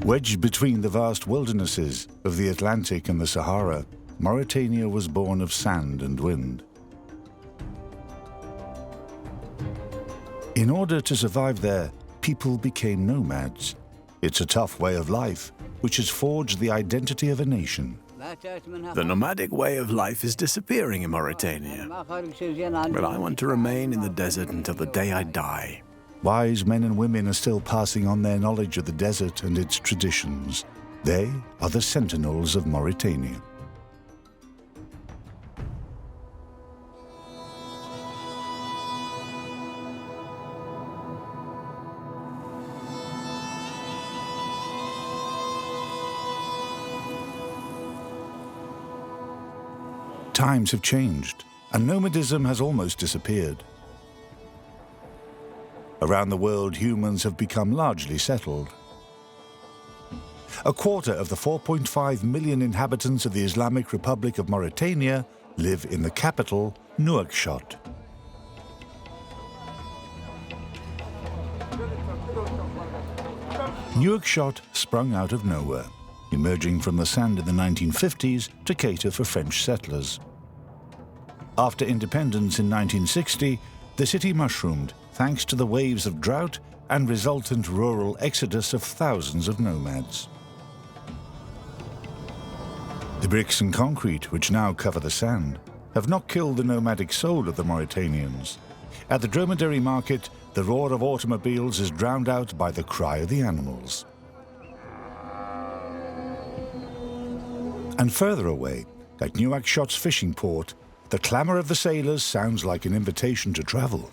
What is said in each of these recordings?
Wedged between the vast wildernesses of the Atlantic and the Sahara, Mauritania was born of sand and wind. In order to survive there, people became nomads. It's a tough way of life, which has forged the identity of a nation. The nomadic way of life is disappearing in Mauritania, but I want to remain in the desert until the day I die. Wise men and women are still passing on their knowledge of the desert and its traditions. They are the sentinels of Mauritania. Times have changed, and nomadism has almost disappeared. Around the world, humans have become largely settled. A quarter of the 4.5 million inhabitants of the Islamic Republic of Mauritania live in the capital, Nouakchott. Nouakchott sprung out of nowhere, emerging from the sand in the 1950s to cater for French settlers. After independence in 1960, the city mushroomed thanks to the waves of drought and resultant rural exodus of thousands of nomads. The bricks and concrete, which now cover the sand, have not killed the nomadic soul of the Mauritanians. At the dromedary market, the roar of automobiles is drowned out by the cry of the animals. And further away, at Nouakchott's fishing port, the clamour of the sailors sounds like an invitation to travel.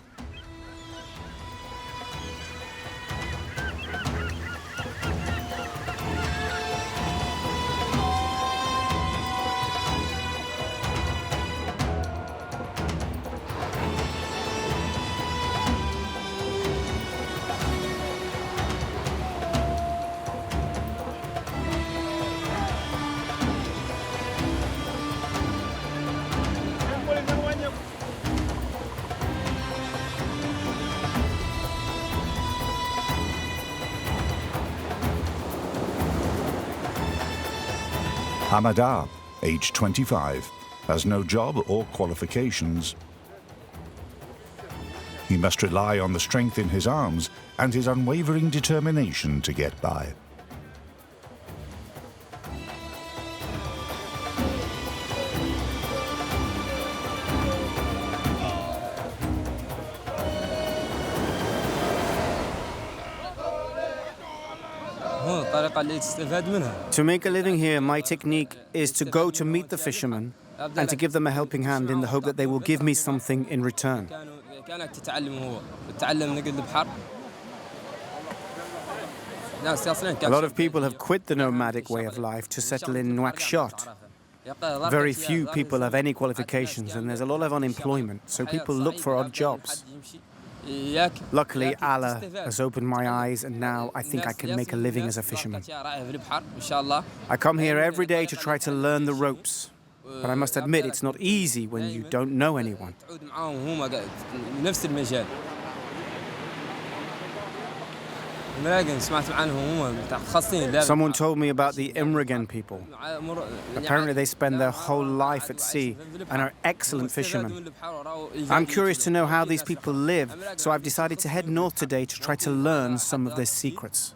Hamada, age 25, has no job or qualifications. He must rely on the strength in his arms and his unwavering determination to get by. To make a living here, my technique is to go to meet the fishermen and to give them a helping hand in the hope that they will give me something in return. A lot of people have quit the nomadic way of life to settle in Nouakchott. Very few people have any qualifications, and there's a lot of unemployment, so people look for odd jobs. Luckily, Allah has opened my eyes, and now I think I can make a living as a fisherman. I come here every day to try to learn the ropes, but I must admit it's not easy when you don't know anyone. Someone told me about the Imrigan people. Apparently they spend their whole life at sea and are excellent fishermen. I'm curious to know how these people live, so I've decided to head north today to try to learn some of their secrets.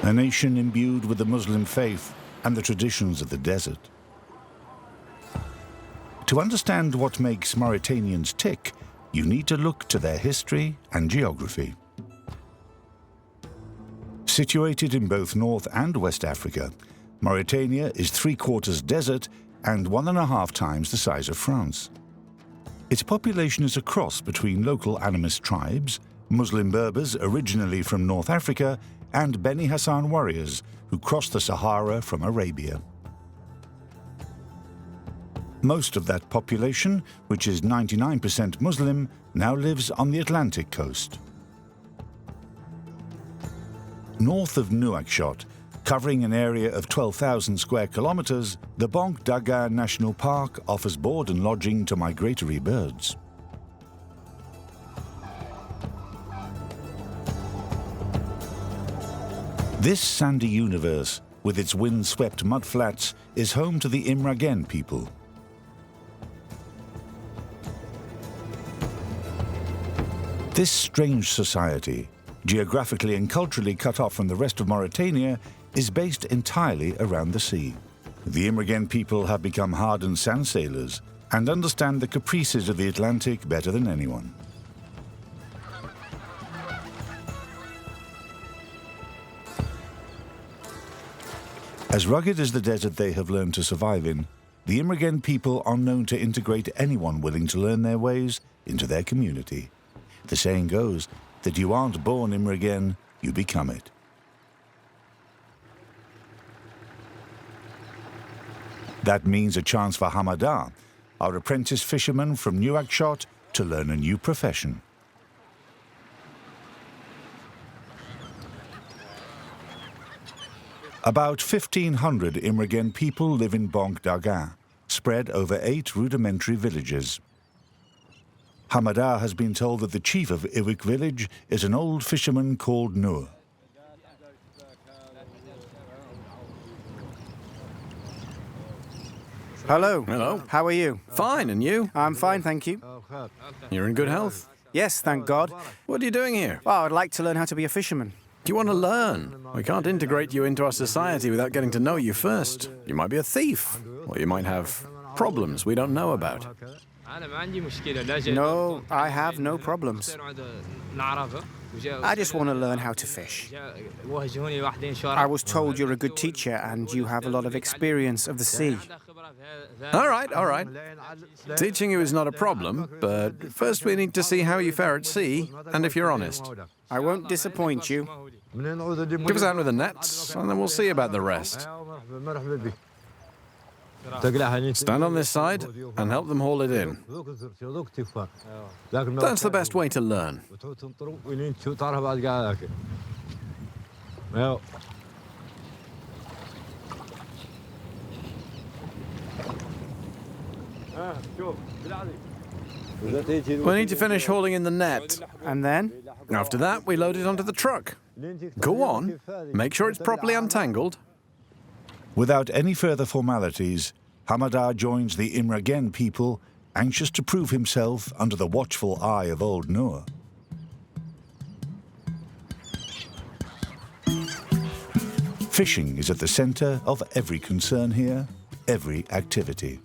A nation imbued with the Muslim faith and the traditions of the desert. To understand what makes Mauritanians tick, you need to look to their history and geography. Situated in both North and West Africa, Mauritania is 3/4 desert and 1.5 times the size of France. Its population is a cross between local animist tribes, Muslim Berbers originally from North Africa, and Beni Hassan warriors who crossed the Sahara from Arabia. Most of that population, which is 99% Muslim, now lives on the Atlantic coast. North of Nouakchott, Covering an area of 12,000 square kilometers, the Banc National Park offers board and lodging to migratory birds. This sandy universe, with its wind-swept mudflats, is home to the Imragen people. This strange society, geographically and culturally cut off from the rest of Mauritania, is based entirely around the sea. The Imragen people have become hardened sand sailors and understand the caprices of the Atlantic better than anyone. As rugged as the desert they have learned to survive in, the Imragen people are known to integrate anyone willing to learn their ways into their community. The saying goes that you aren't born Imragen, you become it. That means a chance for Hamada, our apprentice fisherman from Nouakchott, to learn a new profession. About 1,500 Imragen people live in Banc, spread over 8 rudimentary villages. Hamada has been told that the chief of Iwik village is an old fisherman called Noor. Hello. Hello. How are you? Fine, and you? I'm fine, thank you. You're in good health? Yes, thank God. What are you doing here? Oh, I'd like to learn how to be a fisherman. You want to learn. We can't integrate you into our society without getting to know you first. You might be a thief, or you might have problems we don't know about. No, I have no problems. I just want to learn how to fish. I was told you're a good teacher and you have a lot of experience of the sea. All right. Teaching you is not a problem, but first we need to see how you fare at sea and if you're honest. I won't disappoint you. Give us out with the nets, and then we'll see about the rest. Stand on this side and help them haul it in. That's the best way to learn. We need to finish hauling in the net. And then? After that, we load it onto the truck. Go on. Make sure it's properly untangled. Without any further formalities, Hamada joins the Imragen people, anxious to prove himself under the watchful eye of old Noor. Fishing is at the center of every concern here, every activity.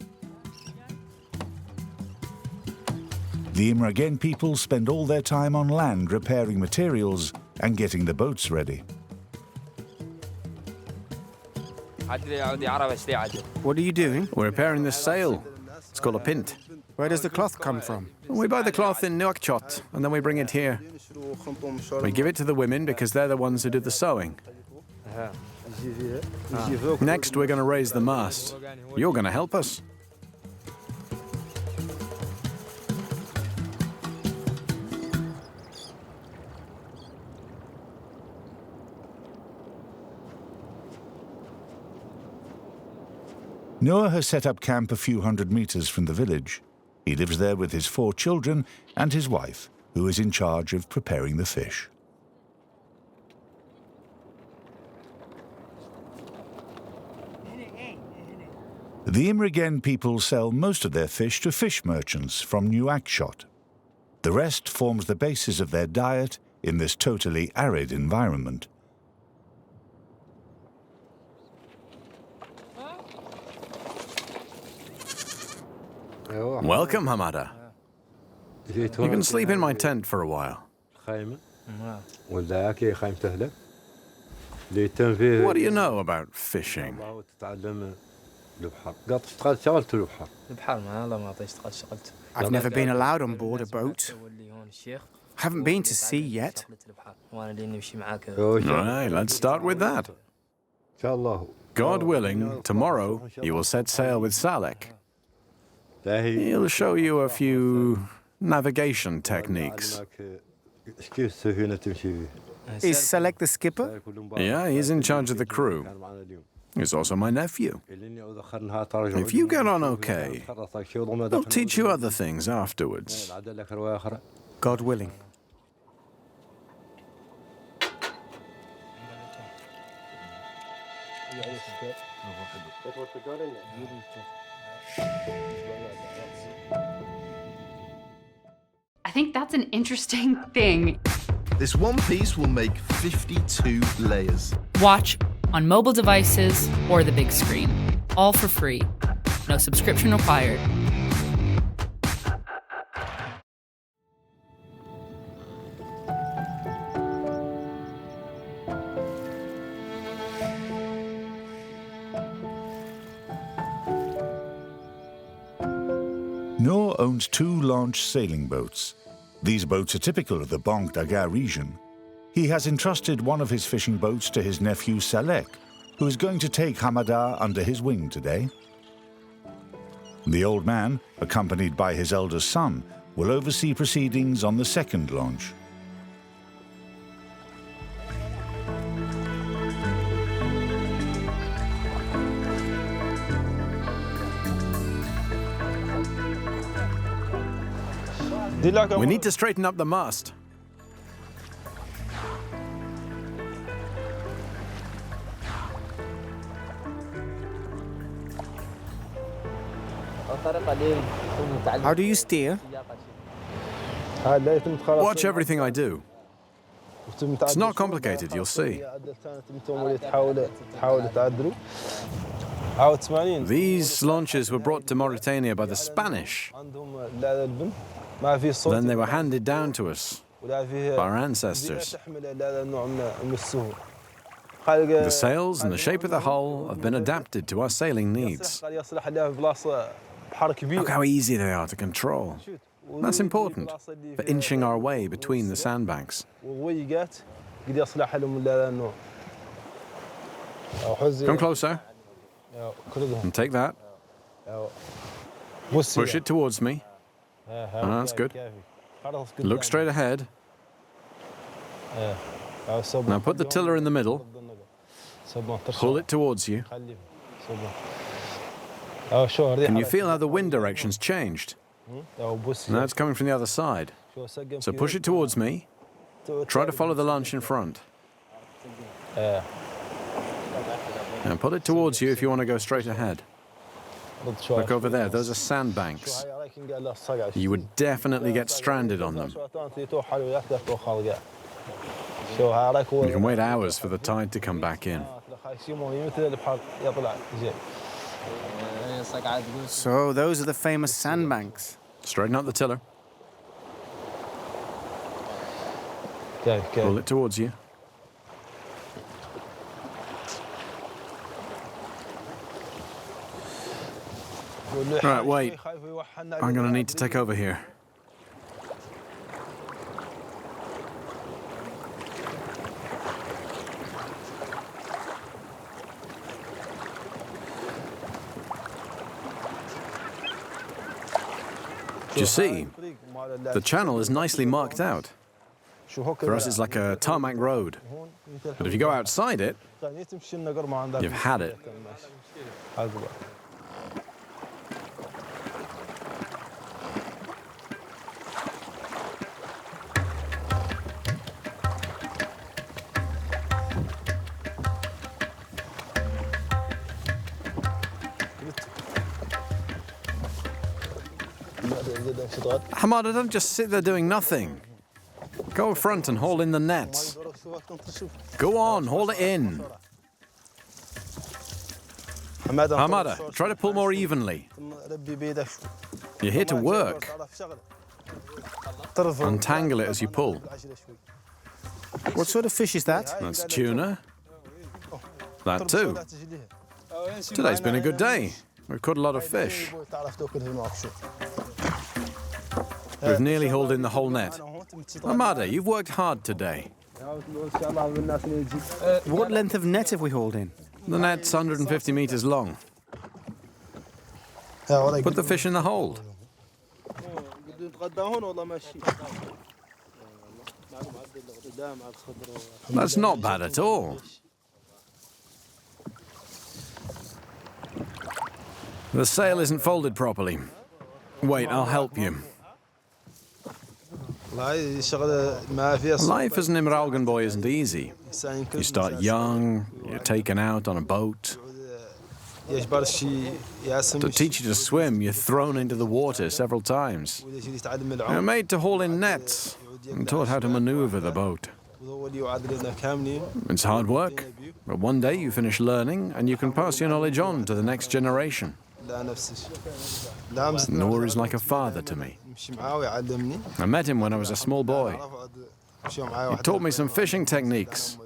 The Imragen people spend all their time on land repairing materials and getting the boats ready. What are you doing? We're repairing this sail. It's called a pint. Where does the cloth come from? We buy the cloth in Nouakchott, and then we bring it here. We give it to the women because they're the ones who do the sewing. Next, we're going to raise the mast. You're going to help us. Noor has set up camp a few hundred meters from the village. He lives there with his 4 children and his wife, who is in charge of preparing the fish. The Imragen people sell most of their fish to fish merchants from Nouakchott. The rest forms the basis of their diet in this totally arid environment. Welcome, Hamada. You can sleep in my tent for a while. What do you know about fishing? I've never been allowed on board a boat. Haven't been to sea yet. All right, let's start with that. God willing, tomorrow you will set sail with Salek. He'll show you a few navigation techniques. Is Salek the skipper? Yeah, he's in charge of the crew. He's also my nephew. If you get on okay, he'll teach you other things afterwards. God willing. I think that's an interesting thing. This one piece will make 52 layers. Watch on mobile devices or the big screen. All for free. No subscription required. Noor owns 2 large sailing boats. These boats are typical of the Banc region. He has entrusted one of his fishing boats to his nephew Salek, who is going to take Hamada under his wing today. The old man, accompanied by his eldest son, will oversee proceedings on the second launch. We need to straighten up the mast. How do you steer? Watch everything I do. It's not complicated, you'll see. These launches were brought to Mauritania by the Spanish. Then they were handed down to us by our ancestors. The sails and the shape of the hull have been adapted to our sailing needs. Look how easy they are to control. That's important for inching our way between the sandbanks. Come closer. And take that. Push it towards me. That's good. Look straight ahead. Now put the tiller in the middle. Pull it towards you. Can you feel how the wind direction's changed? Now it's coming from the other side. So push it towards me. Try to follow the launch in front. And put it towards you if you want to go straight ahead. Look over there, those are sandbanks. You would definitely get stranded on them. You can wait hours for the tide to come back in. So those are the famous sandbanks. Straighten up the tiller. Pull it towards you. Right, wait. I'm going to need to take over here. Do you see? The channel is nicely marked out. For us, it's like a tarmac road. But if you go outside it, you've had it. Hamada, don't just sit there doing nothing. Go up front and haul in the nets. Go on, haul it in. Hamada, try to pull more evenly. You're here to work. Untangle it as you pull. What sort of fish is that? That's tuna. That too. Today's been a good day. We've caught a lot of fish. We've nearly hauled in the whole net. Hamada, you've worked hard today. What length of net have we hauled in? The net's 150 meters long. Put the fish in the hold. That's not bad at all. The sail isn't folded properly. Wait, I'll help you. Life as an Imralgan boy isn't easy. You start young, you're taken out on a boat. To teach you to swim, you're thrown into the water several times. You're made to haul in nets and taught how to maneuver the boat. It's hard work, but one day you finish learning and you can pass your knowledge on to the next generation. Noor is like a father to me. I met him when I was a small boy. He taught me some fishing techniques.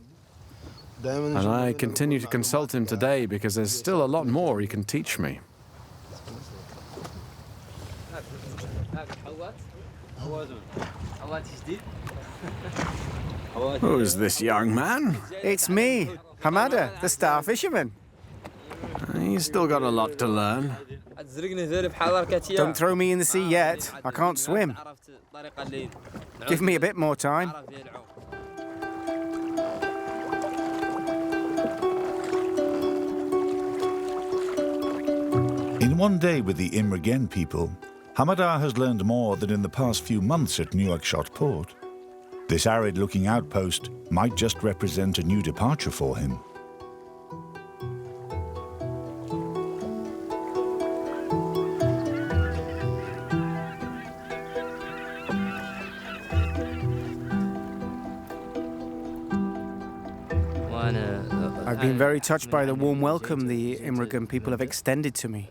And I continue to consult him today because there's still a lot more he can teach me. Who's this young man? It's me, Hamada, the star fisherman. He's still got a lot to learn. Don't throw me in the sea yet. I can't swim. Give me a bit more time. In one day with the Imrigen people, Hamadar has learned more than in the past few months at Nouakchott port. This arid-looking outpost might just represent a new departure for him. I've been very touched by the warm welcome the Imrigen people have extended to me.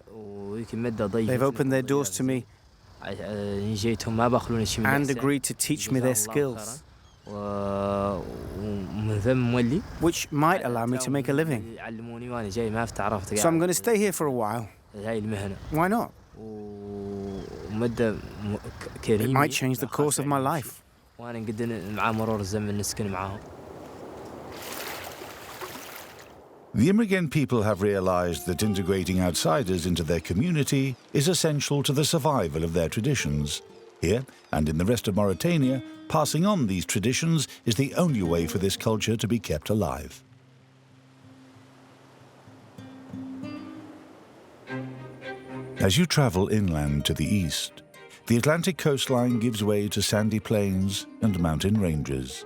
They've opened their doors to me and agreed to teach me their skills, which might allow me to make a living. So I'm going to stay here for a while. Why not? It might change the course of my life. The Imrigen people have realized that integrating outsiders into their community is essential to the survival of their traditions. Here, and in the rest of Mauritania, passing on these traditions is the only way for this culture to be kept alive. As you travel inland to the east, the Atlantic coastline gives way to sandy plains and mountain ranges.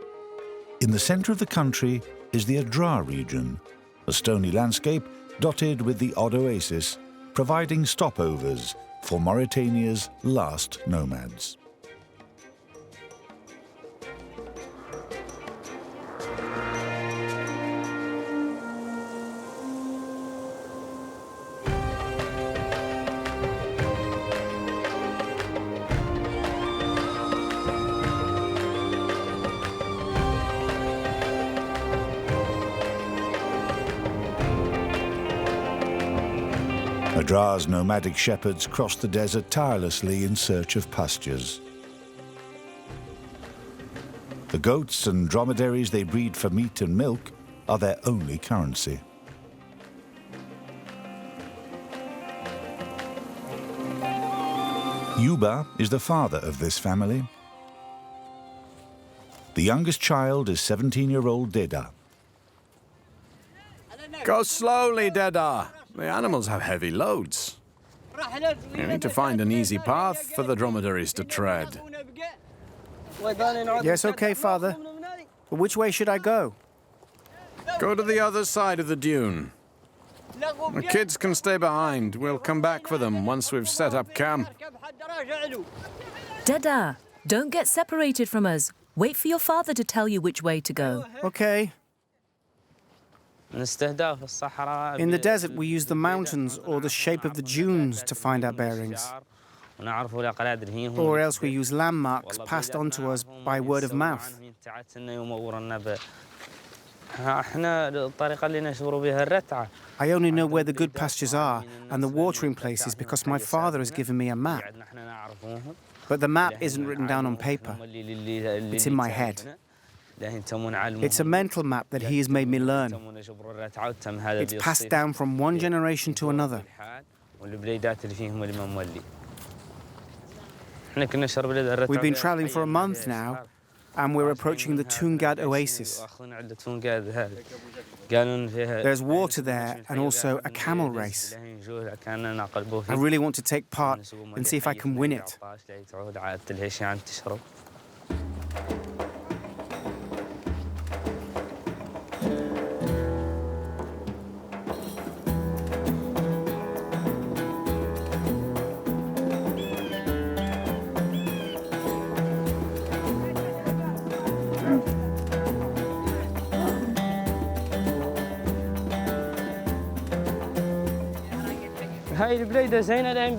In the center of the country is the Adrar region, a stony landscape dotted with the odd oasis, providing stopovers for Mauritania's last nomads. Adrar's nomadic shepherds cross the desert tirelessly in search of pastures. The goats and dromedaries they breed for meat and milk are their only currency. Yuba is the father of this family. The youngest child is 17-year-old Deda. Go slowly, Deda. The animals have heavy loads. You need to find an easy path for the dromedaries to tread. Yes, okay, Father. But which way should I go? Go to the other side of the dune. The kids can stay behind. We'll come back for them once we've set up camp. Dada, don't get separated from us. Wait for your father to tell you which way to go. Okay. In the desert, we use the mountains or the shape of the dunes to find our bearings. Or else we use landmarks passed on to us by word of mouth. I only know where the good pastures are and the watering places because my father has given me a map. But the map isn't written down on paper. It's in my head. It's a mental map that he has made me learn. It's passed down from one generation to another. We've been traveling for a month now, and we're approaching the Tungad oasis. There's water there and also a camel race. I really want to take part and see if I can win it.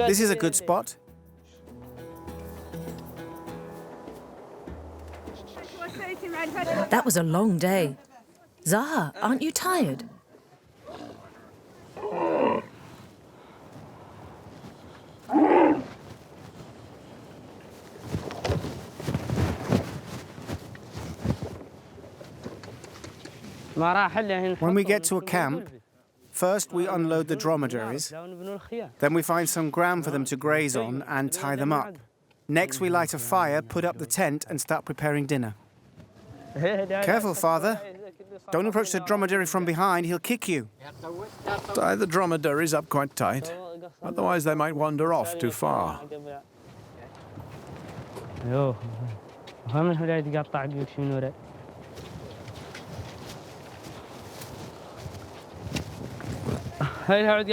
This is a good spot. That was a long day. Zaha, aren't you tired? When we get to a camp, first we unload the dromedaries, then we find some ground for them to graze on and tie them up. Next we light a fire, put up the tent and start preparing dinner. Careful, Father. Don't approach the dromedary from behind, he'll kick you. Tie the dromedaries up quite tight, otherwise they might wander off too far.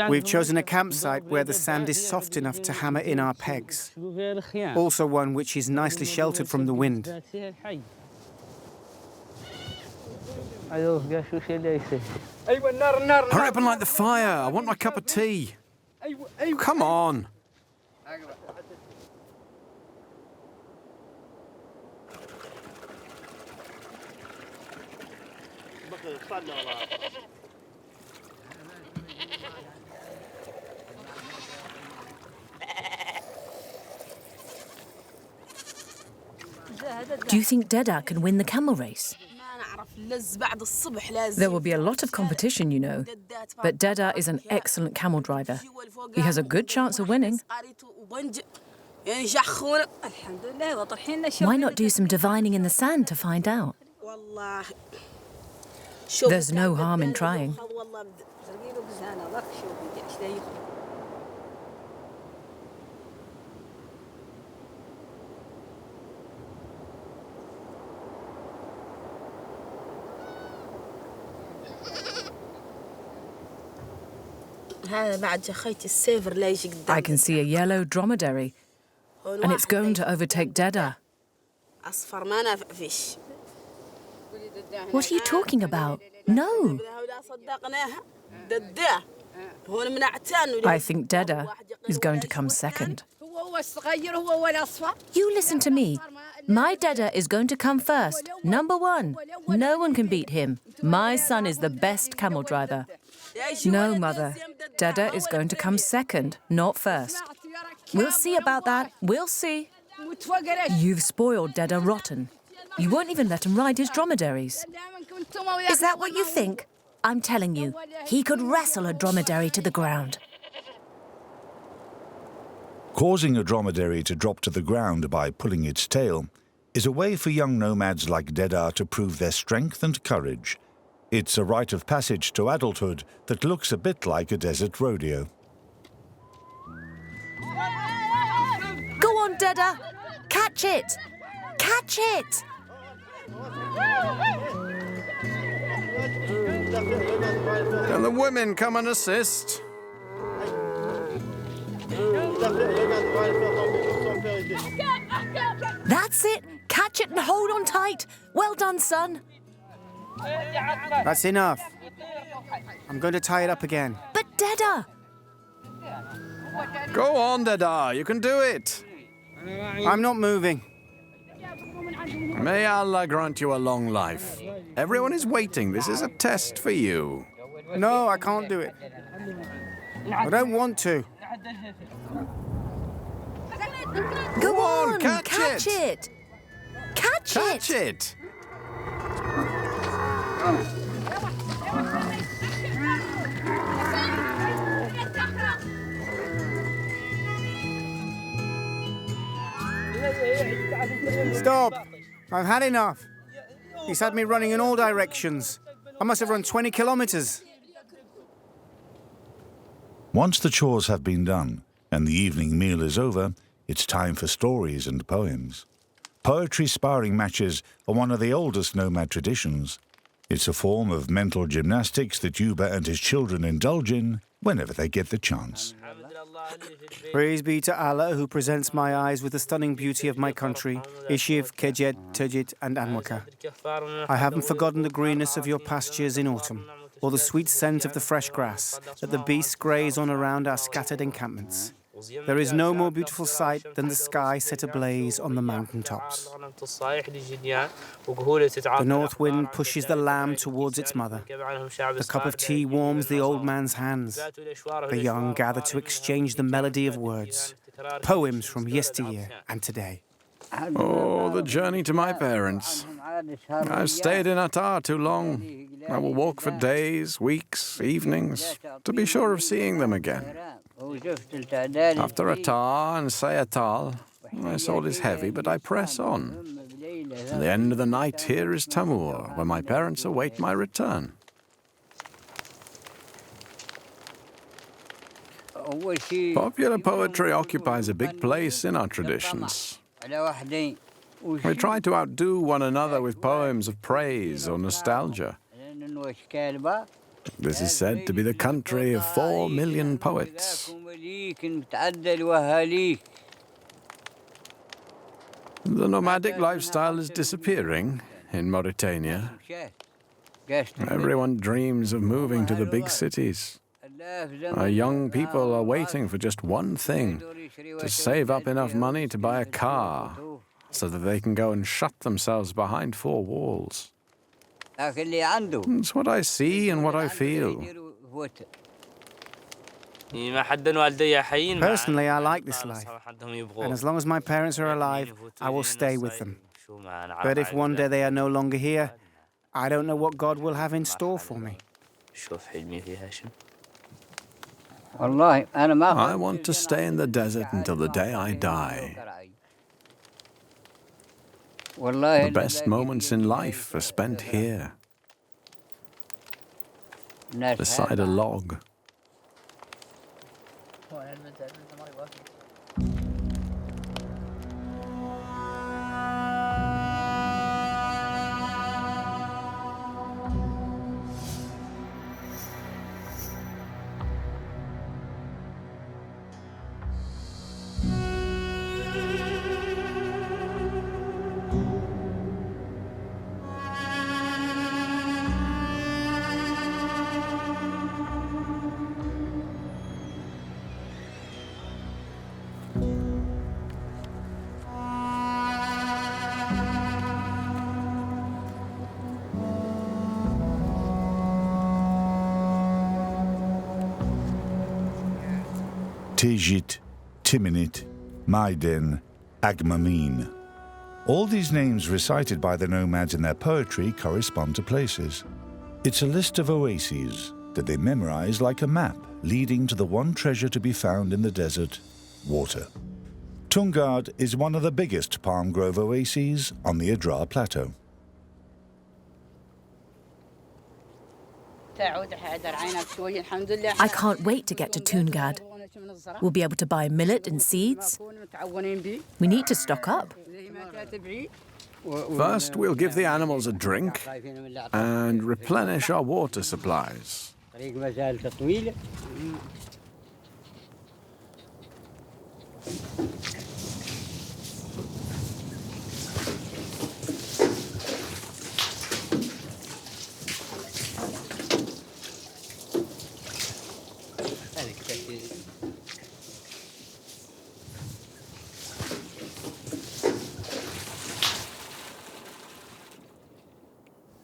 We've chosen a campsite where the sand is soft enough to hammer in our pegs. Also one which is nicely sheltered from the wind. Hurry up and light the fire. I want my cup of tea. Come on. Do you think Deda can win the camel race? There will be a lot of competition, you know. But Deda is an excellent camel driver. He has a good chance of winning. Why not do some divining in the sand to find out? There's no harm in trying. I can see a yellow dromedary, and it's going to overtake Deda. What are you talking about? No. I think Deda is going to come second. You listen to me. My Deda is going to come first, number one. No one can beat him. My son is the best camel driver. No, Mother. Deda is going to come second, not first. We'll see about that. We'll see. You've spoiled Deda rotten. You won't even let him ride his dromedaries. Is that what you think? I'm telling you, he could wrestle a dromedary to the ground. Causing a dromedary to drop to the ground by pulling its tail is a way for young nomads like Deda to prove their strength and courage. It's a rite of passage to adulthood that looks a bit like a desert rodeo. Go on, Deda! Catch it! Catch it! Can the women come and assist? That's it! Catch it and hold on tight! Well done, son! That's enough. I'm going to tie it up again. But Deda! Go on, Deda, you can do it. I'm not moving. May Allah grant you a long life. Everyone is waiting. This is a test for you. No, I can't do it. I don't want to. Go on! Catch it! Catch it! Stop! I've had enough. He's had me running in all directions. I must have run 20 kilometers. Once the chores have been done and the evening meal is over, it's time for stories and poems. Poetry sparring matches are one of the oldest nomad traditions. It's a form of mental gymnastics that Yuba and his children indulge in whenever they get the chance. Praise be to Allah, who presents my eyes with the stunning beauty of my country, Ishiv, Kejet, Tejit, and Anwaka. I haven't forgotten the greenness of your pastures in autumn, or the sweet scent of the fresh grass that the beasts graze on around our scattered encampments. There is no more beautiful sight than the sky set ablaze on the mountain tops. The north wind pushes the lamb towards its mother. The cup of tea warms the old man's hands. The young gather to exchange the melody of words, poems from yesteryear and today. Oh, the journey to my parents. I've stayed in Attar too long. I will walk for days, weeks, evenings, to be sure of seeing them again. After Attar and Sayatal, my soul is heavy, but I press on. At the end of the night, here is Tamur, where my parents await my return. Popular poetry occupies a big place in our traditions. We try to outdo one another with poems of praise or nostalgia. This is said to be the country of 4 million poets. The nomadic lifestyle is disappearing in Mauritania. Everyone dreams of moving to the big cities. Our young people are waiting for just one thing, to save up enough money to buy a car, so that they can go and shut themselves behind 4 walls. It's what I see and what I feel. Personally, I like this life, and as long as my parents are alive, I will stay with them. But if one day they are no longer here, I don't know what God will have in store for me. I want to stay in the desert until the day I die. The best moments in life are spent here, beside a log. Tejit, Timinit, Maiden, Agmamin. All these names recited by the nomads in their poetry correspond to places. It's a list of oases that they memorize like a map leading to the one treasure to be found in the desert, water. Tungad is one of the biggest palm grove oases on the Adrar Plateau. I can't wait to get to Tungad. We'll be able to buy millet and seeds. We need to stock up. First, we'll give the animals a drink and replenish our water supplies.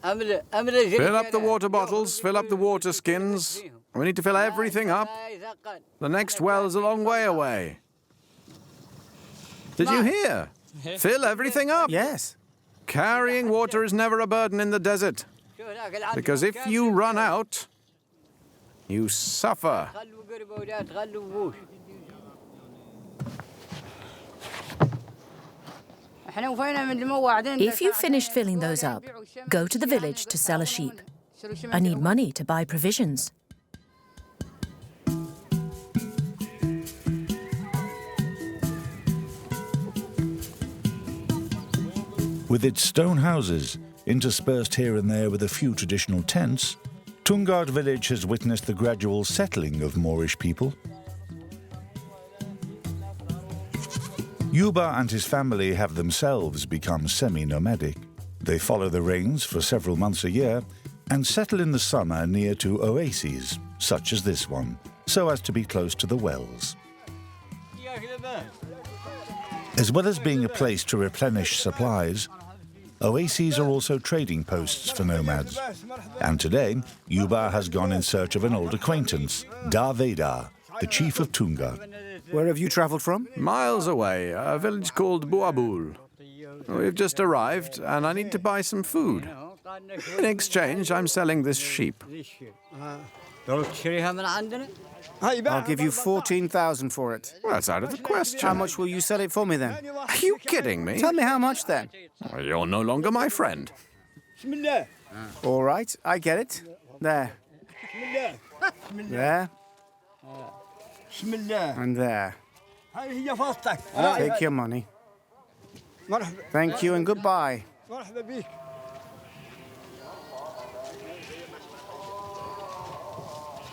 Fill up the water bottles, fill up the water skins. We need to fill everything up. The next well is a long way away. Did you hear? Fill everything up. Yes. Carrying water is never a burden in the desert. Because if you run out, you suffer. If you've finished filling those up, go to the village to sell a sheep. I need money to buy provisions. With its stone houses, interspersed here and there with a few traditional tents, Toungard village has witnessed the gradual settling of Moorish people. Yuba and his family have themselves become semi-nomadic. They follow the rains for several months a year and settle in the summer near to oases, such as this one, so as to be close to the wells. As well as being a place to replenish supplies, oases are also trading posts for nomads. And today, Yuba has gone in search of an old acquaintance, Daveda, the chief of Toungard. Where have you travelled from? Miles away, a village called Bouaboul. We've just arrived, and I need to buy some food. In exchange, I'm selling this sheep. I'll give you 14,000 for it. Well, that's out of the question. How much will you sell it for me then? Are you kidding me? Tell me how much then. Well, you're no longer my friend. All right, I get it. There. There. And there. Take your money. Thank you and goodbye.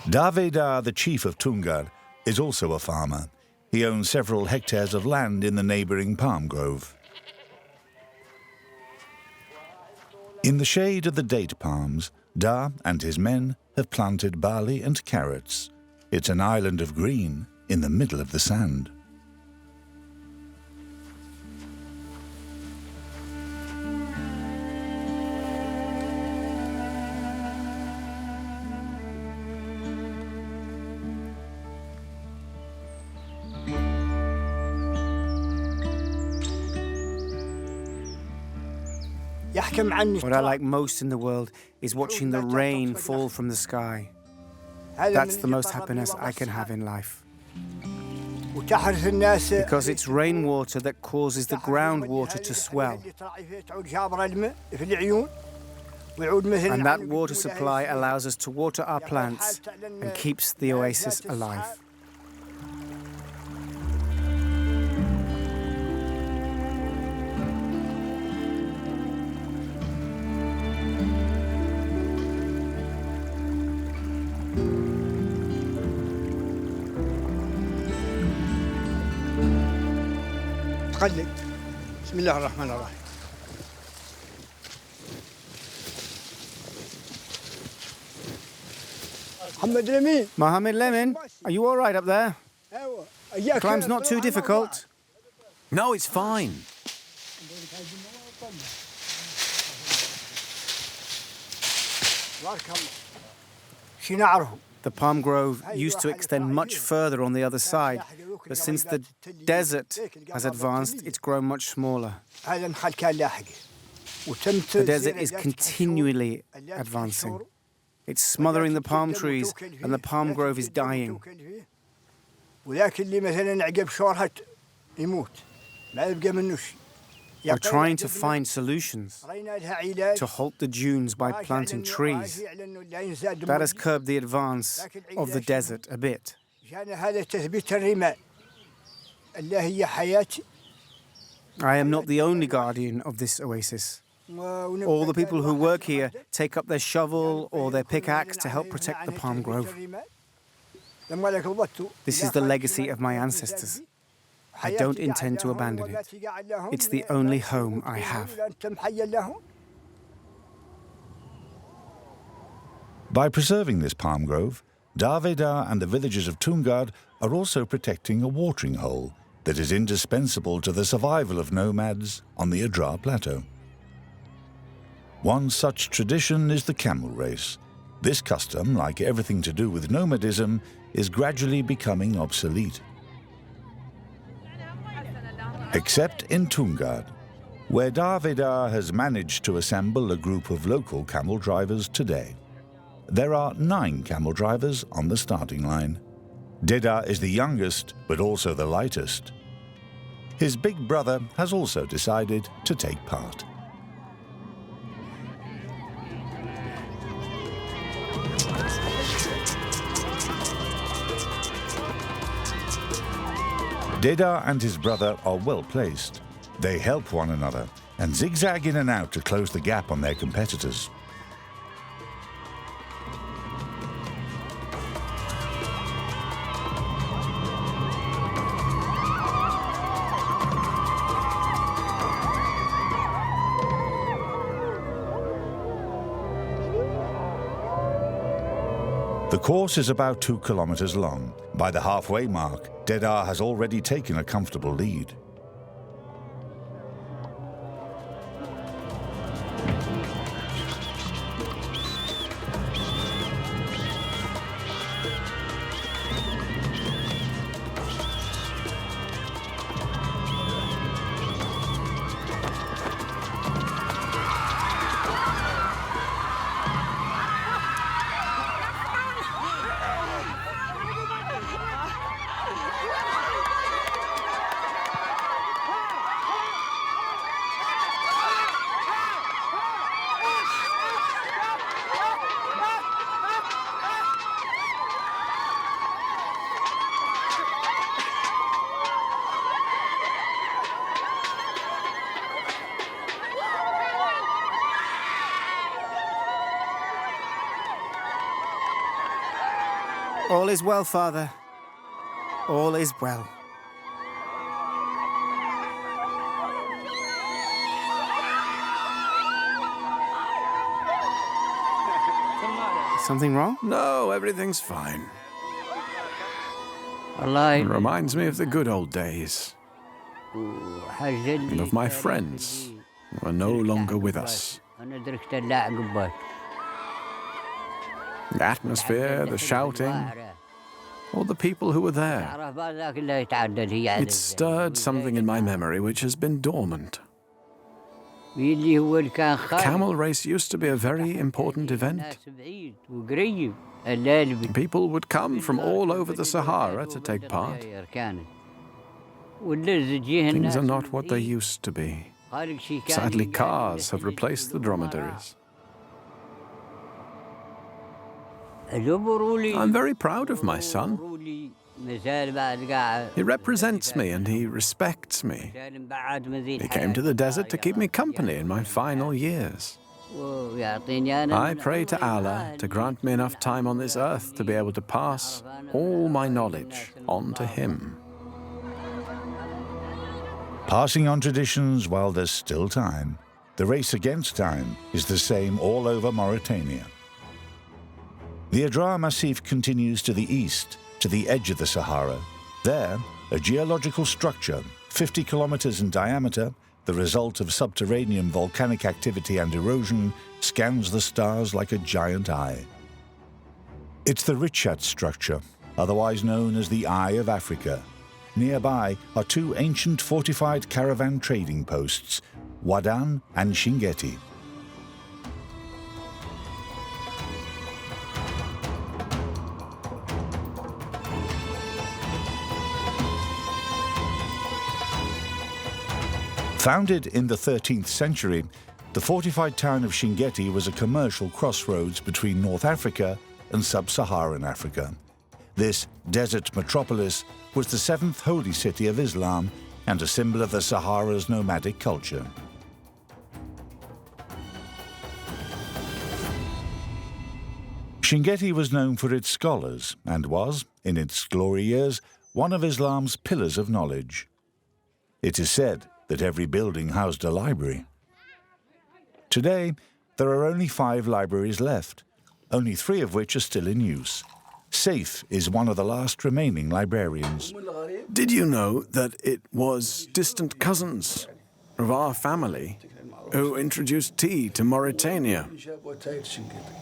Daveda, the chief of Toungard, is also a farmer. He owns several hectares of land in the neighbouring palm grove. In the shade of the date palms, Da and his men have planted barley and carrots. It's an island of green in the middle of the sand. What I like most in the world is watching the rain fall from the sky. That's the most happiness I can have in life. Because it's rainwater that causes the groundwater to swell. And that water supply allows us to water our plants and keeps the oasis alive. بسم الله الرحمن الرحيم. Mohammed Lemin, are you all right up there? The climb's not too difficult. No, it's fine. The palm grove used to extend much further on the other side, but since the desert has advanced, it's grown much smaller. The desert is continually advancing. It's smothering the palm trees, and the palm grove is dying. We're trying to find solutions to halt the dunes by planting trees. That has curbed the advance of the desert a bit. I am not the only guardian of this oasis. All the people who work here take up their shovel or their pickaxe to help protect the palm grove. This is the legacy of my ancestors. I don't intend to abandon it. It's the only home I have. By preserving this palm grove, Daveda and the villagers of Toungard are also protecting a watering hole that is indispensable to the survival of nomads on the Adrar Plateau. One such tradition is the camel race. This custom, like everything to do with nomadism, is gradually becoming obsolete. Except in Toungard, where Daveda has managed to assemble a group of local camel drivers today. There are 9 camel drivers on the starting line. Deda is the youngest, but also the lightest. His big brother has also decided to take part. Dedar and his brother are well placed. They help one another and zigzag in and out to close the gap on their competitors. The course is about 2 kilometers long. By the halfway mark, Dedar has already taken a comfortable lead. All is well, Father. All is well. Something wrong? No, everything's fine. It reminds me of the good old days. And of my friends who are no longer with us. The atmosphere, the shouting, all the people who were there. It stirred something in my memory which has been dormant. The camel race used to be a very important event. People would come from all over the Sahara to take part. Things are not what they used to be. Sadly, cars have replaced the dromedaries. I'm very proud of my son. He represents me and he respects me. He came to the desert to keep me company in my final years. I pray to Allah to grant me enough time on this earth to be able to pass all my knowledge on to him. Passing on traditions while there's still time. The race against time is the same all over Mauritania. The Adrar Massif continues to the east, to the edge of the Sahara. There, a geological structure, 50 kilometers in diameter, the result of subterranean volcanic activity and erosion, scans the stars like a giant eye. It's the Nouakchott structure, otherwise known as the Eye of Africa. Nearby are 2 ancient fortified caravan trading posts, Wadan and Shingeti. Founded in the 13th century, the fortified town of Shingeti was a commercial crossroads between North Africa and sub-Saharan Africa. This desert metropolis was the 7th holy city of Islam and a symbol of the Sahara's nomadic culture. Shingeti was known for its scholars and was, in its glory years, one of Islam's pillars of knowledge. It is said that every building housed a library. Today, there are only 5 libraries left, only 3 of which are still in use. Saif is one of the last remaining librarians. Did you know that it was distant cousins of our family who introduced tea to Mauritania?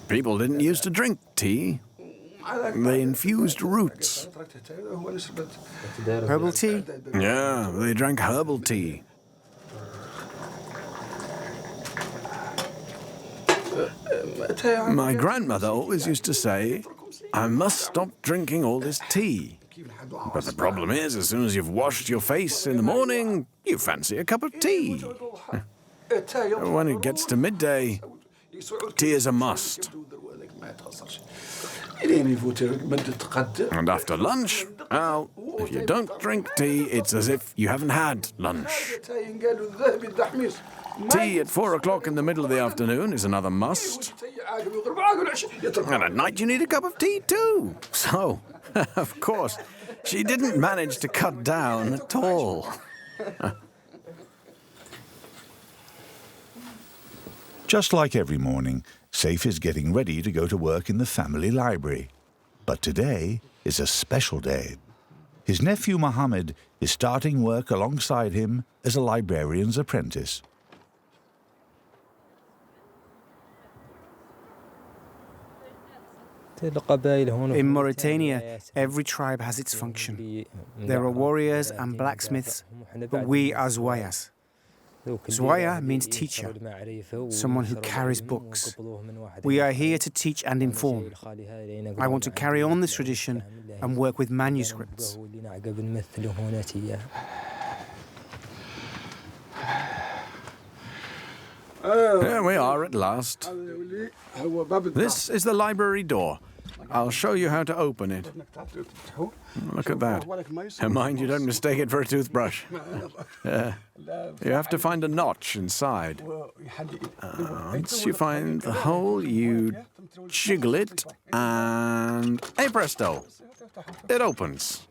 People didn't used to drink tea. They infused roots. Herbal tea? Yeah, they drank herbal tea. My grandmother always used to say, I must stop drinking all this tea. But the problem is, as soon as you've washed your face in the morning, you fancy a cup of tea. When it gets to midday, tea is a must. And after lunch, well, if you don't drink tea, it's as if you haven't had lunch. Tea at 4 o'clock in the middle of the afternoon is another must. And at night you need a cup of tea too. So, of course, she didn't manage to cut down at all. Just like every morning, Saif is getting ready to go to work in the family library. But today is a special day. His nephew Mohammed is starting work alongside him as a librarian's apprentice. In Mauritania, every tribe has its function. There are warriors and blacksmiths, but we are Zwayas. Zwaya means teacher, someone who carries books. We are here to teach and inform. I want to carry on this tradition and work with manuscripts. Here we are at last. This is the library door. I'll show you how to open it. Look at that. And mind you don't mistake it for a toothbrush. You have to find a notch inside. Once you find the hole, you jiggle it, and hey presto, it opens.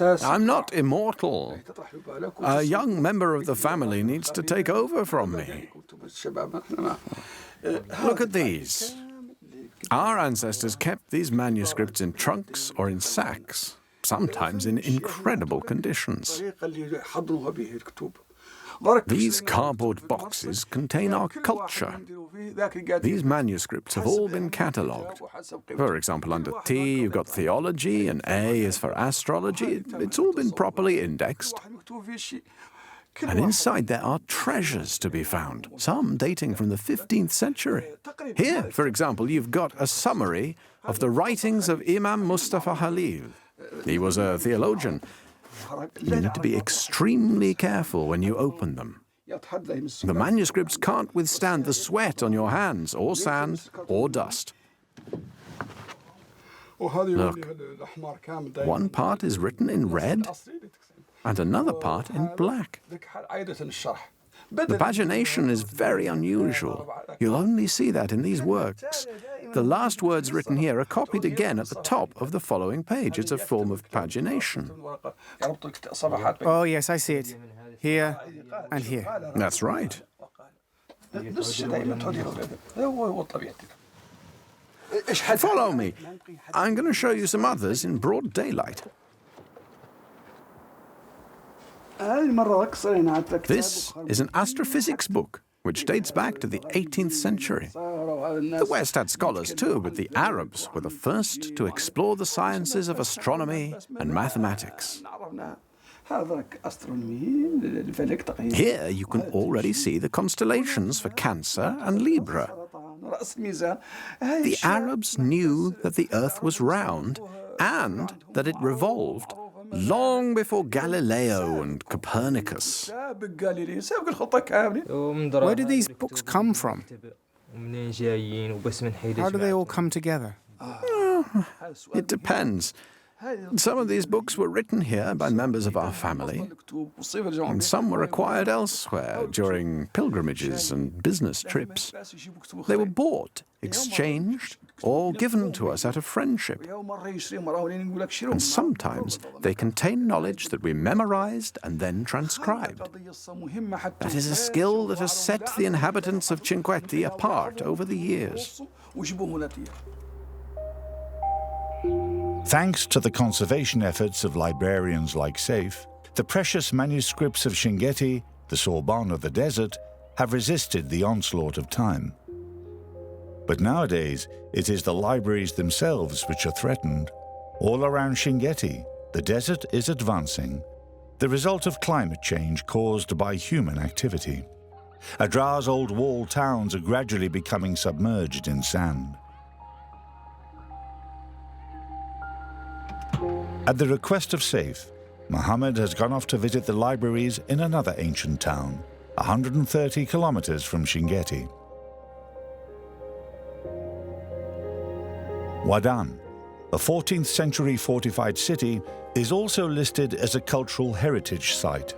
I'm not immortal. A young member of the family needs to take over from me. Look at these. Our ancestors kept these manuscripts in trunks or in sacks, sometimes in incredible conditions. These cardboard boxes contain our culture. These manuscripts have all been catalogued. For example, under T, you've got theology, and A is for astrology. It's all been properly indexed. And inside there are treasures to be found, some dating from the 15th century. Here, for example, you've got a summary of the writings of Imam Mustafa Khalil. He was a theologian. You need to be extremely careful when you open them. The manuscripts can't withstand the sweat on your hands, or sand, or dust. Look, one part is written in red, and another part in black. The pagination is very unusual. You'll only see that in these works. The last words written here are copied again at the top of the following page. It's a form of pagination. Oh, yes, I see it. Here and here. That's right. Follow me. I'm going to show you some others in broad daylight. This is an astrophysics book, which dates back to the 18th century. The West had scholars too, but the Arabs were the first to explore the sciences of astronomy and mathematics. Here you can already see the constellations for Cancer and Libra. The Arabs knew that the Earth was round and that it revolved long before Galileo and Copernicus. Where do these books come from? How do they all come together? It depends. Some of these books were written here by members of our family, and some were acquired elsewhere during pilgrimages and business trips. They were bought, exchanged, or given to us out of friendship. And sometimes they contain knowledge that we memorized and then transcribed. That is a skill that has set the inhabitants of Cinquetti apart over the years. Thanks to the conservation efforts of librarians like Saif, the precious manuscripts of Cinquetti, the Sorbonne of the desert, have resisted the onslaught of time. But nowadays, it is the libraries themselves which are threatened. All around Cinquetti, The desert is advancing, the result of climate change caused by human activity. Adrar's old walled towns are gradually becoming submerged in sand. At the request of Saif, Mohammed has gone off to visit the libraries in another ancient town, 130 kilometers from Shingeti. Wadan, a 14th century fortified city, is also listed as a cultural heritage site.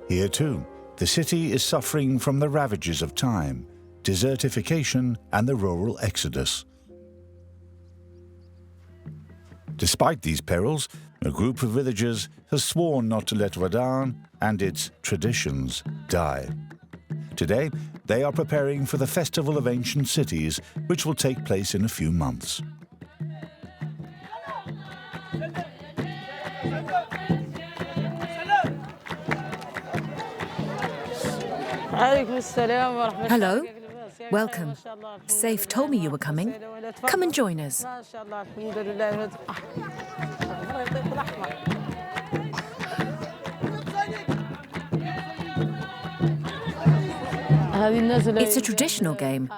Here too, the city is suffering from the ravages of time, desertification and the rural exodus. Despite these perils, a group of villagers has sworn not to let Wadan and its traditions die. Today, they are preparing for the Festival of Ancient Cities, which will take place in a few months. Hello. Welcome. Saif told me you were coming. Come and join us. It's a traditional game,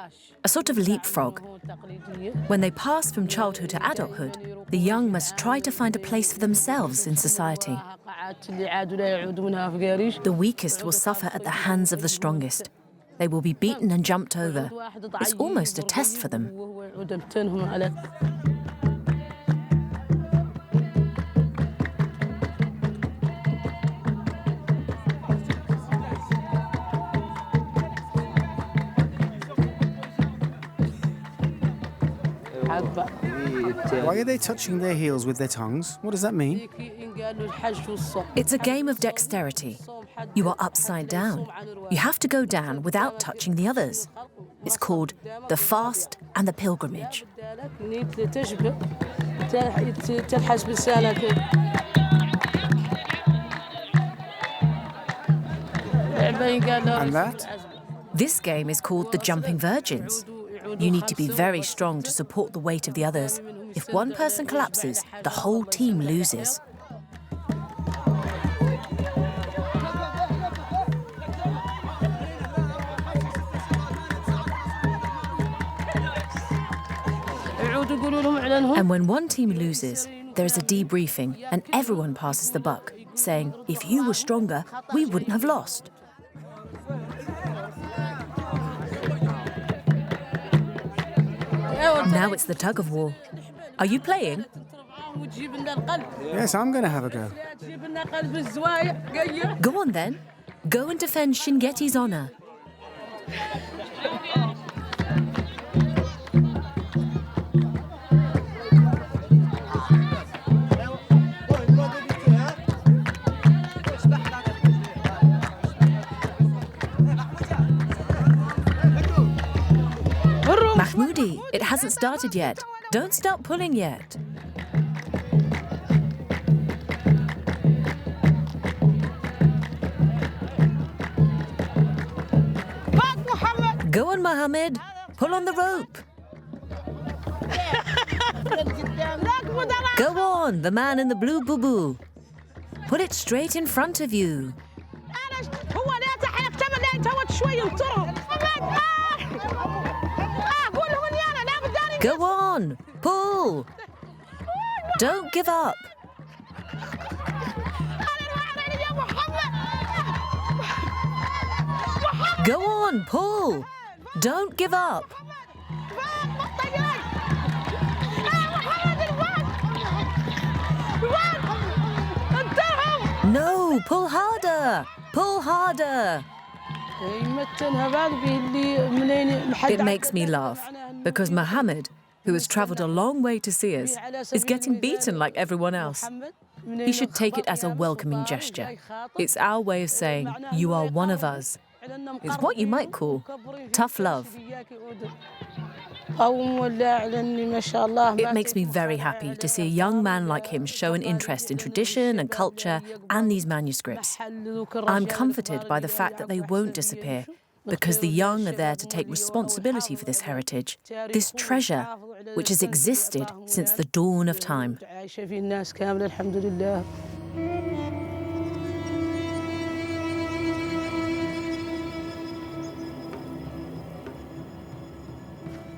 a sort of leapfrog. When they pass from childhood to adulthood, the young must try to find a place for themselves in society. The weakest will suffer at the hands of the strongest. They will be beaten and jumped over. It's almost a test for them. Why are they touching their heels with their tongues? What does that mean? It's a game of dexterity. You are upside down. You have to go down without touching the others. It's called the fast and the pilgrimage. And that? This game is called the Jumping Virgins. You need to be very strong to support the weight of the others. If one person collapses, the whole team loses. And when one team loses, there is a debriefing and everyone passes the buck, saying, if you were stronger, we wouldn't have lost. Now it's the tug-of-war. Are you playing? Yes, I'm going to have a go. Go on then. Go and defend Shingeti's honor. Mahmoudi, it hasn't started yet. Don't start pulling yet. Go on, Mohammed. Pull on the rope. Go on, the man in the blue boo-boo. Put it straight in front of you. Go on, pull. Don't give up. Go on, pull. Don't give up. No, pull harder. Pull harder. It makes me laugh because Mohammed, who has travelled a long way to see us, is getting beaten like everyone else. He should take it as a welcoming gesture. It's our way of saying, you are one of us. It's what you might call tough love. It makes me very happy to see a young man like him show an interest in tradition and culture and these manuscripts. I'm comforted by the fact that they won't disappear, because the young are there to take responsibility for this heritage, this treasure, which has existed since the dawn of time.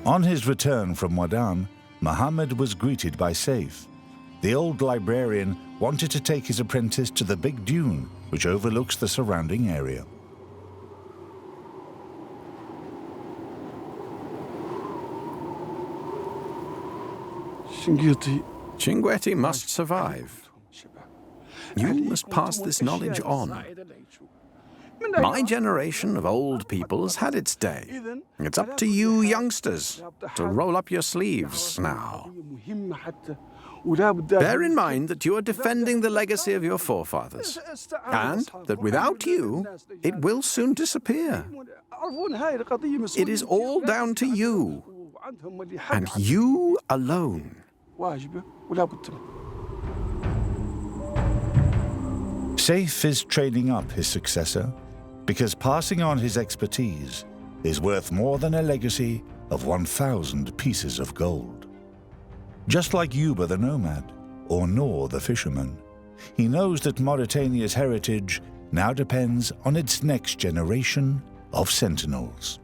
On his return from Wadan, Muhammad was greeted by Saif. The old librarian wanted to take his apprentice to the big dune, which overlooks the surrounding area. Chinguetti must survive. You must pass this knowledge on. My generation of old people has had its day. It's up to you youngsters to roll up your sleeves now. Bear in mind that you are defending the legacy of your forefathers, and that without you, it will soon disappear. It is all down to you, and you alone. Saif is training up his successor because passing on his expertise is worth more than a legacy of 1,000 pieces of gold. Just like Yuba the nomad or Noor the fisherman, he knows that Mauritania's heritage now depends on its next generation of sentinels.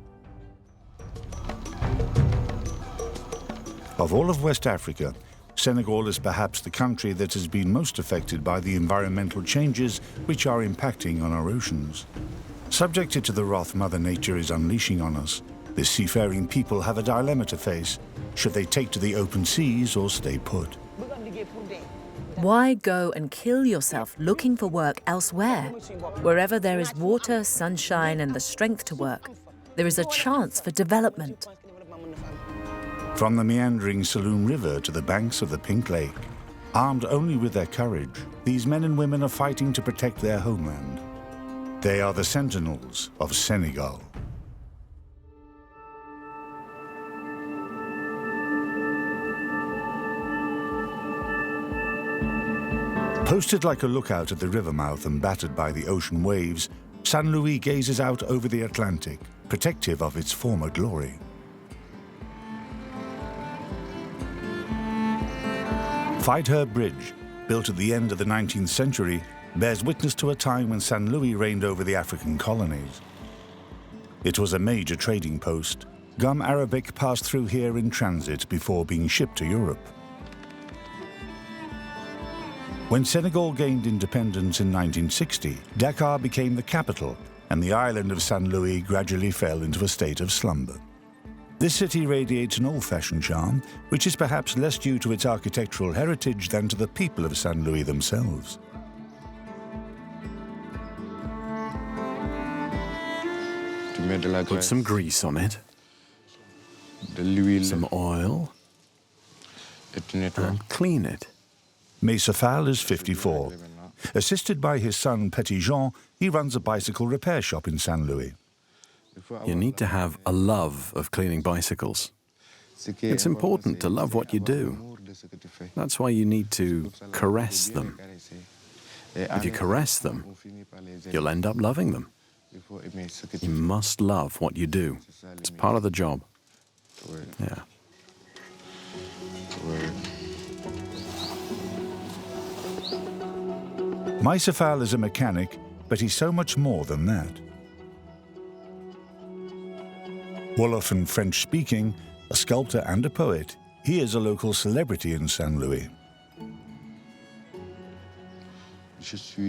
Of all of West Africa, Senegal is perhaps the country that has been most affected by the environmental changes which are impacting on our oceans. Subjected to the wrath Mother Nature is unleashing on us, the seafaring people have a dilemma to face. Should they take to the open seas or stay put? Why go and kill yourself looking for work elsewhere? Wherever there is water, sunshine, and the strength to work, there is a chance for development. From the meandering Saloum River to the banks of the Pink Lake, armed only with their courage, these men and women are fighting to protect their homeland. They are the sentinels of Senegal. Posted like a lookout at the river mouth and battered by the ocean waves, Saint Louis gazes out over the Atlantic, protective of its former glory. Fighter Bridge, built at the end of the 19th century, bears witness to a time when Saint Louis reigned over the African colonies. It was a major trading post. Gum Arabic passed through here in transit before being shipped to Europe. When Senegal gained independence in 1960, Dakar became the capital, and the island of Saint Louis gradually fell into a state of slumber. This city radiates an old-fashioned charm, which is perhaps less due to its architectural heritage than to the people of Saint Louis themselves. Put some grease on it, some oil, and clean it. Meissafal is 54. Assisted by his son Petit Jean, he runs a bicycle repair shop in Saint Louis. You need to have a love of cleaning bicycles. It's important to love what you do. That's why you need to caress them. If you caress them, you'll end up loving them. You must love what you do. It's part of the job. Yeah. Meissafal is a mechanic, but he's so much more than that. Wolof and French-speaking, a sculptor and a poet, he is a local celebrity in Saint Louis.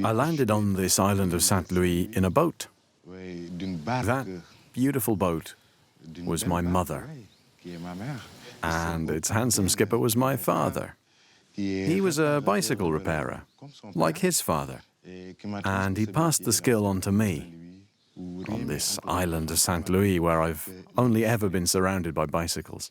I landed on this island of Saint Louis in a boat. That beautiful boat was my mother, and its handsome skipper was my father. He was a bicycle repairer, like his father, and he passed the skill on to me on this island of Saint Louis where I've only ever been surrounded by bicycles.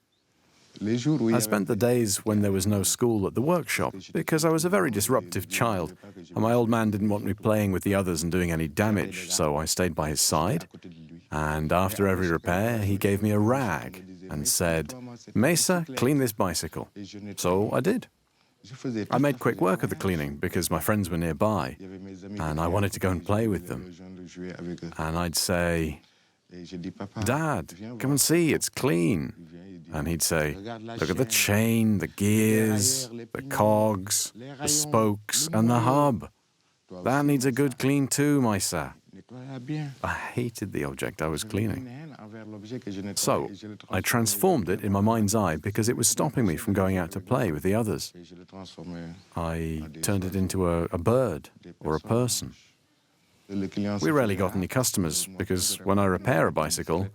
I spent the days when there was no school at the workshop because I was a very disruptive child, and my old man didn't want me playing with the others and doing any damage, so I stayed by his side, and after every repair he gave me a rag and said, "Mesa, clean this bicycle." So I did. I made quick work of the cleaning because my friends were nearby and I wanted to go and play with them. And I'd say, "Dad, come and see, it's clean." And he'd say, "Look at the chain, the gears, the cogs, the spokes, and the hub. That needs a good clean too, my son." I hated the object I was cleaning. So I transformed it in my mind's eye because it was stopping me from going out to play with the others. I turned it into a bird or a person. We rarely got any customers because when I repair a bicycle,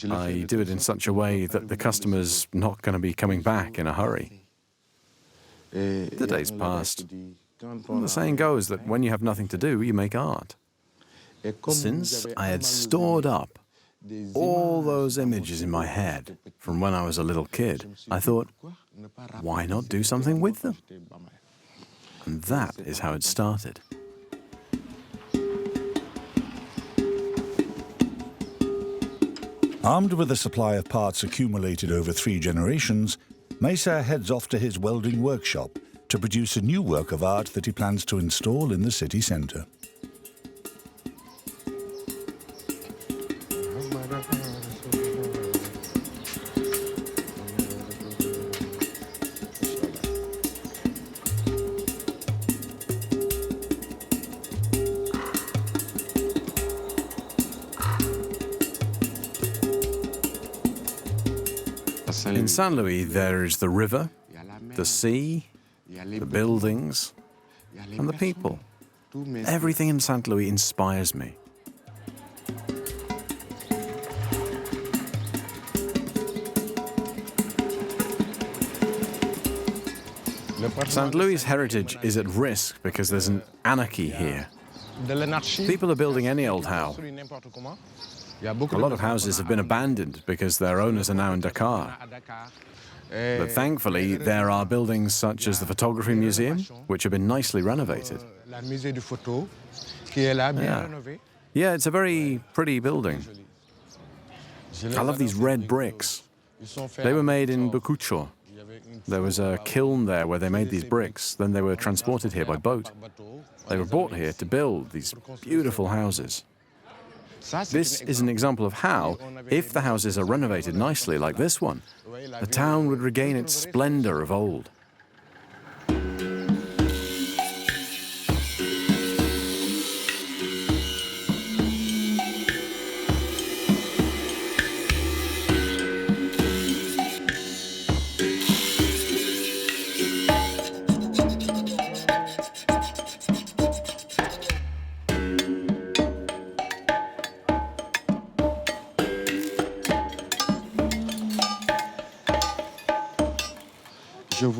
I do it in such a way that the customer's not going to be coming back in a hurry. The days passed. And the saying goes that when you have nothing to do, you make art. Since I had stored up all those images in my head from when I was a little kid, I thought, why not do something with them? And that is how it started. Armed with a supply of parts accumulated over 3 generations, Mesa heads off to his welding workshop to produce a new work of art that he plans to install in the city centre. In Saint Louis, there is the river, the sea, the buildings, and the people. Everything in Saint Louis inspires me. Saint Louis' heritage is at risk because there's an anarchy here. People are building any old how. A lot of houses have been abandoned because their owners are now in Dakar. But thankfully, there are buildings such as the Photography Museum, which have been nicely renovated. Yeah, it's a very pretty building. I love these red bricks. They were made in Nouakchott. There was a kiln there where they made these bricks. Then they were transported here by boat. They were brought here to build these beautiful houses. This is an example of how, if the houses are renovated nicely like this one, the town would regain its splendor of old.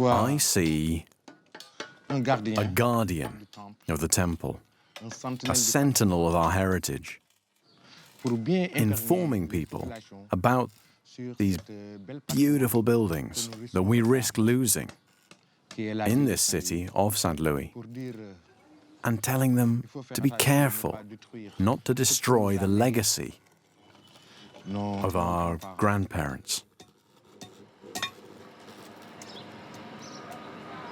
I see a guardian of the temple, a sentinel of our heritage, informing people about these beautiful buildings that we risk losing in this city of Saint Louis, and telling them to be careful not to destroy the legacy of our grandparents.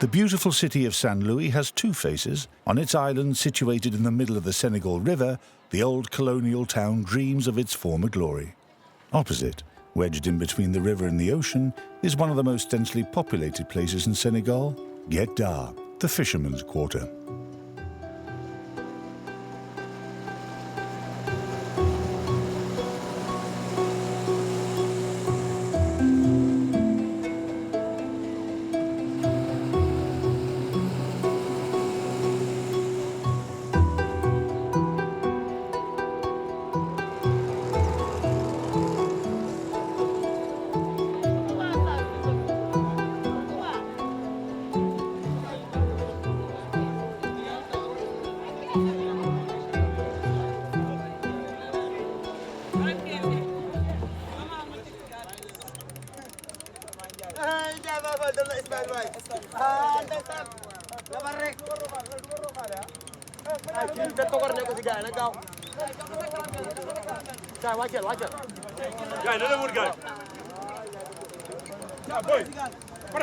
The beautiful city of Saint Louis has 2 faces. On its island, situated in the middle of the Senegal River, the old colonial town dreams of its former glory. Opposite, wedged in between the river and the ocean, is one of the most densely populated places in Senegal, Guet-Dar, the fisherman's quarter.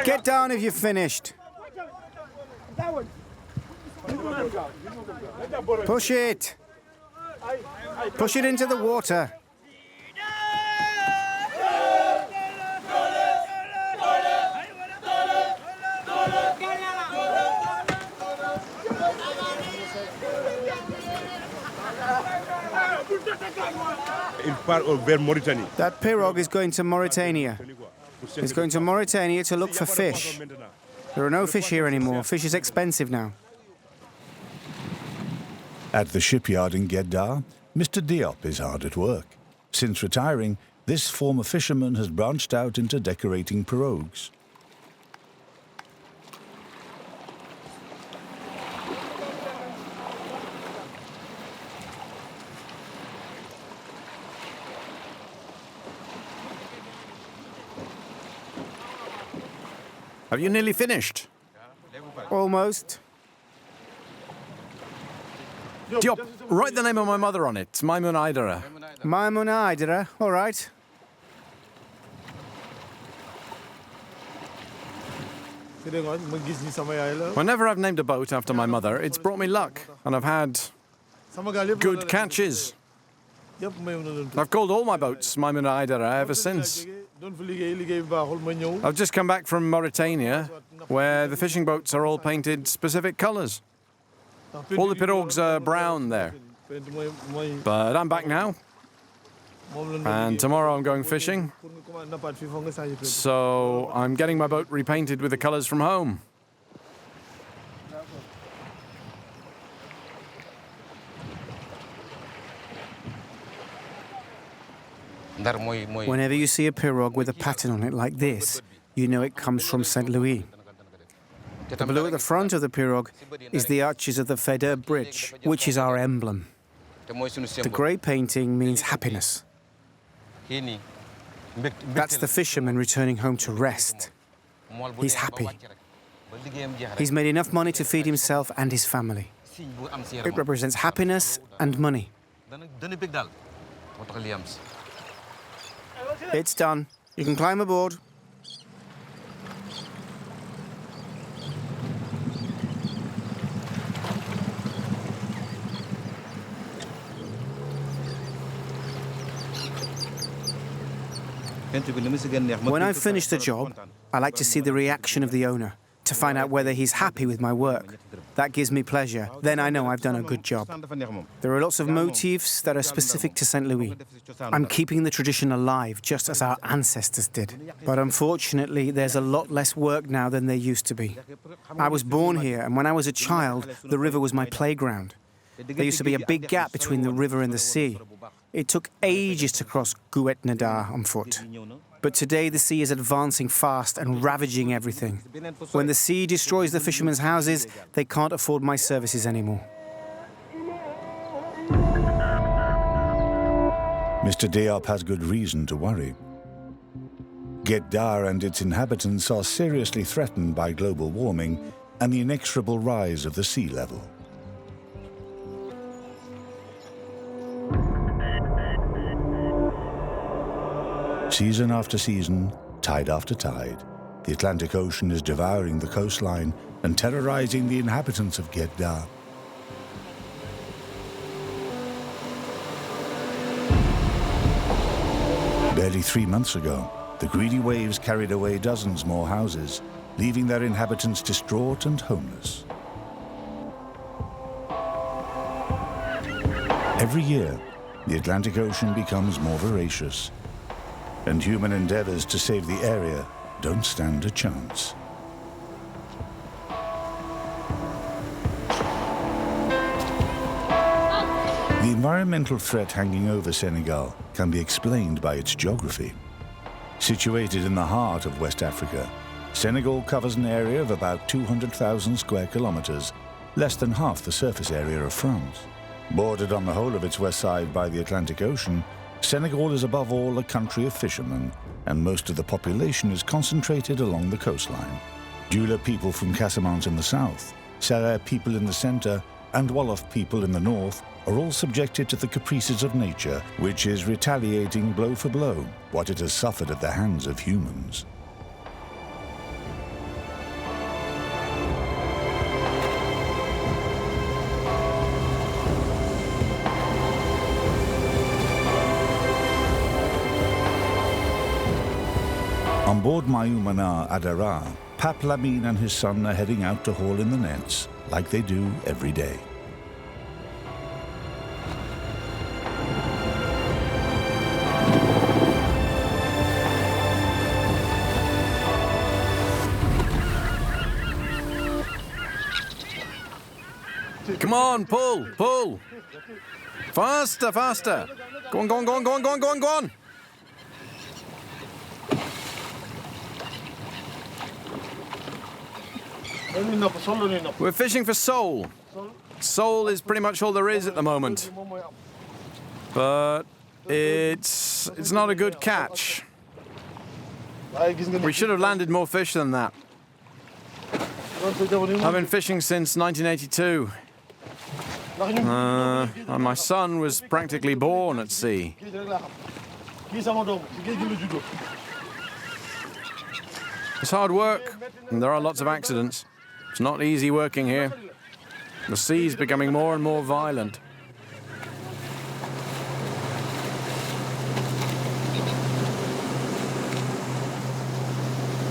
Get down if you're finished. Push it. Push it into the water. That pirogue is going to Mauritania. It's going to Mauritania to look for fish. There are no fish here anymore. Fish is expensive now. At the shipyard in Gedda, Mr. Diop is hard at work. Since retiring, this former fisherman has branched out into decorating pirogues. Have you nearly finished? Almost. Diop, write the name of my mother on it. Maimun Aidara. Maimuna Aidara, all right. Whenever I've named a boat after my mother, it's brought me luck, and I've had good catches. I've called all my boats Maimun Aidara ever since. I've just come back from Mauritania, where the fishing boats are all painted specific colours. All the pirogues are brown there. But I'm back now, and tomorrow I'm going fishing. So I'm getting my boat repainted with the colours from home. Whenever you see a pirogue with a pattern on it like this, you know it comes from St. Louis. The blue at the front of the pirogue is the arches of the Feder Bridge, which is our emblem. The grey painting means happiness. That's the fisherman returning home to rest. He's happy. He's made enough money to feed himself and his family. It represents happiness and money. It's done. You can climb aboard. When I've finished the job, I like to see the reaction of the owner, to find out whether he's happy with my work. That gives me pleasure. Then I know I've done a good job. There are lots of motifs that are specific to St. Louis. I'm keeping the tradition alive, just as our ancestors did. But unfortunately, there's a lot less work now than there used to be. I was born here, and when I was a child, the river was my playground. There used to be a big gap between the river and the sea. It took ages to cross Gouet-Neda on foot. But today the sea is advancing fast and ravaging everything. When the sea destroys the fishermen's houses, they can't afford my services anymore. Mr. Diop has good reason to worry. Gedda and its inhabitants are seriously threatened by global warming and the inexorable rise of the sea level. Season after season, tide after tide, the Atlantic Ocean is devouring the coastline and terrorizing the inhabitants of Gedda. Barely 3 months ago, the greedy waves carried away dozens more houses, leaving their inhabitants distraught and homeless. Every year, the Atlantic Ocean becomes more voracious, and human endeavors to save the area don't stand a chance. The environmental threat hanging over Senegal can be explained by its geography. Situated in the heart of West Africa, Senegal covers an area of about 200,000 square kilometers, less than half the surface area of France. Bordered on the whole of its west side by the Atlantic Ocean, Senegal is above all a country of fishermen, and most of the population is concentrated along the coastline. Dula people from Casamance in the south, Sahara people in the center, and Wolof people in the north are all subjected to the caprices of nature, which is retaliating blow for blow what it has suffered at the hands of humans. On board Maimuna Aidara, Pap Lamine and his son are heading out to haul in the nets, like they do every day. Come on, pull, pull. Faster, faster. Go on, go on, go on, go on, go on, go on, go on. We're fishing for sole. Sole is pretty much all there is at the moment. But it's not a good catch. We should have landed more fish than that. I've been fishing since 1982. And my son was practically born at sea. It's hard work, and there are lots of accidents. It's not easy working here. The sea's becoming more and more violent.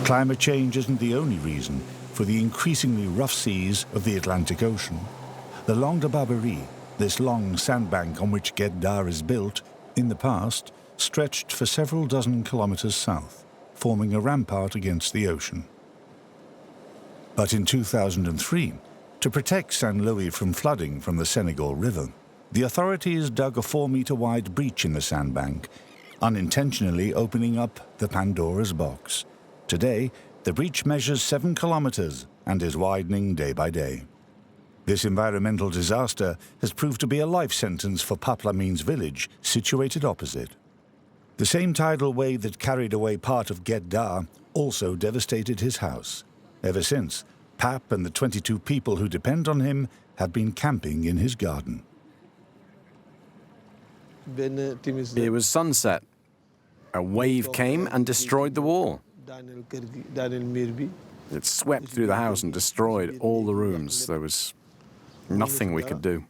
Climate change isn't the only reason for the increasingly rough seas of the Atlantic Ocean. The Langue de Barbarie, this long sandbank on which Guet-Dar is built, in the past stretched for several dozen kilometers south, forming a rampart against the ocean. But in 2003, to protect Saint Louis from flooding from the Senegal River, the authorities dug a 4-meter-wide breach in the sandbank, unintentionally opening up the Pandora's box. Today, the breach measures 7 kilometers and is widening day by day. This environmental disaster has proved to be a life sentence for Paplamin's village, situated opposite. The same tidal wave that carried away part of Guet-Dar also devastated his house. Ever since, Pap and the 22 people who depend on him have been camping in his garden. It was sunset. A wave came and destroyed the wall. It swept through the house and destroyed all the rooms. There was nothing we could do.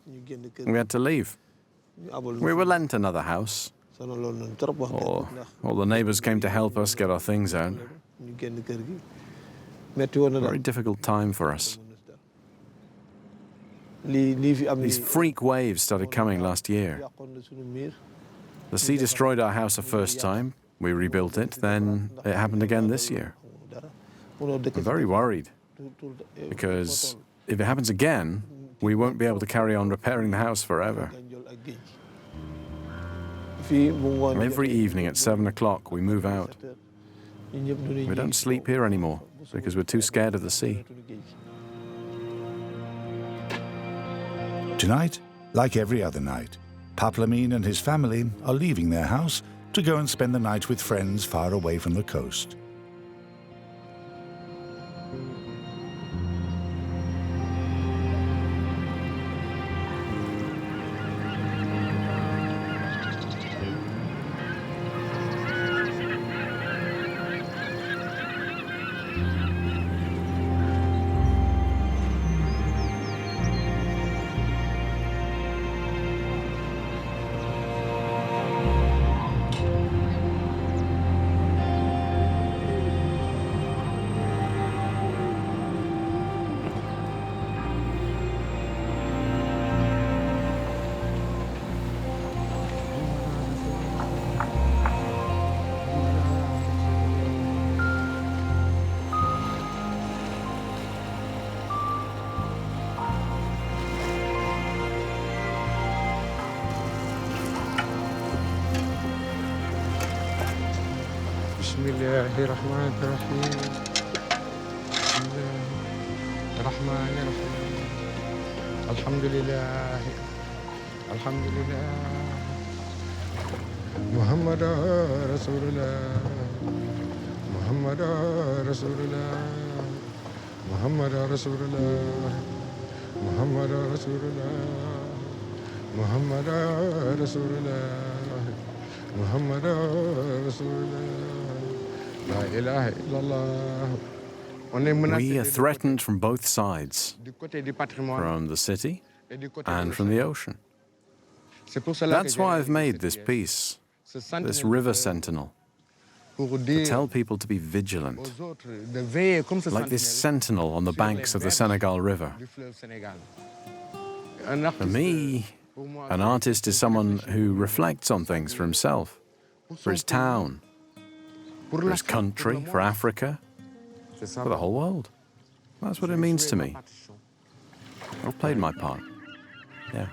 We had to leave. We were lent another house. All the neighbors came to help us get our things out. Very difficult time for us. These freak waves started coming last year. The sea destroyed our house the first time. We rebuilt it, then it happened again this year. I'm very worried, because if it happens again, we won't be able to carry on repairing the house forever. Every evening at 7 o'clock, we move out. We don't sleep here anymore, because we're too scared of the sea. Tonight, like every other night, Paplamin and his family are leaving their house to go and spend the night with friends far away from the coast. بسم الله الرحمن الرحيم بسم الله الرحمن الرحيم الحمد لله الحمد لله محمد رسول الله محمد رسول الله محمد رسول الله محمد رسول الله محمد رسول الله محمد رسول الله لا إله إلا الله. We are threatened from both sides, from the city and from the ocean. That's why I've made this piece, this river sentinel, to tell people to be vigilant, like this sentinel on the banks of the Senegal River. For me, an artist is someone who reflects on things for himself, for his town, for his country, for Africa, for the whole world. That's what it means to me. I've played my part. Yeah.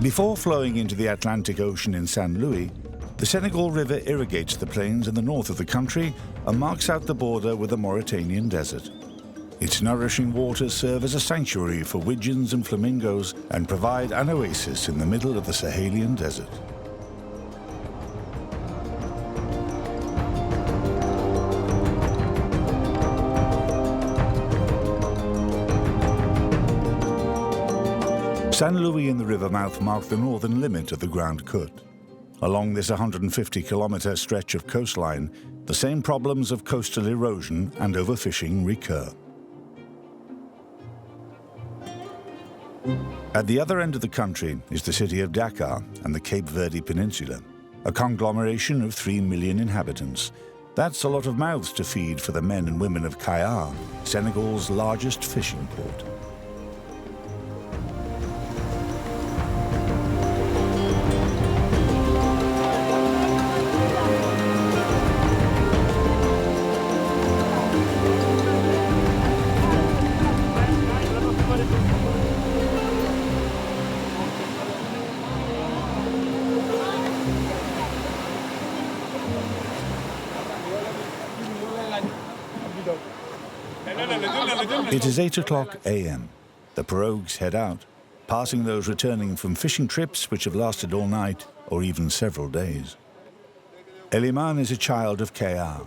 Before flowing into the Atlantic Ocean in Saint Louis, the Senegal River irrigates the plains in the north of the country and marks out the border with the Mauritanian desert. Its nourishing waters serve as a sanctuary for widgeons and flamingos and provide an oasis in the middle of the Sahelian desert. Saint Louis and the river mouth mark the northern limit of the Grande Côte. Along this 150-kilometre stretch of coastline, the same problems of coastal erosion and overfishing recur. At the other end of the country is the city of Dakar and the Cape Verde Peninsula, a conglomeration of 3 million inhabitants. That's a lot of mouths to feed for the men and women of Kayar, Senegal's largest fishing port. It is 8 o'clock a.m. The pirogues head out, passing those returning from fishing trips which have lasted all night or even several days. Eliman is a child of Kayar.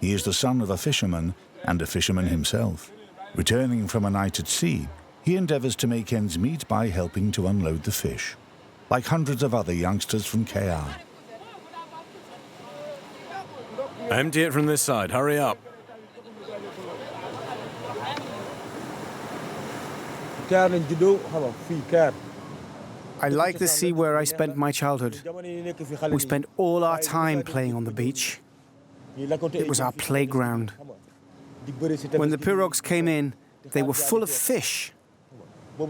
He is the son of a fisherman and a fisherman himself. Returning from a night at sea, he endeavors to make ends meet by helping to unload the fish, like hundreds of other youngsters from Kayar. Empty it from this side, hurry up. I like the sea where I spent my childhood. We spent all our time playing on the beach. It was our playground. When the pirogues came in, they were full of fish. But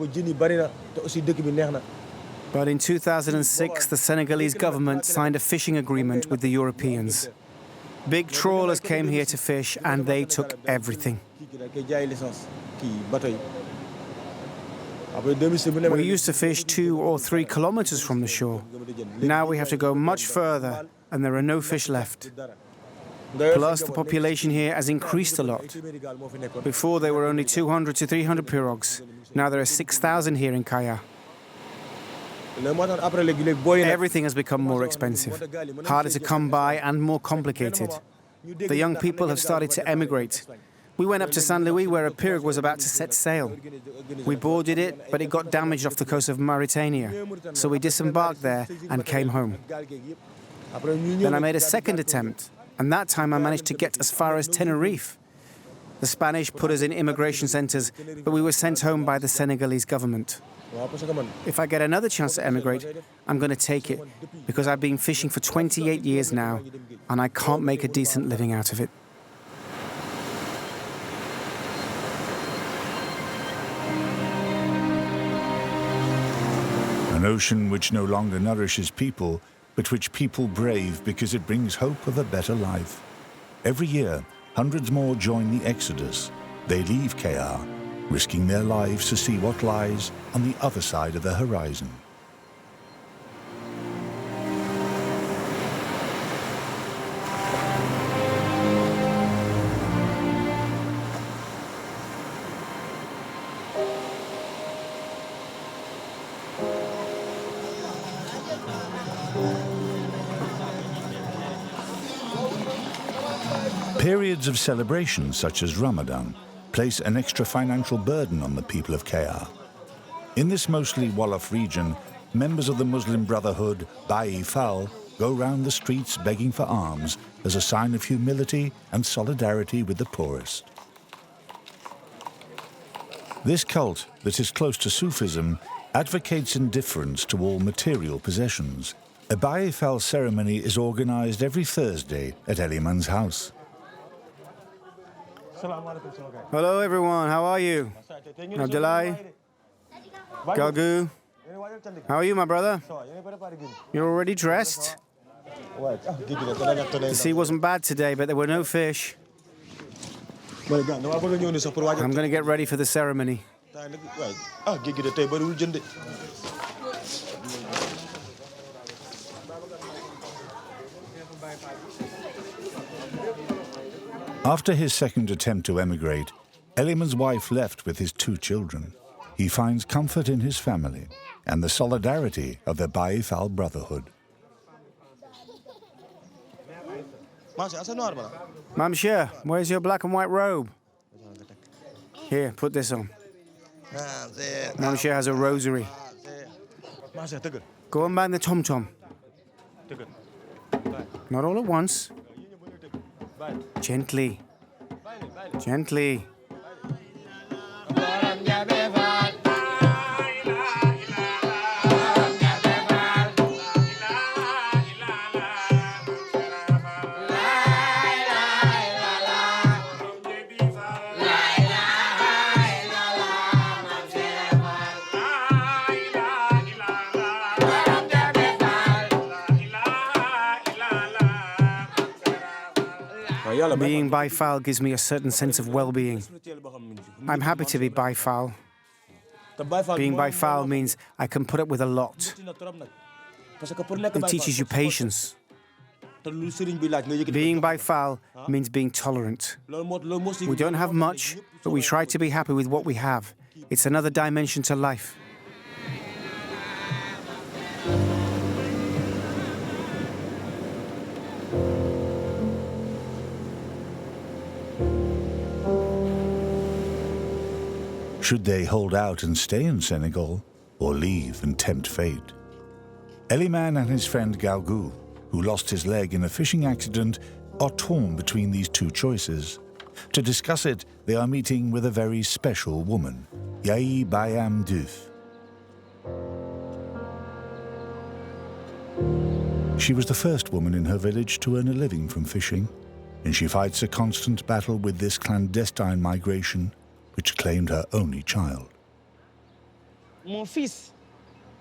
in 2006, the Senegalese government signed a fishing agreement with the Europeans. Big trawlers came here to fish, and they took everything. We used to fish 2 or 3 kilometers from the shore. Now we have to go much further, and there are no fish left. Plus, the population here has increased a lot. Before, there were only 200 to 300 pirogues. Now there are 6,000 here in Kayar. Everything has become more expensive, harder to come by and more complicated. The young people have started to emigrate. We went up to Saint Louis where a pirogue was about to set sail. We boarded it, but it got damaged off the coast of Mauritania. So we disembarked there and came home. Then I made a second attempt, and that time I managed to get as far as Tenerife. The Spanish put us in immigration centers, but we were sent home by the Senegalese government. If I get another chance to emigrate, I'm going to take it, because I've been fishing for 28 years now, and I can't make a decent living out of it. An ocean which no longer nourishes people, but which people brave because it brings hope of a better life. Every year, hundreds more join the exodus. They leave Kayar, risking their lives to see what lies on the other side of the horizon. Periods of celebration, such as Ramadan, place an extra financial burden on the people of Kayar. In this mostly Wolof region, members of the Muslim Brotherhood, Bayi Fal, go round the streets begging for alms as a sign of humility and solidarity with the poorest. This cult, that is close to Sufism, advocates indifference to all material possessions. A Bayi Fal ceremony is organized every Thursday at Eliman's house. Hello everyone, how are you? Abdullah? Galgu? How are you, my brother? You're already dressed? The sea wasn't bad today, but there were no fish. I'm going to get ready for the ceremony. After his second attempt to emigrate, Eliman's wife left with his 2 children. He finds comfort in his family and the solidarity of the Baifal brotherhood. Mamsher, where's your black and white robe? Here, put this on. Mamsher has a rosary. Go and bang the tom-tom. Not all at once. Gently. Gently. Being Baifal gives me a certain sense of well-being. I'm happy to be Baifal. Being Baifal means I can put up with a lot. It teaches you patience. Being Baifal means being tolerant. We don't have much, but we try to be happy with what we have. It's another dimension to life. Should they hold out and stay in Senegal, or leave and tempt fate? Eliman and his friend Gaugou, who lost his leg in a fishing accident, are torn between these 2 choices. To discuss it, they are meeting with a very special woman, Yayi Bayam Diouf. She was the first woman in her village to earn a living from fishing, and she fights a constant battle with this clandestine migration, which claimed her only child.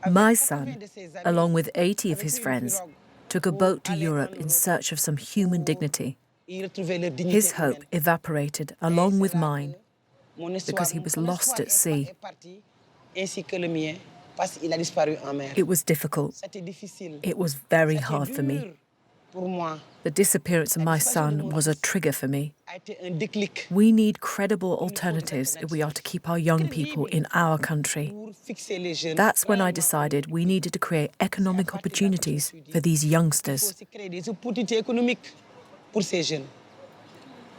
My son, along with 80 of his friends, took a boat to Europe in search of some human dignity. His hope evaporated along with mine because he was lost at sea. It was difficult. It was very hard for me. The disappearance of my son was a trigger for me. We need credible alternatives if we are to keep our young people in our country. That's when I decided we needed to create economic opportunities for these youngsters.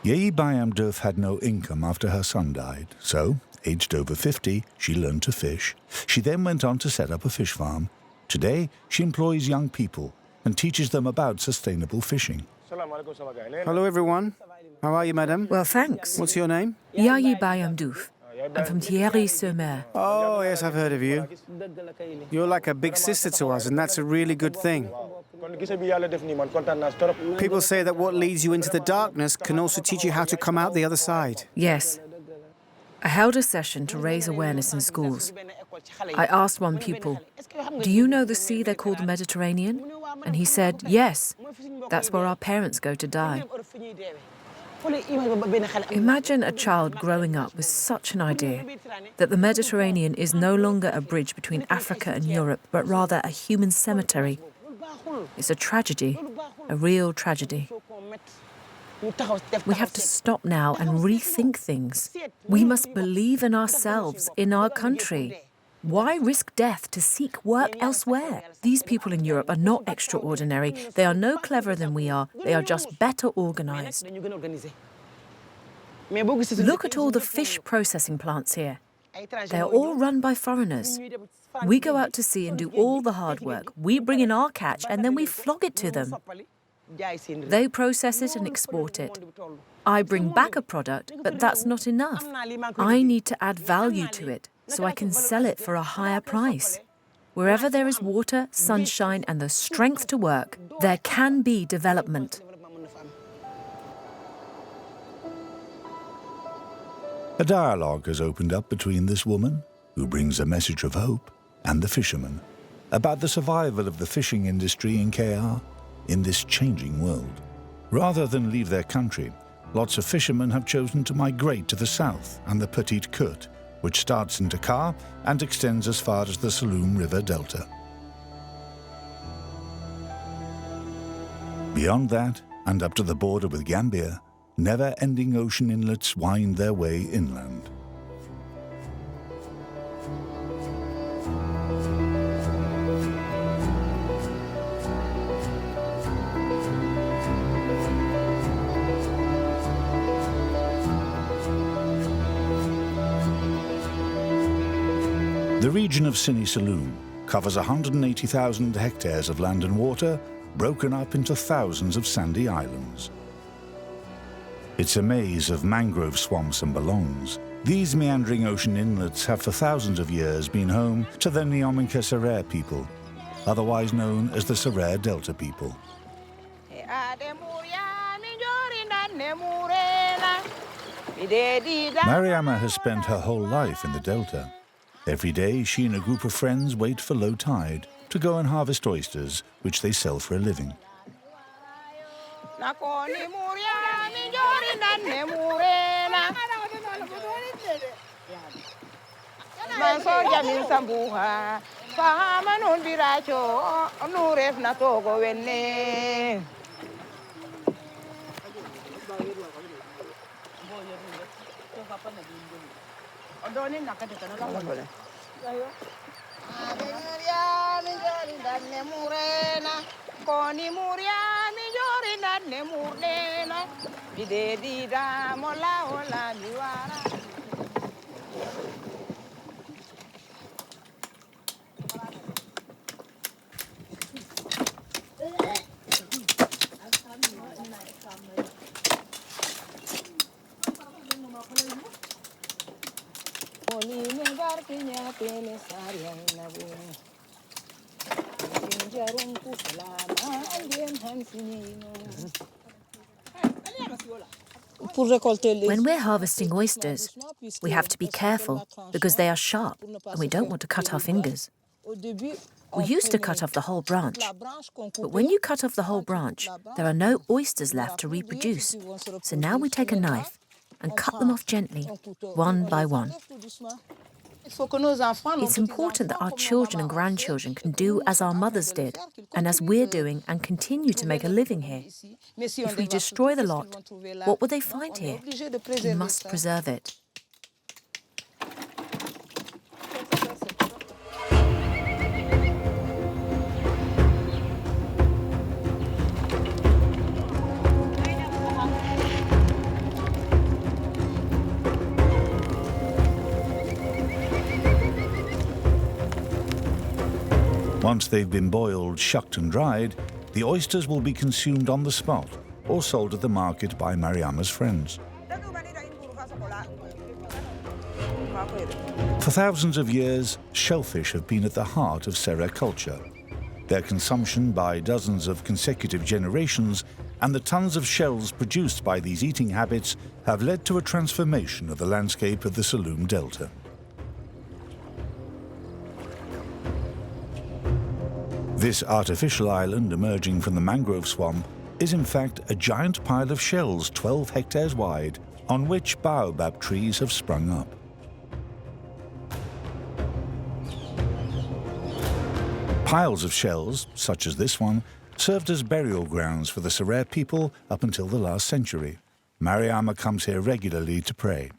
Yayi Bayam Diouf had no income after her son died, so, aged over 50, she learned to fish. She then went on to set up a fish farm. Today, she employs young people and teaches them about sustainable fishing. Hello, everyone. How are you, madam? Well, thanks. What's your name? Yayi Bayam Diouf. I'm from Thierry-sur-Mer. Oh, yes, I've heard of you. You're like a big sister to us, and that's a really good thing. People say that what leads you into the darkness can also teach you how to come out the other side. Yes. I held a session to raise awareness in schools. I asked one pupil, "Do you know the sea they call the Mediterranean?" And he said, "Yes, that's where our parents go to die." Imagine a child growing up with such an idea that the Mediterranean is no longer a bridge between Africa and Europe, but rather a human cemetery. It's a tragedy, a real tragedy. We have to stop now and rethink things. We must believe in ourselves, in our country. Why risk death to seek work elsewhere? These people in Europe are not extraordinary. They are no cleverer than we are. They are just better organized. Look at all the fish processing plants here. They are all run by foreigners. We go out to sea and do all the hard work. We bring in our catch and then we flog it to them. They process it and export it. I bring back a product, but that's not enough. I need to add value to it so I can sell it for a higher price. Wherever there is water, sunshine, and the strength to work, there can be development. A dialogue has opened up between this woman, who brings a message of hope, and the fisherman, about the survival of the fishing industry in KR in this changing world. Rather than leave their country, lots of fishermen have chosen to migrate to the south and the Petite Côte, which starts in Dakar and extends as far as the Saloum River Delta. Beyond that, and up to the border with Gambia, never-ending ocean inlets wind their way inland. The region of Sini Saloum covers 180,000 hectares of land and water, broken up into thousands of sandy islands. It's a maze of mangrove swamps and belongs. These meandering ocean inlets have for thousands of years been home to the Nyominke Serer people, otherwise known as the Serer Delta people. Mariama has spent her whole life in the Delta. Every day, she and a group of friends wait for low tide to go and harvest oysters, which they sell for a living. When we're harvesting oysters, we have to be careful because they are sharp and we don't want to cut our fingers. We used to cut off the whole branch, but when you cut off the whole branch, there are no oysters left to reproduce. So now we take a knife and cut them off gently, one by one. It's important that our children and grandchildren can do as our mothers did, and as we're doing and continue to make a living here. If we destroy the lot, what will they find here? We must preserve it. Once they've been boiled, shucked and dried, the oysters will be consumed on the spot or sold at the market by Mariama's friends. For thousands of years, shellfish have been at the heart of Serer culture. Their consumption by dozens of consecutive generations and the tons of shells produced by these eating habits have led to a transformation of the landscape of the Saloum Delta. This artificial island emerging from the mangrove swamp is in fact a giant pile of shells 12 hectares wide on which baobab trees have sprung up. Piles of shells, such as this one, served as burial grounds for the Serer people up until the last century. Mariama comes here regularly to pray.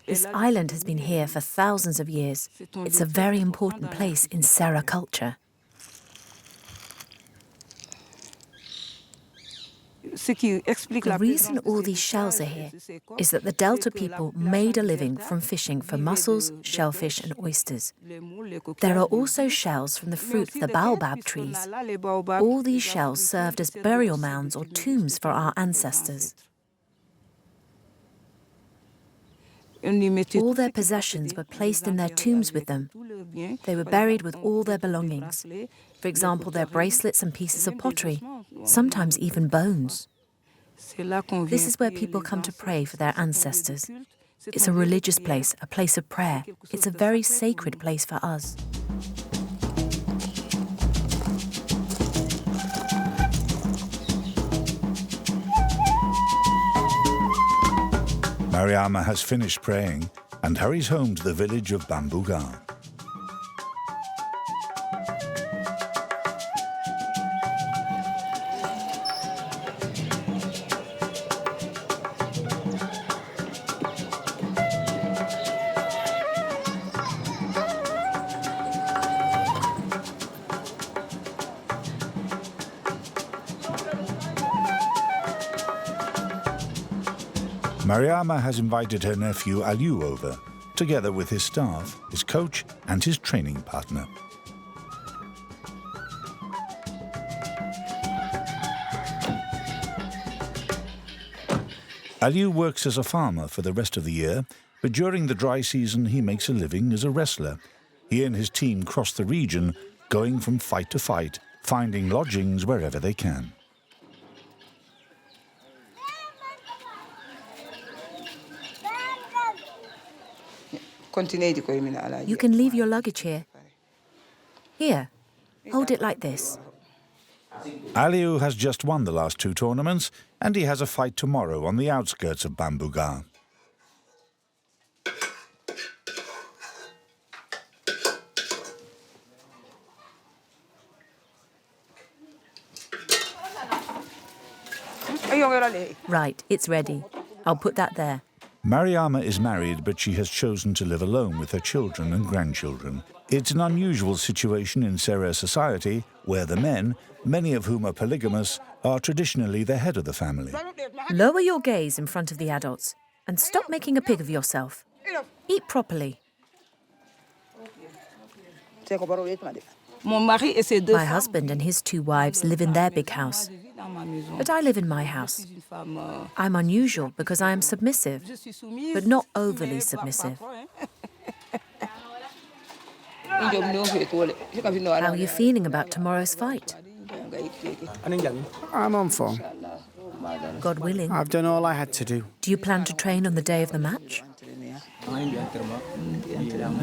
This island has been here for thousands of years. It's a very important place in Serer culture. The reason all these shells are here is that the Delta people made a living from fishing for mussels, shellfish and oysters. There are also shells from the fruit of the baobab trees. All these shells served as burial mounds or tombs for our ancestors. All their possessions were placed in their tombs with them. They were buried with all their belongings. For example, their bracelets and pieces of pottery, sometimes even bones. This is where people come to pray for their ancestors. It's a religious place, a place of prayer. It's a very sacred place for us. Mariama has finished praying and hurries home to the village of Bambugar. Mariama has invited her nephew Aliou over, together with his staff, his coach and his training partner. Aliou works as a farmer for the rest of the year, but during the dry season he makes a living as a wrestler. He and his team cross the region, going from fight to fight, finding lodgings wherever they can. You can leave your luggage here. Here, hold it like this. Aliou has just won the last two tournaments, and he has a fight tomorrow on the outskirts of Bambugar. Right, it's ready. I'll put that there. Mariama is married, but she has chosen to live alone with her children and grandchildren. It's an unusual situation in Serer society, where the men, many of whom are polygamous, are traditionally the head of the family. Lower your gaze in front of the adults and stop making a pig of yourself. Eat properly. My husband and his two wives live in their big house, but I live in my house. I'm unusual because I am submissive, but not overly submissive. How are you feeling about tomorrow's fight? I'm on form. God willing. I've done all I had to do. Do you plan to train on the day of the match?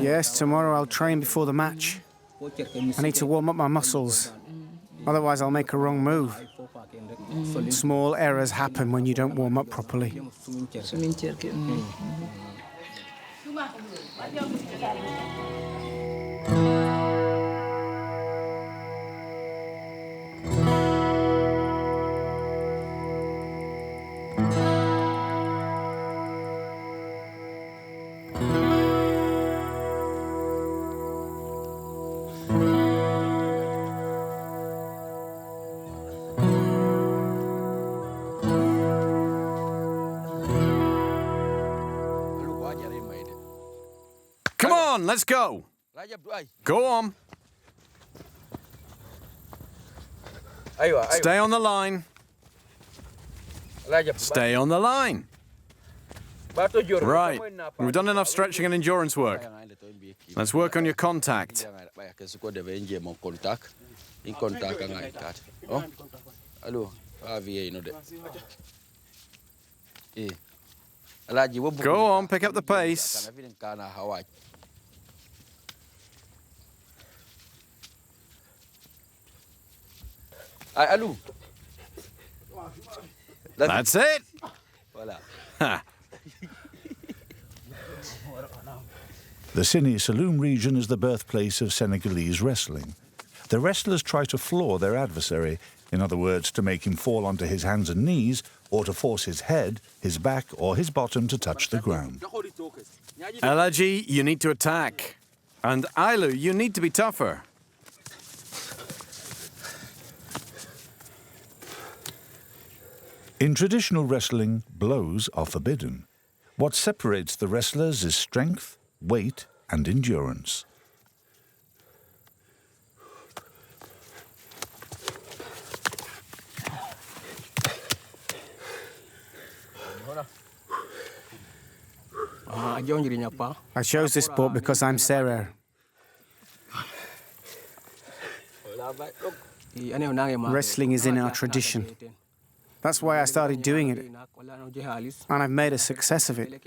Yes, tomorrow I'll train before the match. I need to warm up my muscles. Otherwise, I'll make a wrong move. Small errors happen when you don't warm up properly. Come on, let's go. Go on. Stay on the line. Stay on the line. Right. We've done enough stretching and endurance work. Let's work on your contact. Go on, pick up the pace. That's it. Ha. The Sini Saloum region is the birthplace of Senegalese wrestling. The wrestlers try to floor their adversary, in other words, to make him fall onto his hands and knees, or to force his head, his back, or his bottom to touch the ground. Elaji, you need to attack. And Ailu, you need to be tougher. In traditional wrestling, blows are forbidden. What separates the wrestlers is strength, weight, and endurance. I chose this sport because I'm Serer. Wrestling is in our tradition. That's why I started doing it, and I've made a success of it.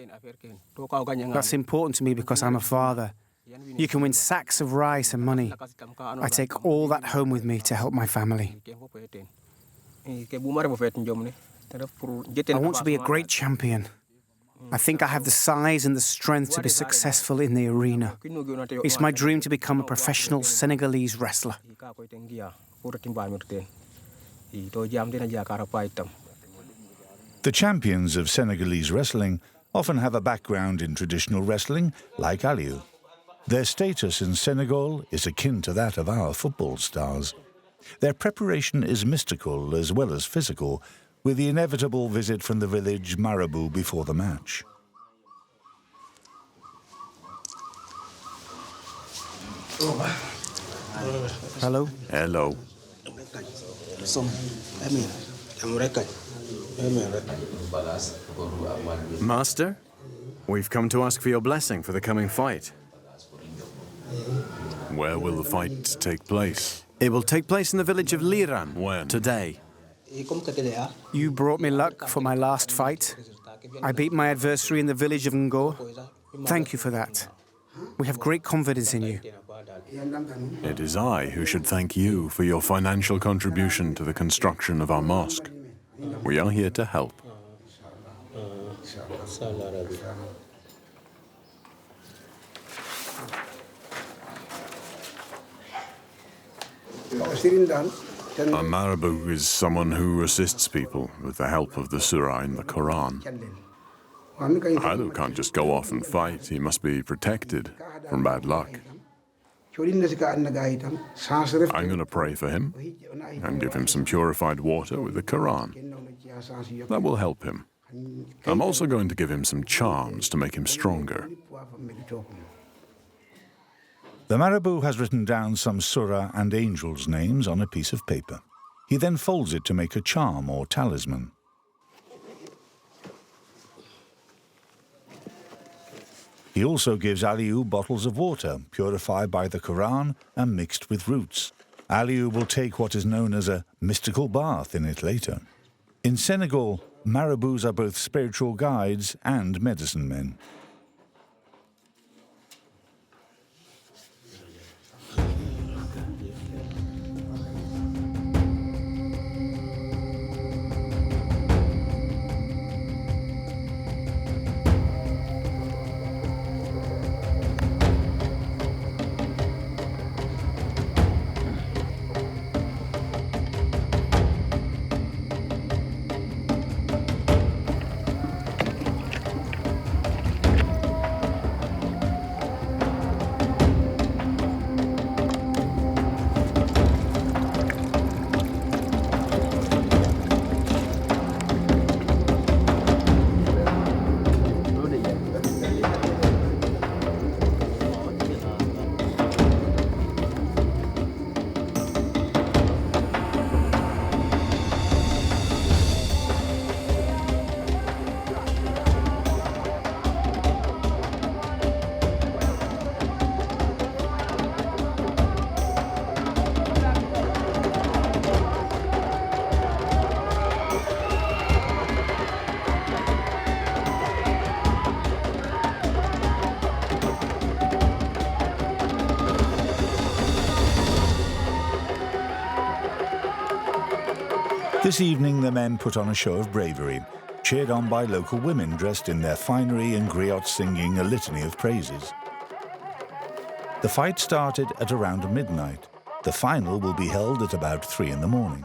That's important to me because I'm a father. You can win sacks of rice and money. I take all that home with me to help my family. I want to be a great champion. I think I have the size and the strength to be successful in the arena. It's my dream to become a professional Senegalese wrestler. The champions of Senegalese wrestling often have a background in traditional wrestling, like Aliou. Their status in Senegal is akin to that of our football stars. Their preparation is mystical as well as physical, with the inevitable visit from the village marabout before the match. Hello? Hello. Master, we've come to ask for your blessing for the coming fight. Where will the fight take place? It will take place in the village of Liran. When? Today. You brought me luck for my last fight. I beat my adversary in the village of Ngo. Thank you for that. We have great confidence in you. It is I who should thank you for your financial contribution to the construction of our mosque. We are here to help. A marabout is someone who assists people with the help of the surah in the Quran. Aliou can't just go off and fight. He must be protected from bad luck. I'm going to pray for him and give him some purified water with the Quran. That will help him. I'm also going to give him some charms to make him stronger. The marabout has written down some surah and angels' names on a piece of paper. He then folds it to make a charm or talisman. He also gives Aliou bottles of water, purified by the Quran and mixed with roots. Aliou will take what is known as a mystical bath in it later. In Senegal, marabouts are both spiritual guides and medicine men. This evening, the men put on a show of bravery, cheered on by local women dressed in their finery and griots singing a litany of praises. The fight started at around midnight. The final will be held at about 3 in the morning.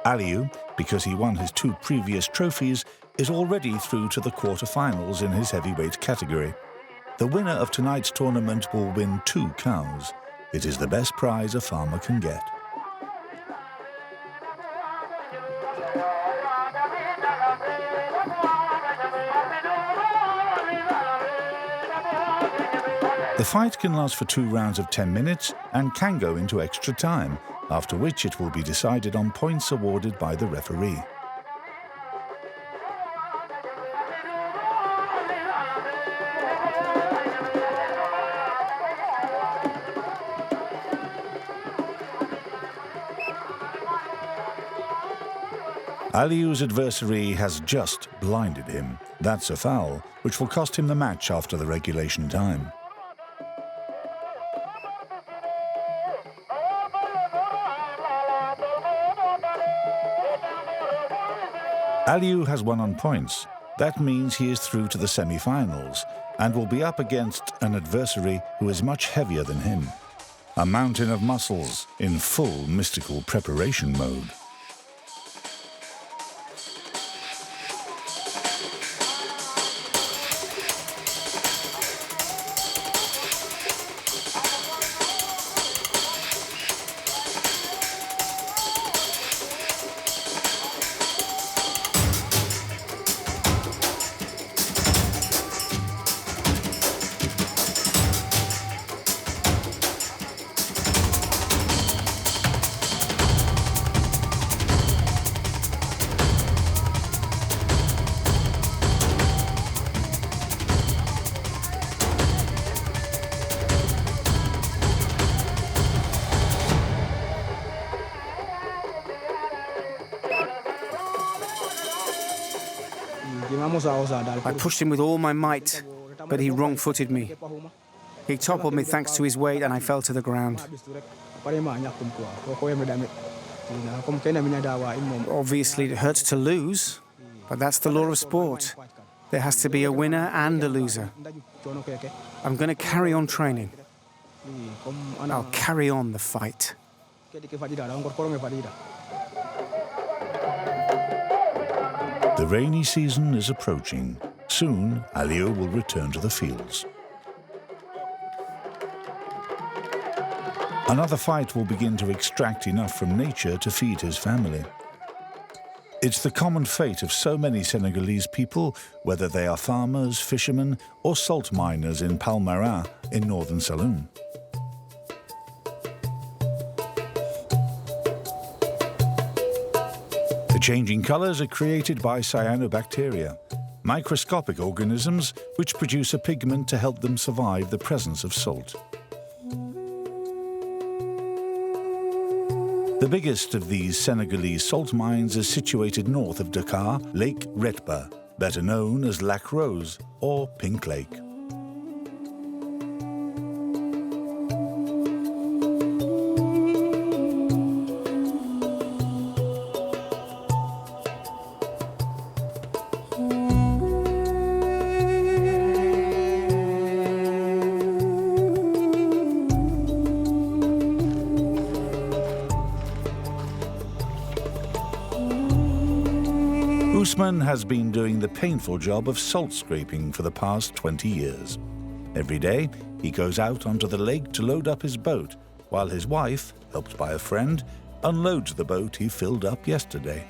Aliou, because he won his 2 previous trophies, is already through to the quarter-finals in his heavyweight category. The winner of tonight's tournament will win 2 cows. It is the best prize a farmer can get. The fight can last for 2 rounds of 10 minutes and can go into extra time, after which it will be decided on points awarded by the referee. Aliou's adversary has just blinded him. That's a foul, which will cost him the match after the regulation time. Aliou has won on points. That means he is through to the semi-finals and will be up against an adversary who is much heavier than him. A mountain of muscles in full mystical preparation mode. I pushed him with all my might, but he wrong-footed me. He toppled me thanks to his weight, and I fell to the ground. Obviously, it hurts to lose, but that's the law of sport. There has to be a winner and a loser. I'm going to carry on training. I'll carry on the fight. The rainy season is approaching. Soon, Aliou will return to the fields. Another fight will begin to extract enough from nature to feed his family. It's the common fate of so many Senegalese people, whether they are farmers, fishermen, or salt miners in Palmarin in northern Saloum. The changing colors are created by cyanobacteria, microscopic organisms which produce a pigment to help them survive the presence of salt. The biggest of these Senegalese salt mines is situated north of Dakar, Lake Retba, better known as Lac Rose or Pink Lake. Ousmane has been doing the painful job of salt scraping for the past 20 years. Every day, he goes out onto the lake to load up his boat, while his wife, helped by a friend, unloads the boat he filled up yesterday.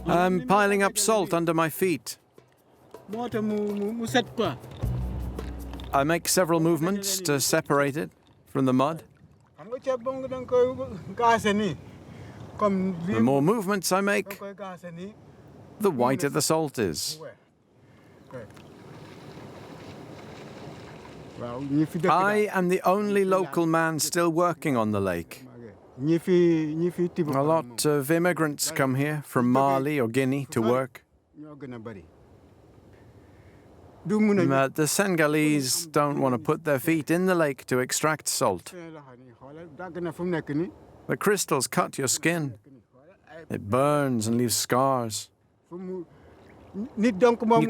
I'm piling up salt under my feet. I make several movements to separate it from the mud. The more movements I make, the whiter the salt is. I am the only local man still working on the lake. A lot of immigrants come here from Mali or Guinea to work. But the Senegalese don't want to put their feet in the lake to extract salt. The crystals cut your skin. It burns and leaves scars. You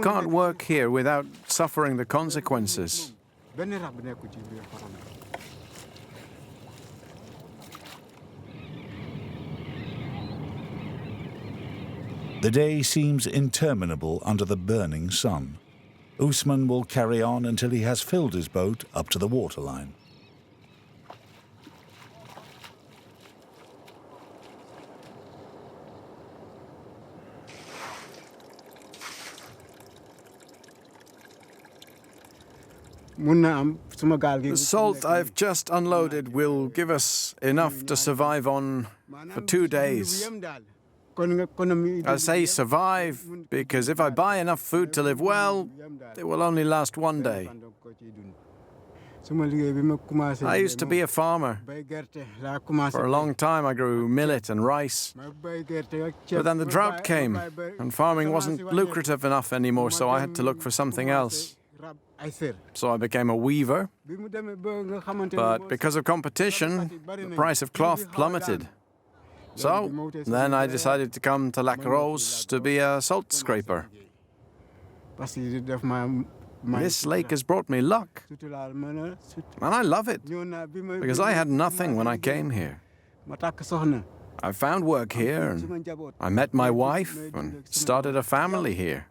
can't work here without suffering the consequences. The day seems interminable under the burning sun. Ousmane will carry on until he has filled his boat up to the waterline. The salt I've just unloaded will give us enough to survive on for 2 days. I say survive because if I buy enough food to live well, it will only last 1 day. I used to be a farmer. For a long time I grew millet and rice. But then the drought came, and farming wasn't lucrative enough anymore, so I had to look for something else. So I became a weaver. But because of competition, the price of cloth plummeted. So then I decided to come to Lac Rose to be a salt scraper. This lake has brought me luck, and I love it, because I had nothing when I came here. I found work here, and I met my wife, and started a family here.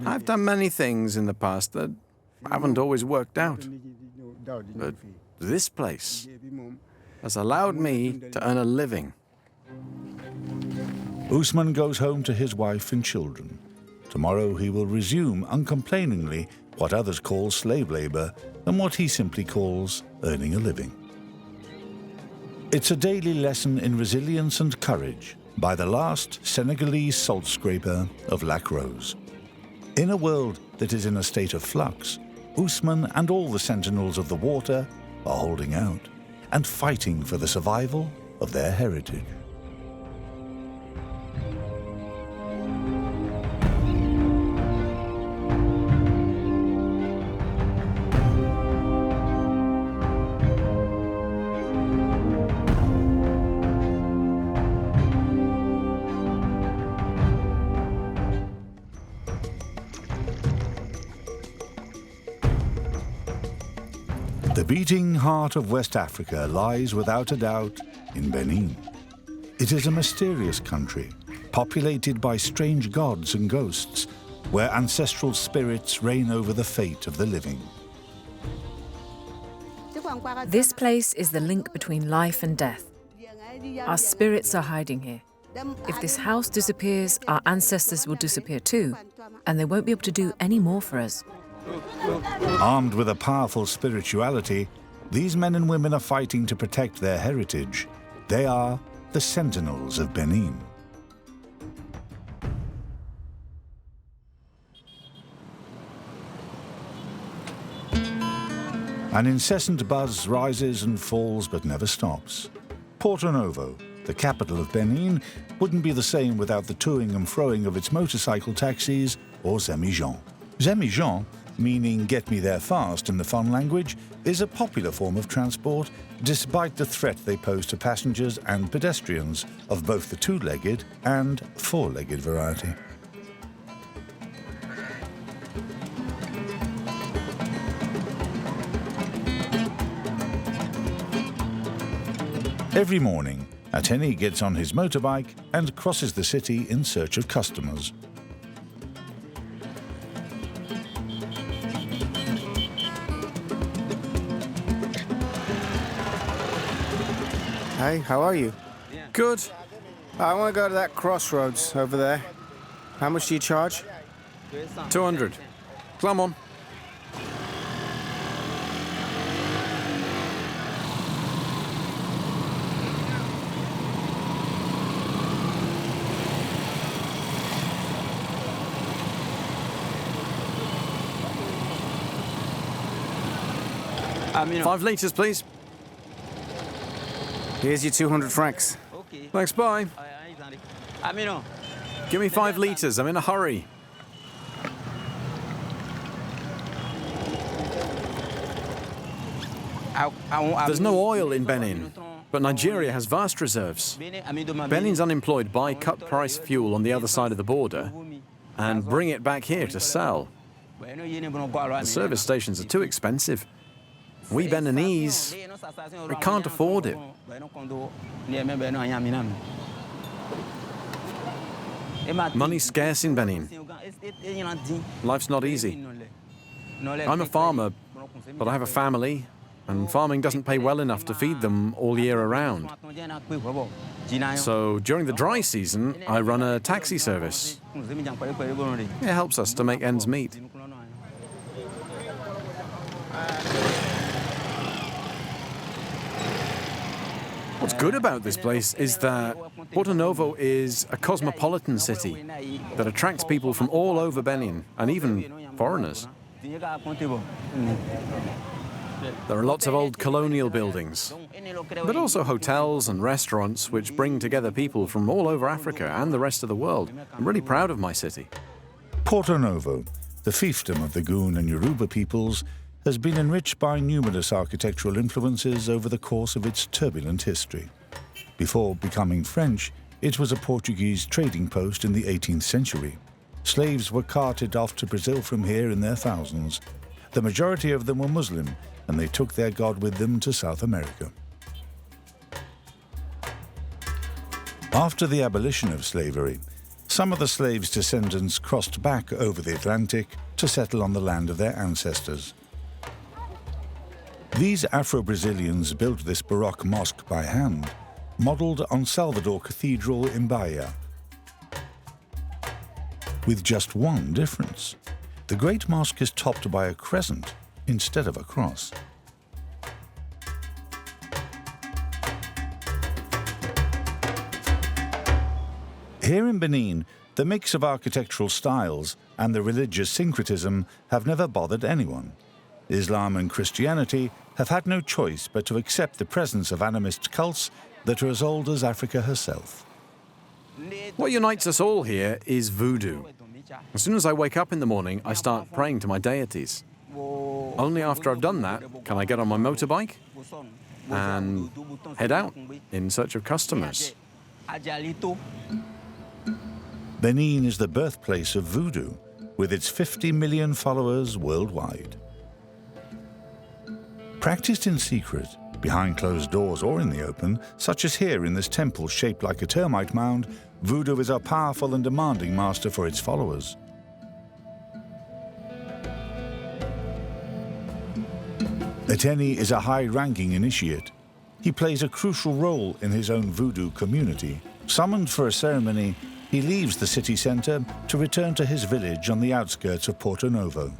I've done many things in the past that haven't always worked out, but this place has allowed me to earn a living. Usman goes home to his wife and children. Tomorrow he will resume uncomplainingly what others call slave labor and what he simply calls earning a living. It's a daily lesson in resilience and courage by the last Senegalese salt scraper of Lac Rose. In a world that is in a state of flux, Usman and all the sentinels of the water are holding out and fighting for the survival of their heritage. The beating heart of West Africa lies without a doubt in Benin. It is a mysterious country, populated by strange gods and ghosts, where ancestral spirits reign over the fate of the living. This place is the link between life and death. Our spirits are hiding here. If this house disappears, our ancestors will disappear too, and they won't be able to do any more for us. Armed with a powerful spirituality, these men and women are fighting to protect their heritage. They are the sentinels of Benin. An incessant buzz rises and falls but never stops. Porto Novo, the capital of Benin, wouldn't be the same without the toing and froing of its motorcycle taxis or Zemi-Jean. Zemi-Jean, meaning get me there fast in the Fon language, is a popular form of transport despite the threat they pose to passengers and pedestrians of both the two-legged and four-legged variety. Every morning, Ateni gets on his motorbike and crosses the city in search of customers. Hey, how are you? Good. I want to go to that crossroads over there. How much do you charge? 200. Come on. $5 liters, please. Here's your 200 francs. Thanks, bye. Give me 5 liters, I'm in a hurry. There's no oil in Benin, but Nigeria has vast reserves. Benin's unemployed buy cut-price fuel on the other side of the border and bring it back here to sell. The service stations are too expensive. We Beninese, we can't afford it. Money's scarce in Benin. Life's not easy. I'm a farmer, but I have a family and farming doesn't pay well enough to feed them all year around. So during the dry season, I run a taxi service. It helps us to make ends meet. What's good about this place is that Porto Novo is a cosmopolitan city that attracts people from all over Benin, and even foreigners. There are lots of old colonial buildings, but also hotels and restaurants which bring together people from all over Africa and the rest of the world. I'm really proud of my city. Porto Novo, the fiefdom of the Goon and Yoruba peoples, has been enriched by numerous architectural influences over the course of its turbulent history. Before becoming French, it was a Portuguese trading post in the 18th century. Slaves were carted off to Brazil from here in their thousands. The majority of them were Muslim, and they took their God with them to South America. After the abolition of slavery, some of the slaves' descendants crossed back over the Atlantic to settle on the land of their ancestors. These Afro-Brazilians built this Baroque mosque by hand, modelled on Salvador Cathedral in Bahia. With just one difference. The Great Mosque is topped by a crescent instead of a cross. Here in Benin, the mix of architectural styles and the religious syncretism have never bothered anyone. Islam and Christianity have had no choice but to accept the presence of animist cults that are as old as Africa herself. What unites us all here is voodoo. As soon as I wake up in the morning, I start praying to my deities. Only after I've done that can I get on my motorbike and head out in search of customers. Benin is the birthplace of voodoo, with its 50 million followers worldwide. Practiced in secret, behind closed doors or in the open, such as here in this temple shaped like a termite mound, voodoo is a powerful and demanding master for its followers. Eteni is a high-ranking initiate. He plays a crucial role in his own voodoo community. Summoned for a ceremony, he leaves the city centre to return to his village on the outskirts of Porto Novo.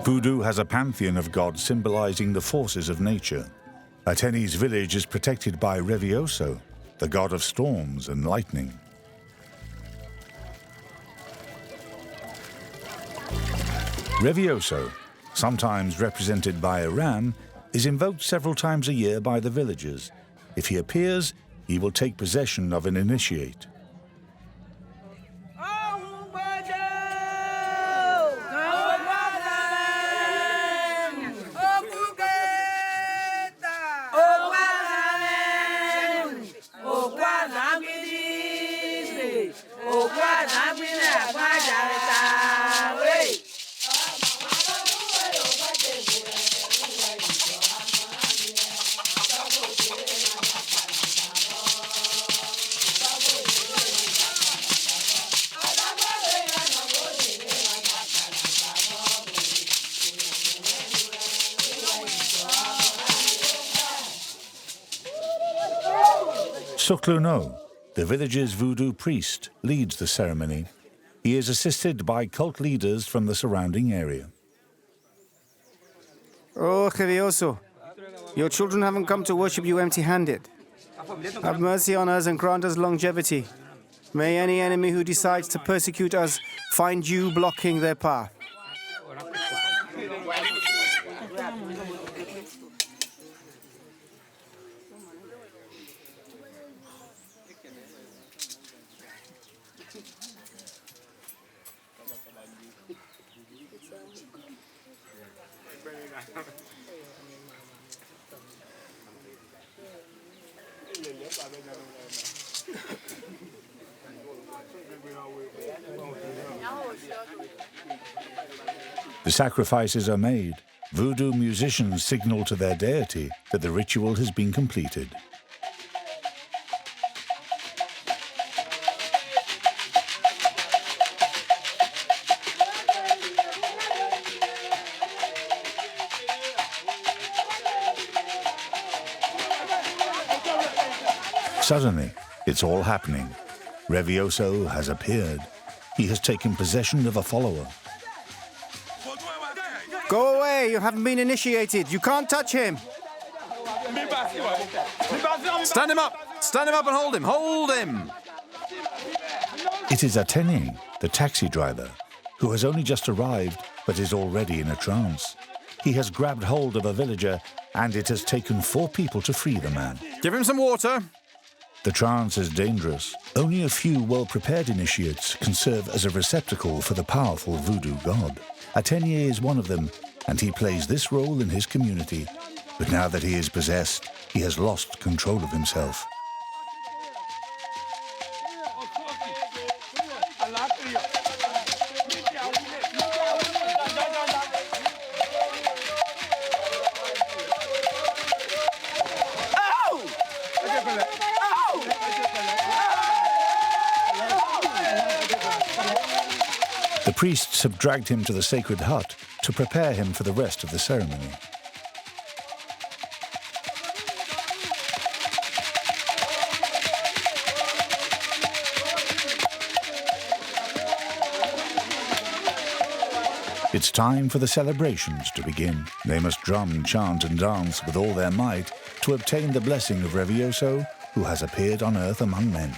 Voodoo has a pantheon of gods symbolizing the forces of nature. Eteni's village is protected by Revioso, the god of storms and lightning. Revioso, sometimes represented by a ram, is invoked several times a year by the villagers. If he appears, he will take possession of an initiate. Sokluno, the village's voodoo priest, leads the ceremony. He is assisted by cult leaders from the surrounding area. Oh, Revioso, your children haven't come to worship you empty-handed. Have mercy on us and grant us longevity. May any enemy who decides to persecute us find you blocking their path. The sacrifices are made. Voodoo musicians signal to their deity that the ritual has been completed. Suddenly, it's all happening. Revioso has appeared. He has taken possession of a follower. Go away, you haven't been initiated. You can't touch him. Stand him up! Stand him up and hold him! Hold him! It is Atene, the taxi driver, who has only just arrived but is already in a trance. He has grabbed hold of a villager and it has taken 4 people to free the man. Give him some water. The trance is dangerous. Only a few well-prepared initiates can serve as a receptacle for the powerful voodoo god. Atene is one of them, and he plays this role in his community. But now that he is possessed, he has lost control of himself. The priests have dragged him to the sacred hut to prepare him for the rest of the ceremony. It's time for the celebrations to begin. They must drum, chant and dance with all their might to obtain the blessing of Revioso, who has appeared on earth among men.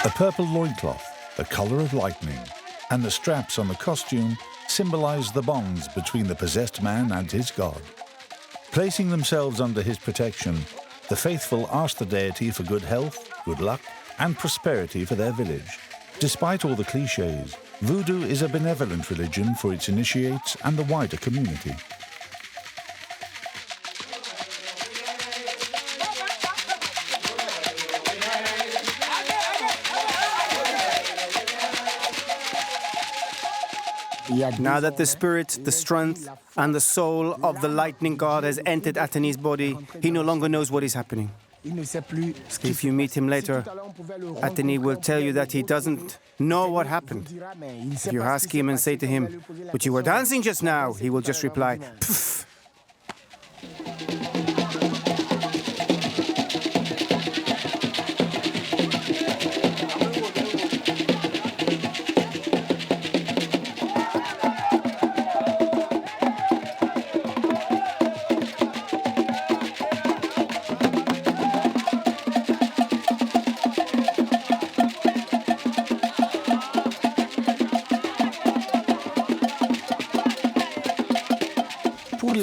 A purple loincloth, the colour of lightning, and the straps on the costume symbolize the bonds between the possessed man and his god. Placing themselves under his protection, the faithful ask the deity for good health, good luck, and prosperity for their village. Despite all the clichés, voodoo is a benevolent religion for its initiates and the wider community. Now that the spirit, the strength, and the soul of the lightning god has entered Atene's body, he no longer knows what is happening. If you meet him later, Atene will tell you that he doesn't know what happened. If you ask him and say to him, "But you were dancing just now," he will just reply, "Pfft."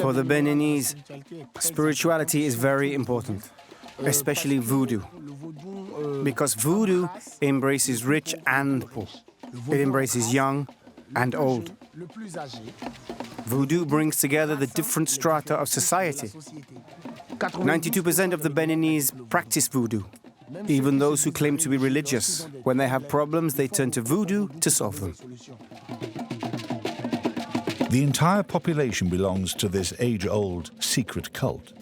For the Beninese, spirituality is very important, especially voodoo, because voodoo embraces rich and poor. It embraces young and old. Voodoo brings together the different strata of society. 92% of the Beninese practice voodoo. Even those who claim to be religious, when they have problems, they turn to voodoo to solve them. The entire population belongs to this age-old secret cult.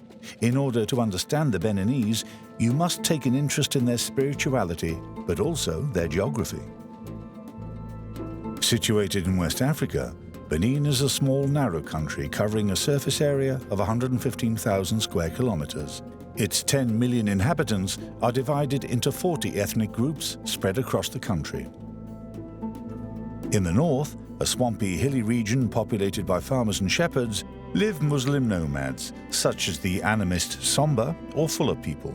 In order to understand the Beninese, you must take an interest in their spirituality, but also their geography. Situated in West Africa, Benin is a small, narrow country covering a surface area of 115,000 square kilometers. Its 10 million inhabitants are divided into 40 ethnic groups spread across the country. In the north, a swampy, hilly region populated by farmers and shepherds, live Muslim nomads, such as the animist Somba or Fuller people.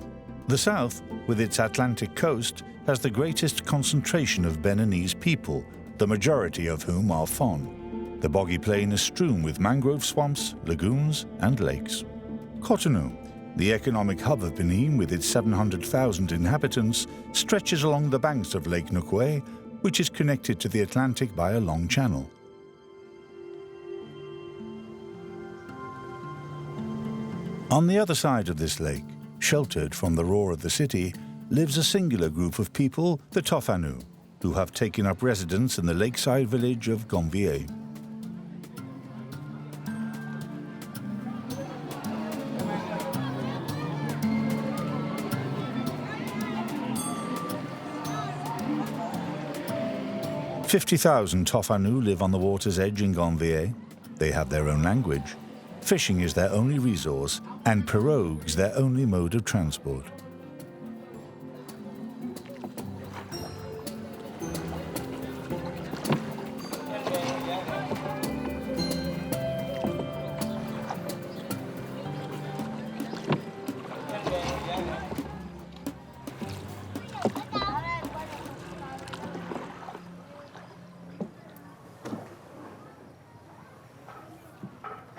The south, with its Atlantic coast, has the greatest concentration of Beninese people, the majority of whom are Fon. The boggy plain is strewn with mangrove swamps, lagoons, and lakes. Cotonou, the economic hub of Benin with its 700,000 inhabitants, stretches along the banks of Lake Nouakchott, which is connected to the Atlantic by a long channel. On the other side of this lake, sheltered from the roar of the city, lives a singular group of people, the Tofanu, who have taken up residence in the lakeside village of Gonvier. "50,000 Tofanu live on the water's edge in Gonvier. They have their own language. Fishing is their only resource, and pirogues their only mode of transport.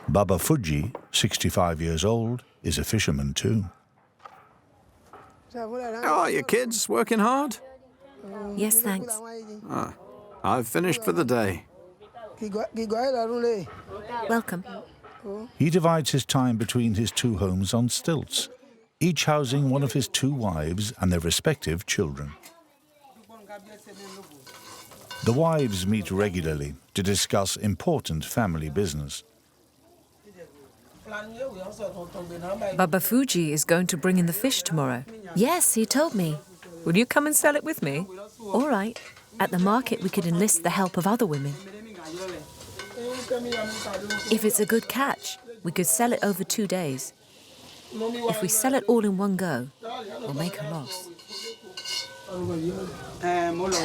Baba Fuji, 65 years old, is a fisherman too. How are you kids? Working hard? Yes, thanks. I've finished for the day. Welcome. He divides his time between his two homes on stilts, each housing one of his two wives and their respective children. The wives meet regularly to discuss important family business. Baba Fuji is going to bring in the fish tomorrow. Yes, he told me. Will you come and sell it with me? All right. At the market, we could enlist the help of other women. If it's a good catch, we could sell it over 2 days. If we sell it all in one go, we'll make a loss.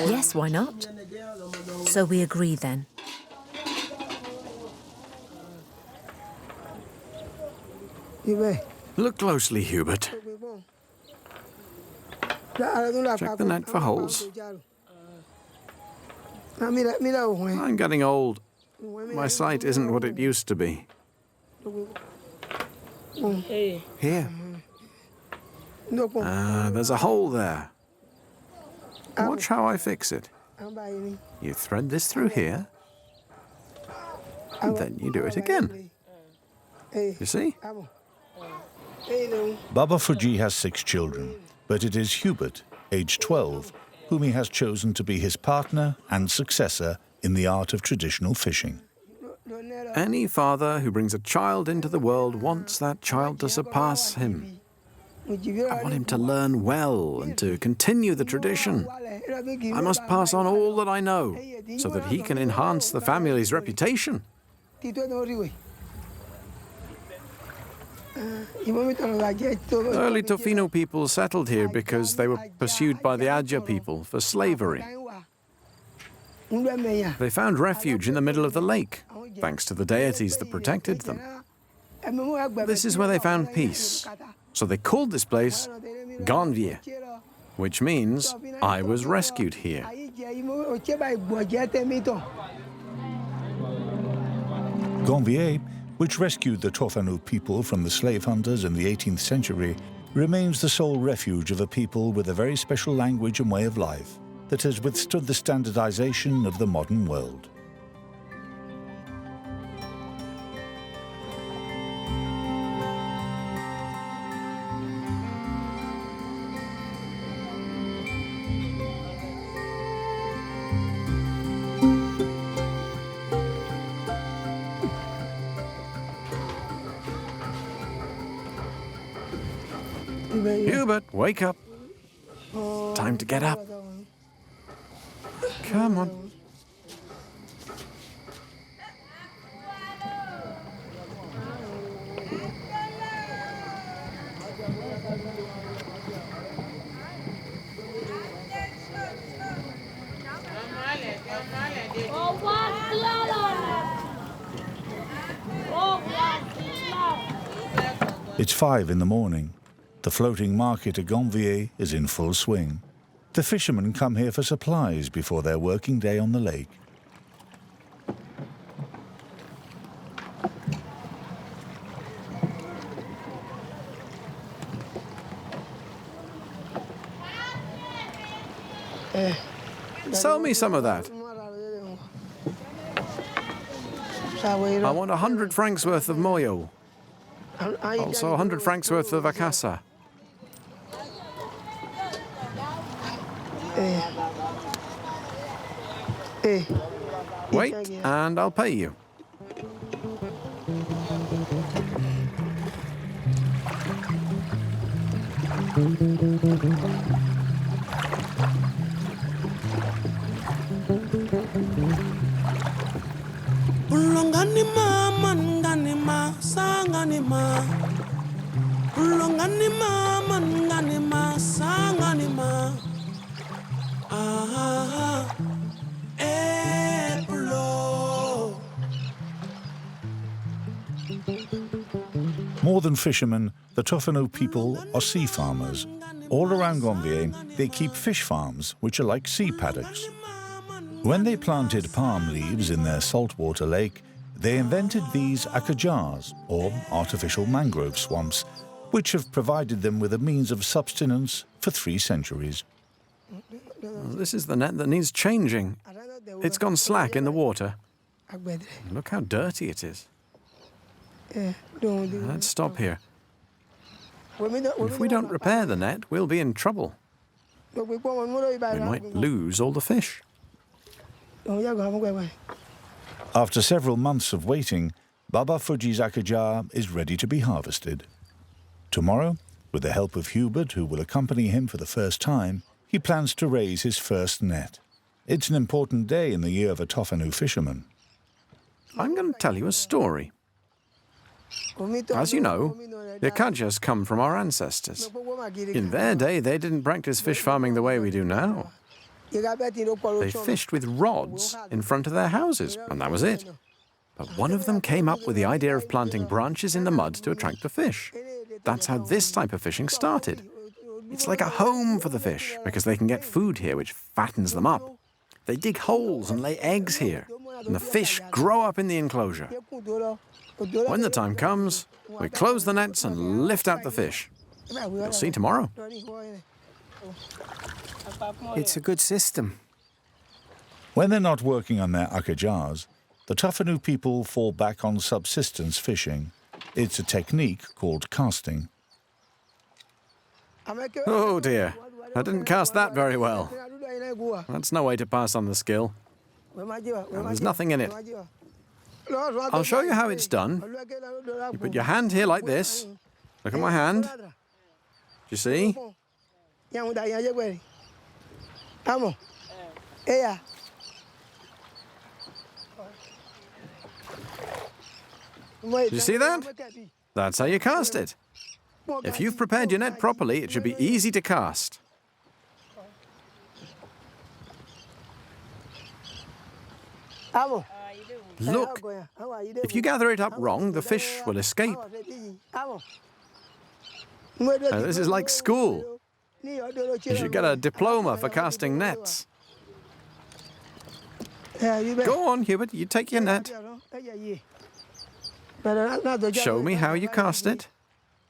Yes, why not? So we agree then. Look closely, Hubert. Check the net for holes. I'm getting old. My sight isn't what it used to be. Here. There's a hole there. Watch how I fix it. You thread this through here, and then you do it again. You see? Baba Fuji has 6 children, but it is Hubert, aged 12, whom he has chosen to be his partner and successor in the art of traditional fishing. Any father who brings a child into the world wants that child to surpass him. I want him to learn well and to continue the tradition. I must pass on all that I know so that he can enhance the family's reputation. Early Tofino people settled here because they were pursued by the Adja people for slavery. They found refuge in the middle of the lake, thanks to the deities that protected them. This is where they found peace. So they called this place Ganvier, which means I was rescued here. Ganvier, which rescued the Tofano people from the slave hunters in the 18th century, remains the sole refuge of a people with a very special language and way of life that has withstood the standardization of the modern world. Hubert, wake up. Time to get up. Come on. It's 5 in the morning. The floating market at Ganvier is in full swing. The fishermen come here for supplies before their working day on the lake. Sell me some of that. I want 100 francs worth of moyo. Also 100 francs worth of akassa. Wait, and I'll pay you. More than fishermen, the Tofano people are sea farmers. All around Gambia, they keep fish farms, which are like sea paddocks. When they planted palm leaves in their saltwater lake, they invented these akajars, or artificial mangrove swamps, which have provided them with a means of subsistence for 3 centuries. This is the net that needs changing. It's gone slack in the water. Look how dirty it is. Let's stop here. If we don't repair the net, we'll be in trouble. We might lose all the fish. After several months of waiting, Baba Fuji's akajar is ready to be harvested. Tomorrow, with the help of Hubert, who will accompany him for the first time, he plans to raise his first net. It's an important day in the year of a Tofanu fisherman. I'm going to tell you a story. As you know, the akajas come from our ancestors. In their day, they didn't practice fish farming the way we do now. They fished with rods in front of their houses, and that was it. But one of them came up with the idea of planting branches in the mud to attract the fish. That's how this type of fishing started. It's like a home for the fish, because they can get food here which fattens them up. They dig holes and lay eggs here, and the fish grow up in the enclosure. When the time comes, we close the nets and lift out the fish. You'll see tomorrow. It's a good system. When they're not working on their akajars, the Tofanu people fall back on subsistence fishing. It's a technique called casting. Oh dear, I didn't cast that very well. That's no way to pass on the skill. And there's nothing in it. I'll show you how it's done. You put your hand here like this. Look at my hand. Do you see? Do you see that? That's how you cast it. If you've prepared your net properly, it should be easy to cast. Look, if you gather it up wrong, the fish will escape. This is like school. You should get a diploma for casting nets. Go on, Hubert, you take your net. Show me how you cast it.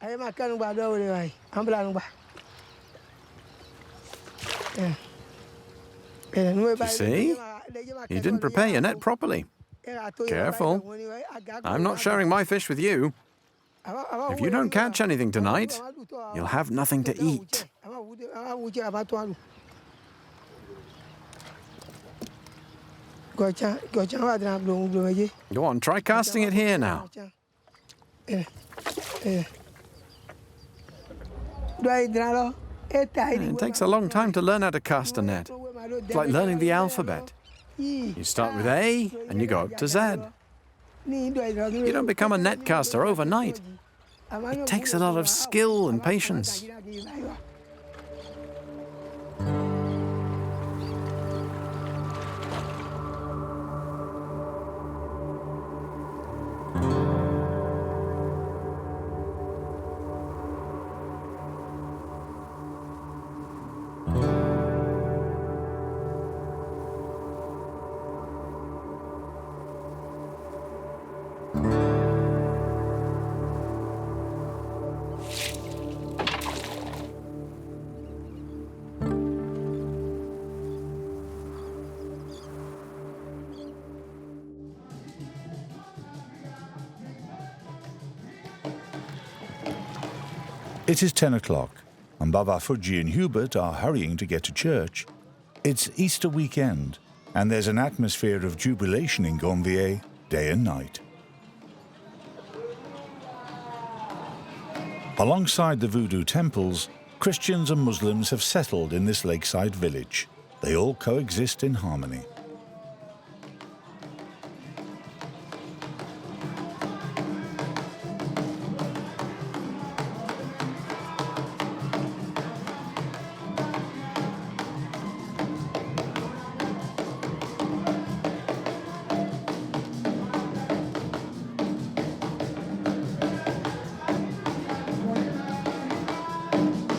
You see? You didn't prepare your net properly. Careful. I'm not sharing my fish with you. If you don't catch anything tonight, you'll have nothing to eat. Go on, try casting it here now. It takes a long time to learn how to cast a net. It's like learning the alphabet. You start with A and you go up to Z. You don't become a net caster overnight. It takes a lot of skill and patience. It is 10 o'clock, and Baba Fuji and Hubert are hurrying to get to church. It's Easter weekend, and there's an atmosphere of jubilation in Gambia day and night. Alongside the voodoo temples, Christians and Muslims have settled in this lakeside village. They all coexist in harmony.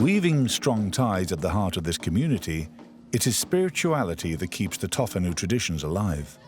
Weaving strong ties at the heart of this community, it is spirituality that keeps the Tofanu traditions alive.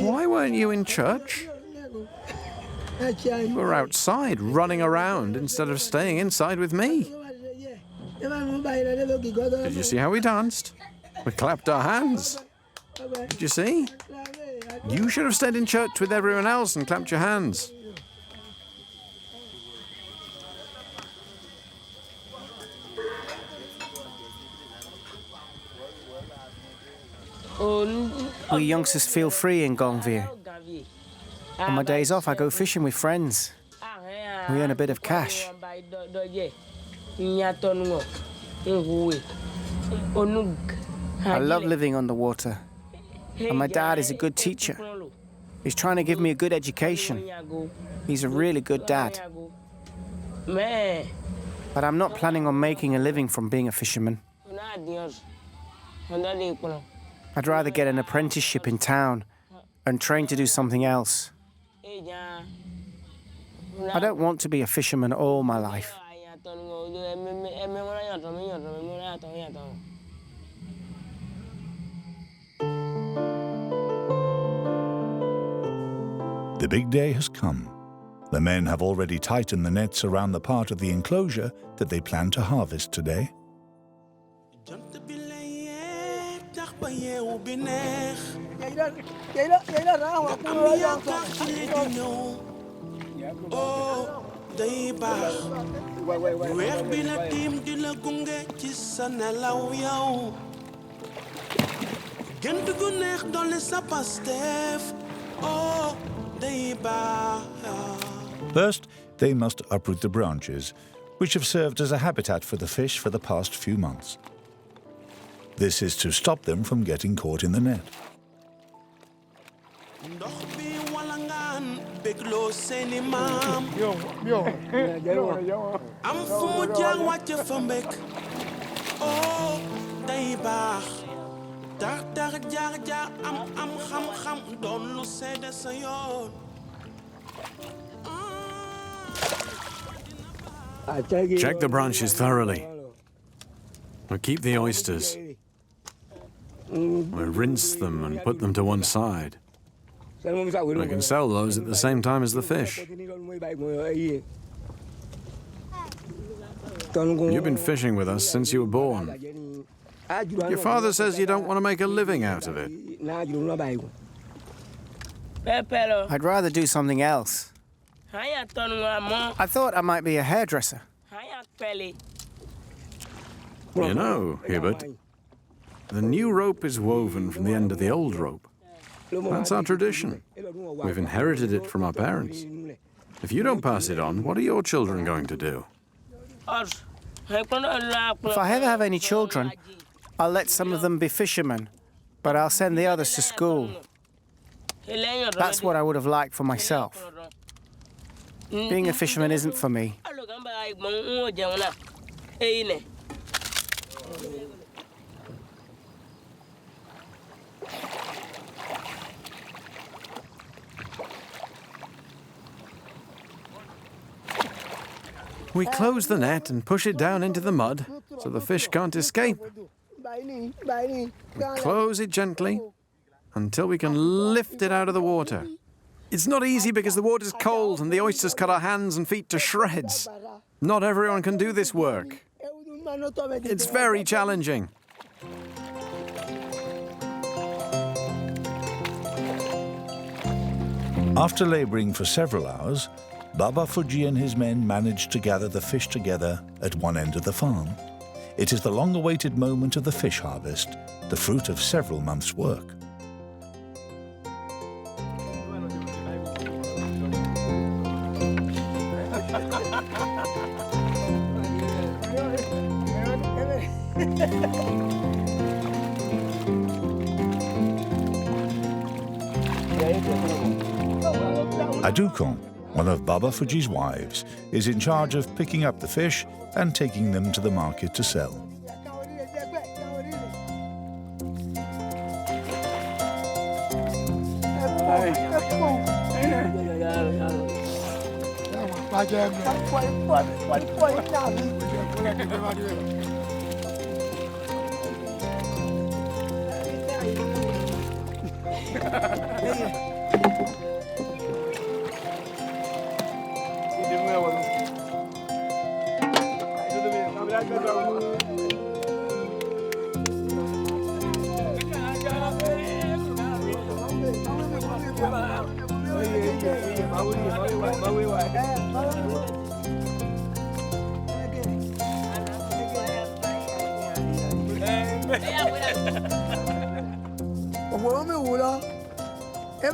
Why weren't you in church? You were outside, running around, instead of staying inside with me. Did you see how we danced? We clapped our hands. Did you see? You should have stayed in church with everyone else and clapped your hands. We youngsters feel free in Gongvir. On my days off, I go fishing with friends. We earn a bit of cash. I love living on the water. And my dad is a good teacher. He's trying to give me a good education. He's a really good dad. But I'm not planning on making a living from being a fisherman. I'd rather get an apprenticeship in town and train to do something else. I don't want to be a fisherman all my life. The big day has come. The men have already tightened the nets around the part of the enclosure that they plan to harvest today. First, they must uproot the branches, which have served as a habitat for the fish for the past few months. This is to stop them from getting caught in the net. Check the branches thoroughly. We'll keep the oysters. We'll rinse them and put them to one side. We can sell those at the same time as the fish. You've been fishing with us since you were born. Your father says you don't want to make a living out of it. I'd rather do something else. I thought I might be a hairdresser. You know, Hubert, the new rope is woven from the end of the old rope. That's our tradition. We've inherited it from our parents. If you don't pass it on, what are your children going to do? If I ever have any children, I'll let some of them be fishermen, but I'll send the others to school. That's what I would have liked for myself. Being a fisherman isn't for me. We close the net and push it down into the mud so the fish can't escape. We close it gently until we can lift it out of the water. It's not easy because the water's cold and the oysters cut our hands and feet to shreds. Not everyone can do this work. It's very challenging. After laboring for several hours, Baba Fuji and his men managed to gather the fish together at one end of the farm. It is the long-awaited moment of the fish harvest, the fruit of several months' work. Adukon, one of Baba Fuji's wives, is in charge of picking up the fish and taking them to the market to sell.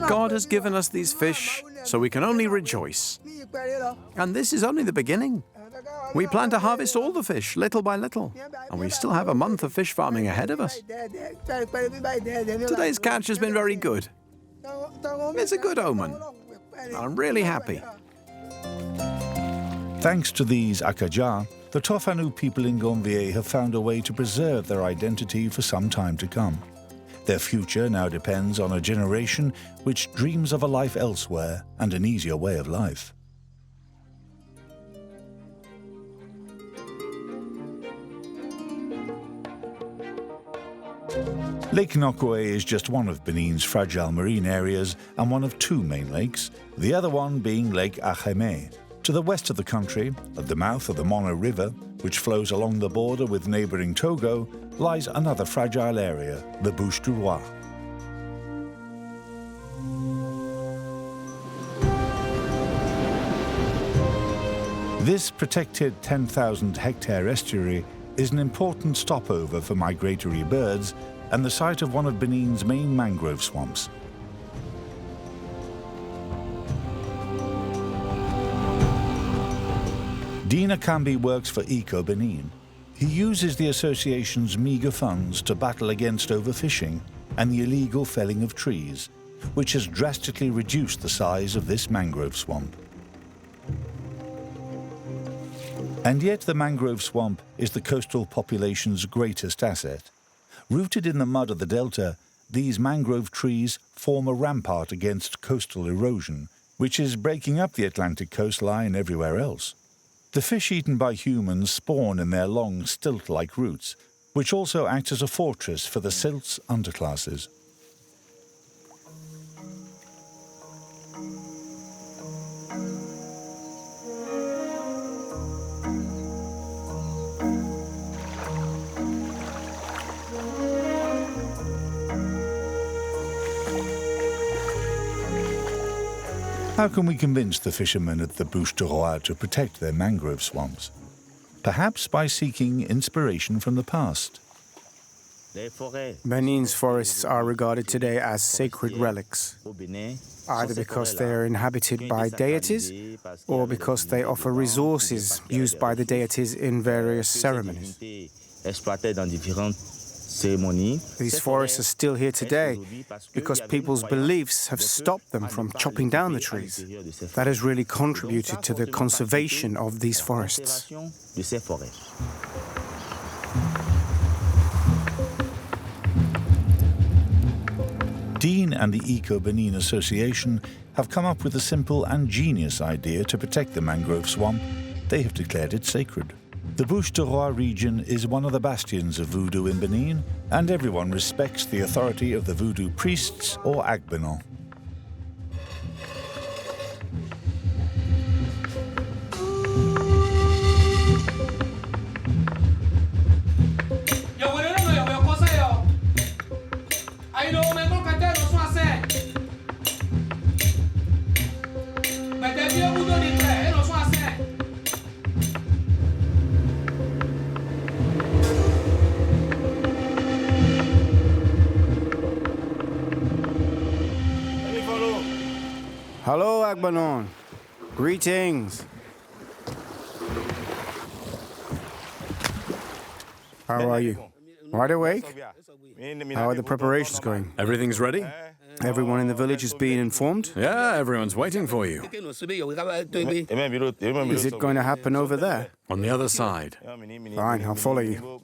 God has given us these fish, so we can only rejoice. And this is only the beginning. We plan to harvest all the fish, little by little, and we still have a month of fish farming ahead of us. Today's catch has been very good. It's a good omen. I'm really happy. Thanks to these Akaja, the Tofanu people in Gombe have found a way to preserve their identity for some time to come. Their future now depends on a generation which dreams of a life elsewhere and an easier way of life. Lake Nokwe is just one of Benin's fragile marine areas and one of two main lakes, the other one being Lake Aheme. To the west of the country, at the mouth of the Mono River, which flows along the border with neighbouring Togo, lies another fragile area, the Bouches du Roi. This protected 10,000-hectare estuary is an important stopover for migratory birds and the site of one of Benin's main mangrove swamps. Dina Kambi works for Eco Benin. He uses the association's meagre funds to battle against overfishing and the illegal felling of trees, which has drastically reduced the size of this mangrove swamp. And yet the mangrove swamp is the coastal population's greatest asset. Rooted in the mud of the delta, these mangrove trees form a rampart against coastal erosion, which is breaking up the Atlantic coastline everywhere else. The fish eaten by humans spawn in their long, stilt-like roots, which also act as a fortress for the silt's underclasses. How can we convince the fishermen at the Bouches du Roi to protect their mangrove swamps? Perhaps by seeking inspiration from the past. Benin's forests are regarded today as sacred relics, either because they are inhabited by deities or because they offer resources used by the deities in various ceremonies. These forests are still here today because people's beliefs have stopped them from chopping down the trees. That has really contributed to the conservation of these forests. Dean and the Eco Benin Association have come up with a simple and genius idea to protect the mangrove swamp. They have declared it sacred. The Bouches du Roi region is one of the bastions of voodoo in Benin, and everyone respects the authority of the voodoo priests or agbenons. Hello, Agbanon. Greetings. How are you? Wide awake? How are the preparations going? Everything's ready? Everyone in the village is being informed? Yeah, everyone's waiting for you. Is it going to happen over there? On the other side. Fine, I'll follow you.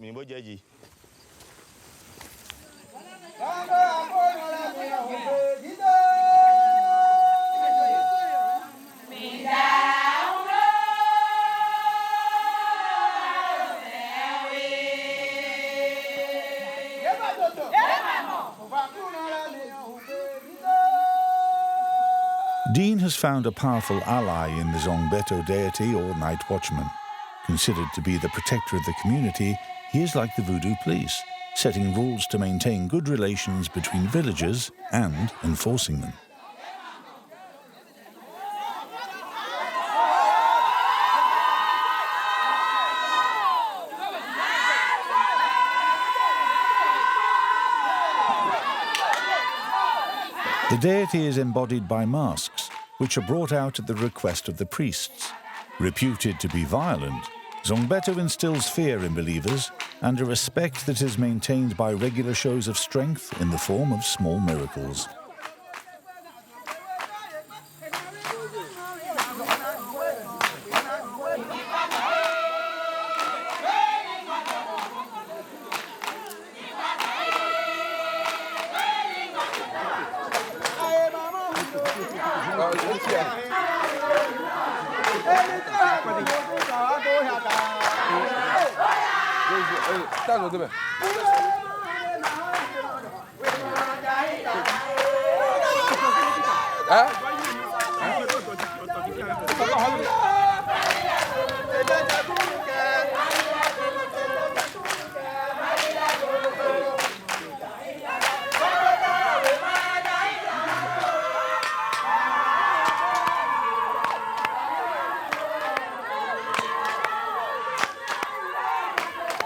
Dean has found a powerful ally in the Zongbeto deity or night watchman. Considered to be the protector of the community, he is like the voodoo police, setting rules to maintain good relations between villagers and enforcing them. The deity is embodied by masks, which are brought out at the request of the priests. Reputed to be violent, Zongbeto instills fear in believers and a respect that is maintained by regular shows of strength in the form of small miracles.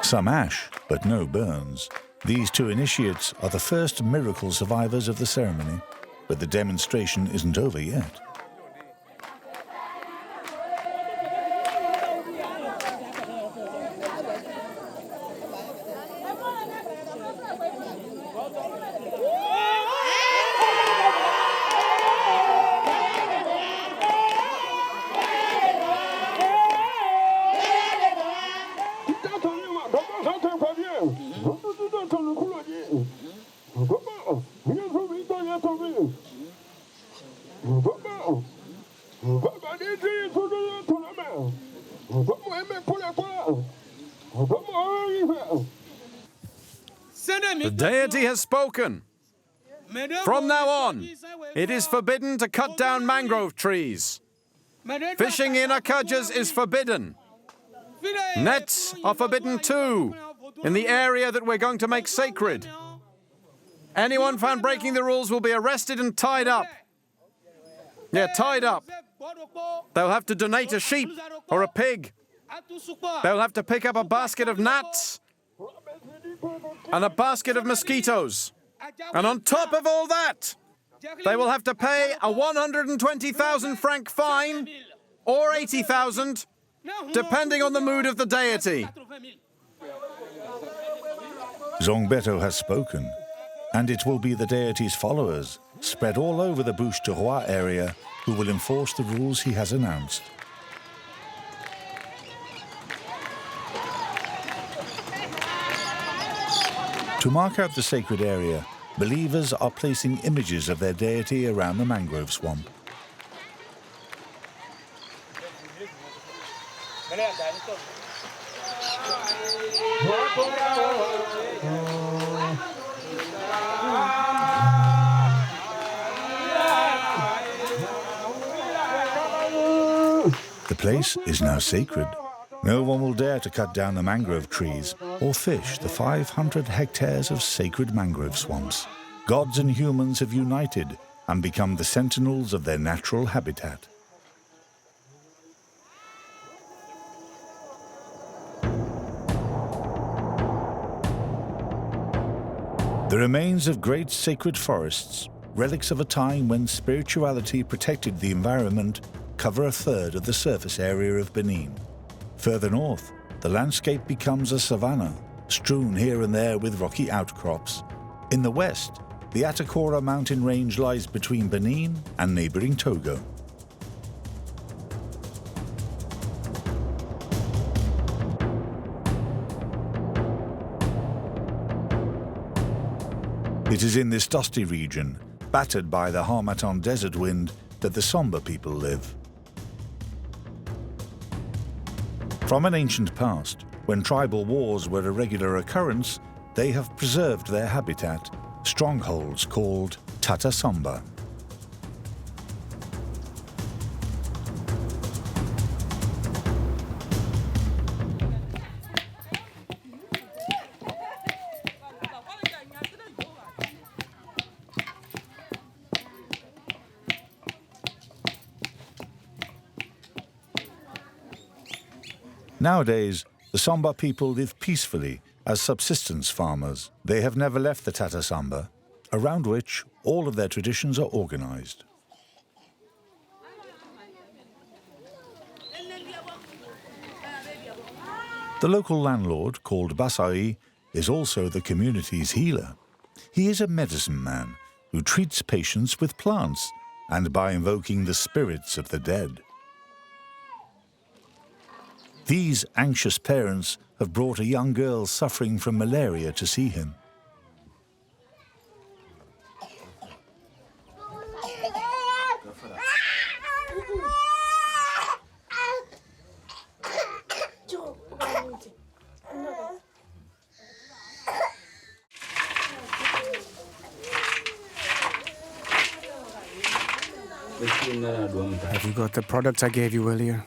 Some ash, but no burns. These two initiates are the first miracle survivors of the ceremony, but the demonstration isn't over yet. The deity has spoken. From now on, it is forbidden to cut down mangrove trees. Fishing in akajas is forbidden. Nets are forbidden too, in the area that we're going to make sacred. Anyone found breaking the rules will be arrested and tied up. Yeah, tied up. They'll have to donate a sheep or a pig. They'll have to pick up a basket of gnats and a basket of mosquitoes. And on top of all that, they will have to pay a 120,000 franc fine or 80,000, depending on the mood of the deity. Zongbeto has spoken, and it will be the deity's followers, spread all over the Bouches du Roi area, who will enforce the rules he has announced. To mark out the sacred area, believers are placing images of their deity around the mangrove swamp. The place is now sacred. No one will dare to cut down the mangrove trees or fish the 500 hectares of sacred mangrove swamps. Gods and humans have united and become the sentinels of their natural habitat. The remains of great sacred forests, relics of a time when spirituality protected the environment, cover a third of the surface area of Benin. Further north, the landscape becomes a savanna, strewn here and there with rocky outcrops. In the west, the Atakora mountain range lies between Benin and neighboring Togo. It is in this dusty region, battered by the Harmattan desert wind, that the Somba people live. From an ancient past, when tribal wars were a regular occurrence, they have preserved their habitat, strongholds called Tata Somba. Nowadays, the Somba people live peacefully as subsistence farmers. They have never left the Tata Somba, around which all of their traditions are organized. The local landlord, called Basai, is also the community's healer. He is a medicine man who treats patients with plants and by invoking the spirits of the dead. These anxious parents have brought a young girl suffering from malaria to see him. Have you got the products I gave you earlier?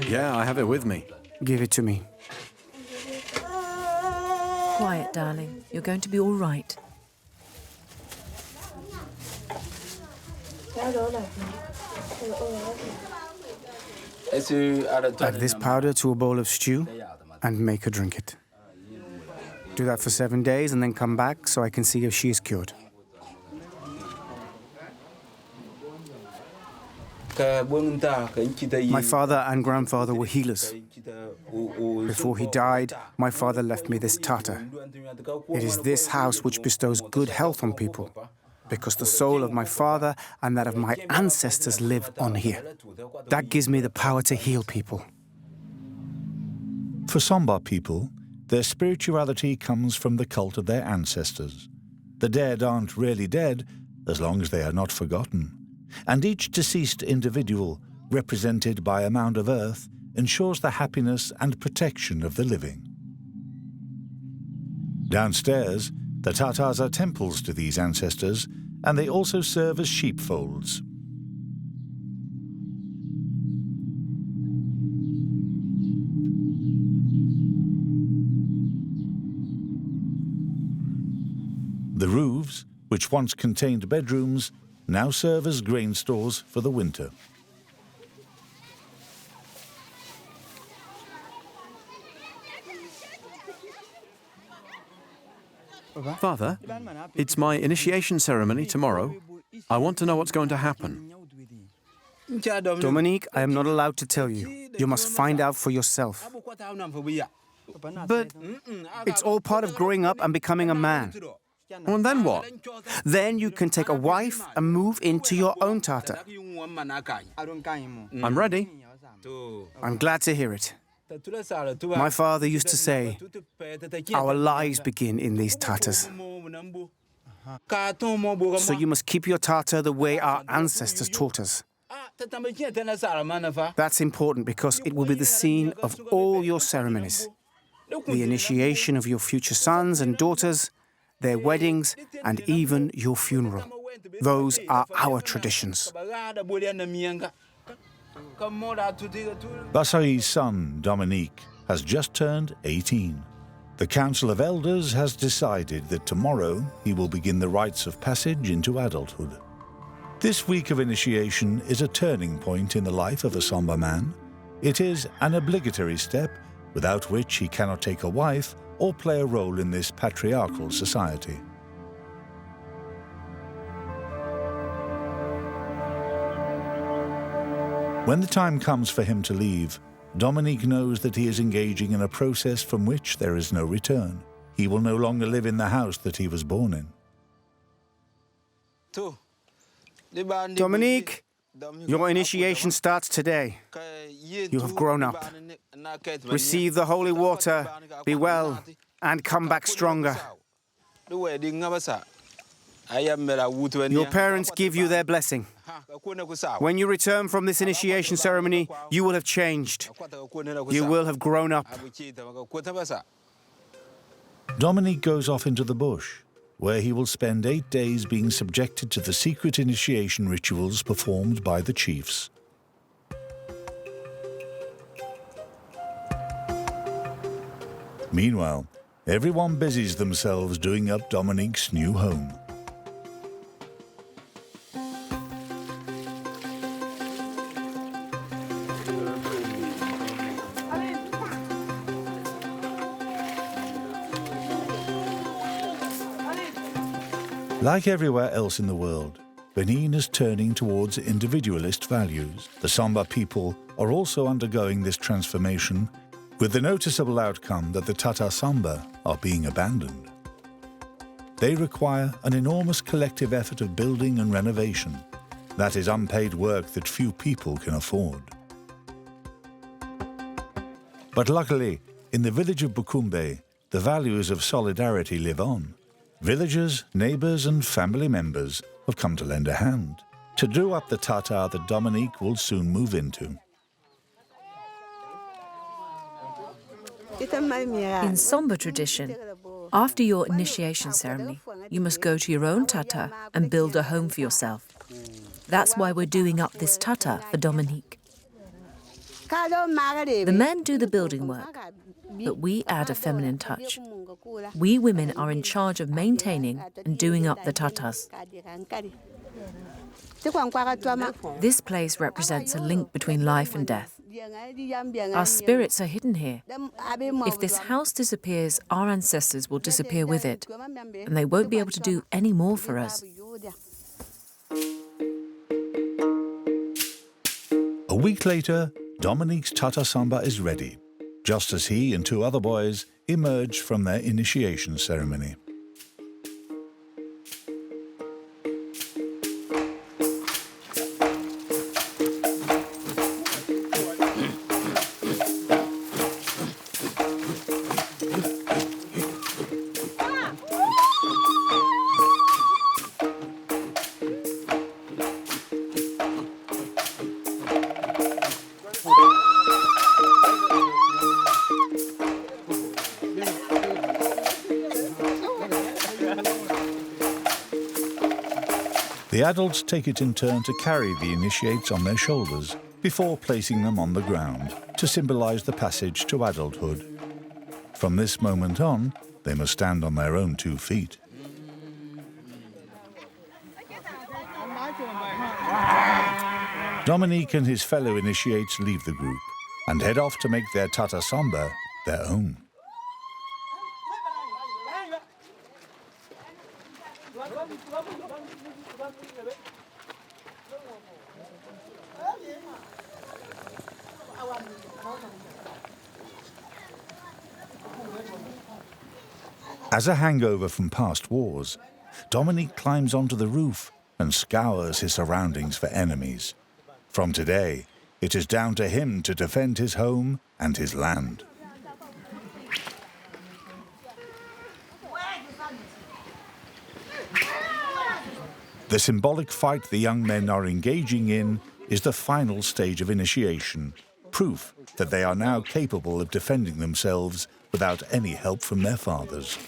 Yeah, I have it with me. Give it to me. Quiet, darling. You're going to be all right. Add this powder to a bowl of stew and make her drink it. Do that for 7 days and then come back so I can see if she is cured. My father and grandfather were healers. Before he died, my father left me this tata. It is this house which bestows good health on people, because the soul of my father and that of my ancestors live on here. That gives me the power to heal people. For Somba people, their spirituality comes from the cult of their ancestors. The dead aren't really dead as long as they are not forgotten. And each deceased individual, represented by a mound of earth, ensures the happiness and protection of the living. Downstairs, the Tatars are temples to these ancestors, and they also serve as sheepfolds. The roofs, which once contained bedrooms, now serve as grain stores for the winter. Father, it's my initiation ceremony tomorrow. I want to know what's going to happen. Dominique, I am not allowed to tell you. You must find out for yourself. But it's all part of growing up and becoming a man. And then what? Then you can take a wife and move into your own tata. I'm ready. I'm glad to hear it. My father used to say, our lives begin in these tatas. So you must keep your tata the way our ancestors taught us. That's important because it will be the scene of all your ceremonies. The initiation of your future sons and daughters, their weddings, and even your funeral. Those are our traditions. Basai's son, Dominique, has just turned 18. The Council of Elders has decided that tomorrow he will begin the rites of passage into adulthood. This week of initiation is a turning point in the life of a Somba man. It is an obligatory step without which he cannot take a wife or play a role in this patriarchal society. When the time comes for him to leave, Dominique knows that he is engaging in a process from which there is no return. He will no longer live in the house that he was born in. Dominique, your initiation starts today. You have grown up. Receive the holy water, be well, and come back stronger. Your parents give you their blessing. When you return from this initiation ceremony, you will have changed. You will have grown up. Dominique goes off into the bush, where he will spend 8 days being subjected to the secret initiation rituals performed by the chiefs. Meanwhile, everyone busies themselves doing up Dominique's new home. Like everywhere else in the world, Benin is turning towards individualist values. The Samba people are also undergoing this transformation, with the noticeable outcome that the Tata Samba are being abandoned. They require an enormous collective effort of building and renovation. That is unpaid work that few people can afford. But luckily, in the village of Bukumbe, the values of solidarity live on. Villagers, neighbours and family members have come to lend a hand to do up the tata that Dominique will soon move into. In Samba tradition, after your initiation ceremony, you must go to your own tata and build a home for yourself. That's why we're doing up this tata for Dominique. The men do the building work, but we add a feminine touch. We women are in charge of maintaining and doing up the tatas. This place represents a link between life and death. Our spirits are hidden here. If this house disappears, our ancestors will disappear with it, and they won't be able to do any more for us. A week later, Dominique's Tata Samba is ready, just as he and 2 other boys emerge from their initiation ceremony. The adults take it in turn to carry the initiates on their shoulders before placing them on the ground to symbolize the passage to adulthood. From this moment on, they must stand on their own 2 feet. Dominique and his fellow initiates leave the group and head off to make their Tata Samba their own. As a hangover from past wars, Dominique climbs onto the roof and scours his surroundings for enemies. From today, it is down to him to defend his home and his land. The symbolic fight the young men are engaging in is the final stage of initiation, proof that they are now capable of defending themselves without any help from their fathers.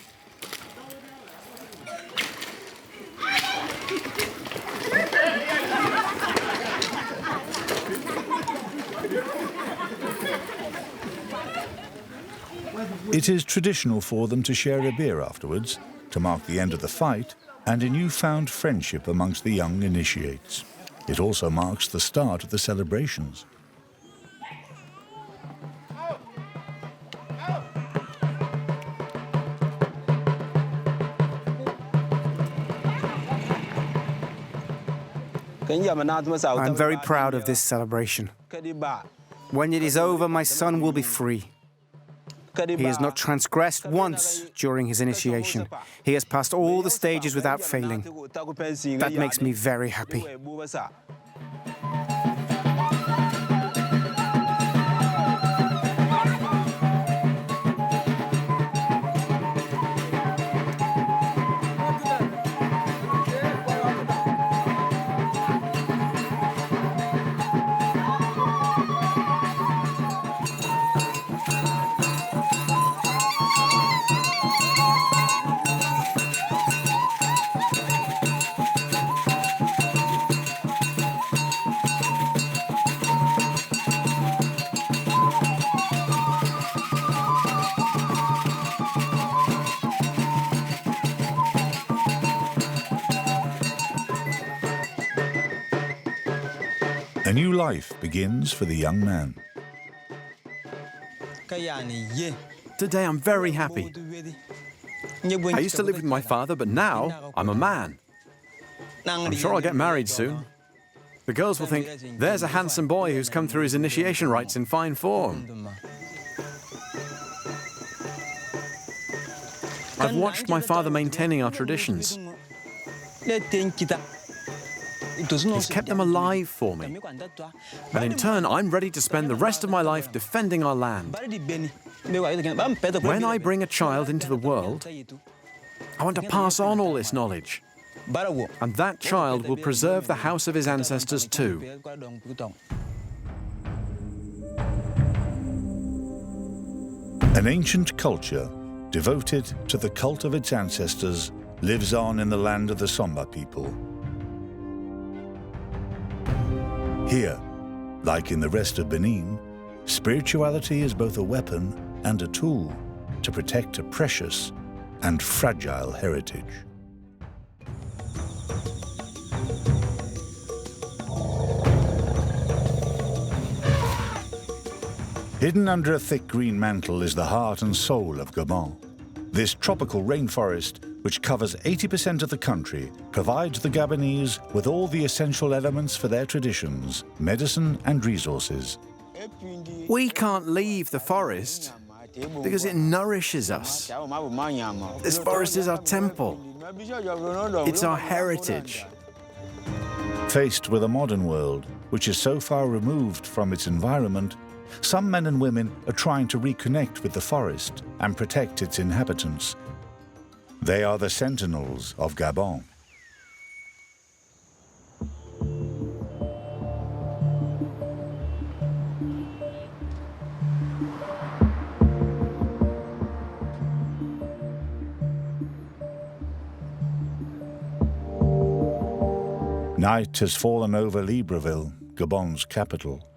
It is traditional for them to share a beer afterwards, to mark the end of the fight and a newfound friendship amongst the young initiates. It also marks the start of the celebrations. I'm very proud of this celebration. When it is over, my son will be free. He has not transgressed once during his initiation. He has passed all the stages without failing. That makes me very happy. A new life begins for the young man. Today I'm very happy. I used to live with my father, but now I'm a man. I'm sure I'll get married soon. The girls will think, there's a handsome boy who's come through his initiation rites in fine form. I've watched my father maintaining our traditions. He's kept them alive for me. And in turn, I'm ready to spend the rest of my life defending our land. When I bring a child into the world, I want to pass on all this knowledge. And that child will preserve the house of his ancestors too. An ancient culture devoted to the cult of its ancestors lives on in the land of the Somba people. Here, like in the rest of Benin, spirituality is both a weapon and a tool to protect a precious and fragile heritage. Hidden under a thick green mantle is the heart and soul of Gabon. This tropical rainforest, which covers 80% of the country, provides the Gabonese with all the essential elements for their traditions, medicine and resources. We can't leave the forest because it nourishes us. This forest is our temple. It's our heritage. Faced with a modern world, which is so far removed from its environment, some men and women are trying to reconnect with the forest and protect its inhabitants. They are the sentinels of Gabon. Night has fallen over Libreville, Gabon's capital.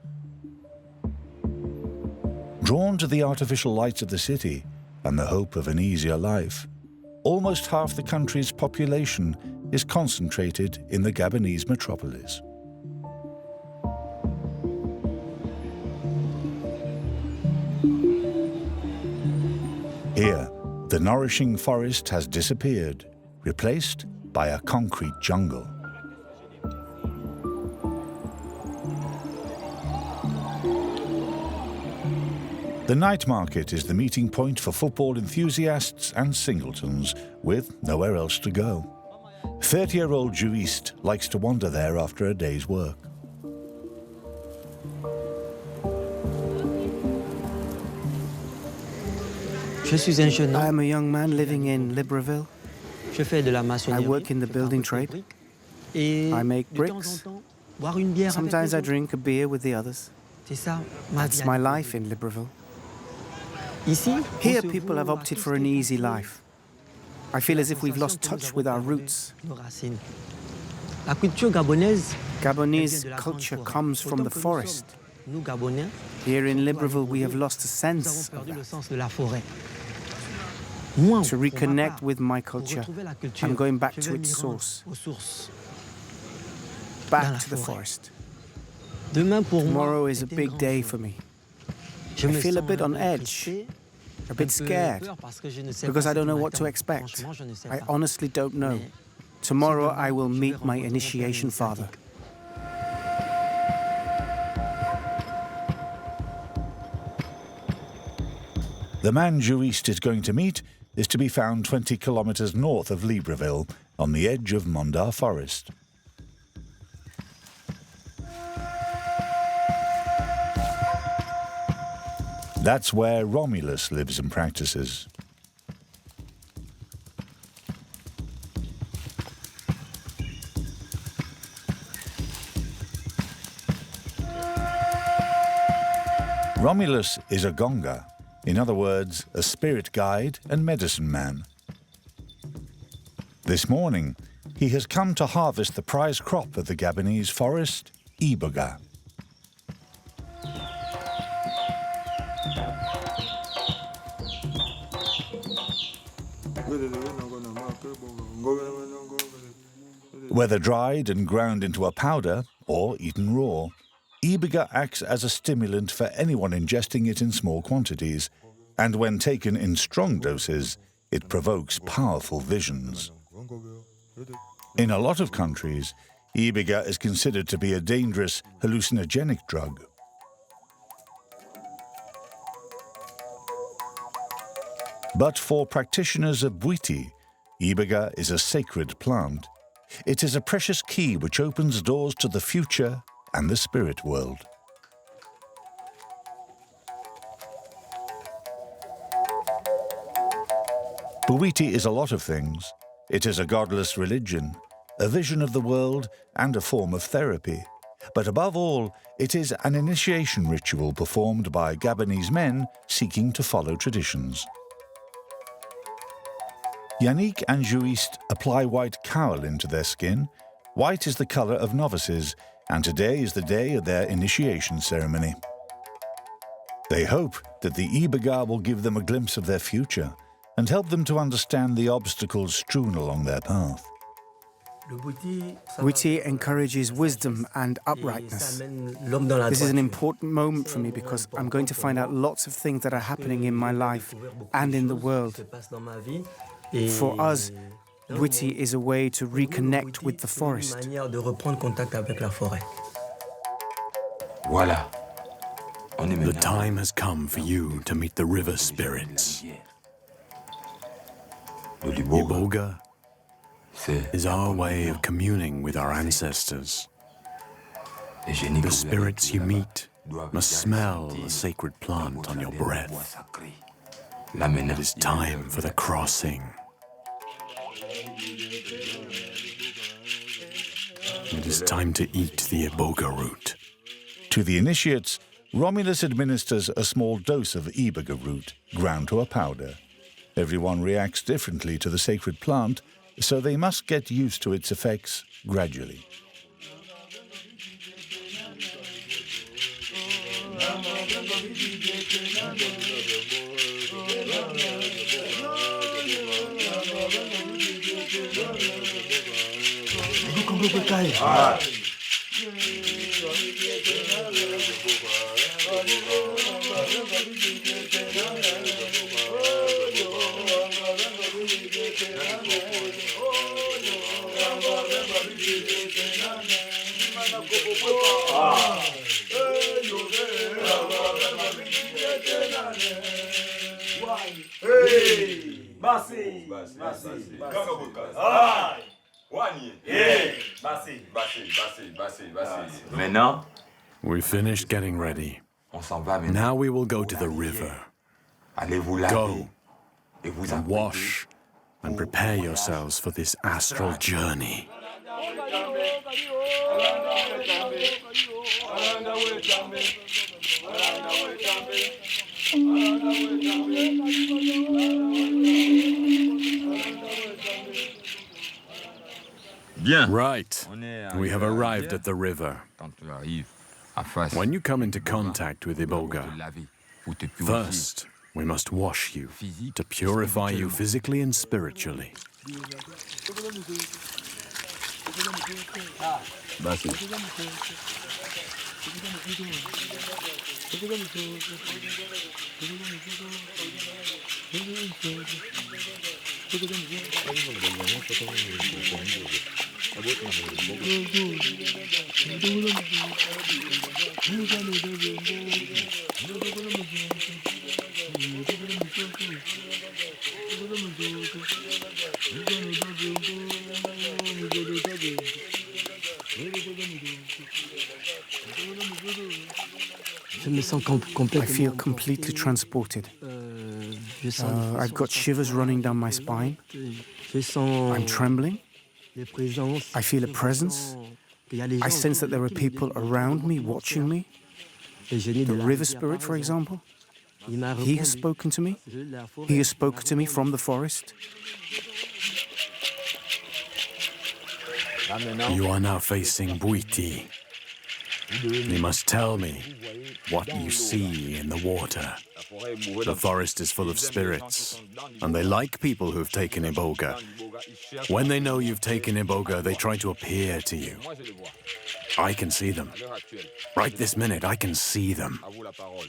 Drawn to the artificial lights of the city and the hope of an easier life, almost half the country's population is concentrated in the Gabonese metropolis. Here, the nourishing forest has disappeared, replaced by a concrete jungle. The night market is the meeting point for football enthusiasts and singletons, with nowhere else to go. 30-year-old Juiste likes to wander there after a day's work. I am a young man living in Libreville. I work in the building trade. I make bricks. Sometimes I drink a beer with the others. That's my life in Libreville. Here, people have opted for an easy life. I feel as if we've lost touch with our roots. Gabonese culture comes from the forest. Here in Libreville, we have lost a sense of that. To reconnect with my culture, I'm going back to its source. Back to the forest. Tomorrow is a big day for me. I feel a bit on edge, a bit scared, because I don't know what to expect. I honestly don't know. Tomorrow I will meet my initiation father. The man Jouist is going to meet is to be found 20 kilometers north of Libreville, on the edge of Mondar Forest. That's where Romulus lives and practices. Romulus is a gonga, in other words, a spirit guide and medicine man. This morning, he has come to harvest the prize crop of the Gabonese forest, iboga. Whether dried and ground into a powder or eaten raw, iboga acts as a stimulant for anyone ingesting it in small quantities, and when taken in strong doses, it provokes powerful visions. In a lot of countries, iboga is considered to be a dangerous hallucinogenic drug. But for practitioners of Bwiti, iboga is a sacred plant. It is a precious key which opens doors to the future and the spirit world. Bwiti is a lot of things. It is a godless religion, a vision of the world, and a form of therapy. But above all, it is an initiation ritual performed by Gabonese men seeking to follow traditions. Yannick and Jouist apply white kaolin to their skin. White is the color of novices, and today is the day of their initiation ceremony. They hope that the iboga will give them a glimpse of their future and help them to understand the obstacles strewn along their path. Bwiti encourages wisdom and uprightness. This is an important moment for me because I'm going to find out lots of things that are happening in my life and in the world. For us, Bwiti is a way to reconnect with the forest. The time has come for you to meet the river spirits. Iboga is our way of communing with our ancestors. The spirits you meet must smell the sacred plant on your breath. It is time for the crossing. It is time to eat the iboga root. To the initiates, Romulus administers a small dose of iboga root, ground to a powder. Everyone reacts differently to the sacred plant, so they must get used to its effects gradually. We finished getting ready. Now we will go to the river. Go and wash and prepare yourselves for this astral journey. Right, we have arrived at the river. When you come into contact with iboga, first we must wash you to purify you physically and spiritually. I feel completely transported. I've got shivers running down my spine. I'm trembling. I feel a presence. I sense that there are people around me, watching me. The river spirit, for example. He has spoken to me. He has spoken to me from the forest. You are now facing Bouiti. You must tell me what you see in the water. The forest is full of spirits, and they like people who've taken Iboga. When they know you've taken Iboga, they try to appear to you. I can see them. Right this minute, I can see them.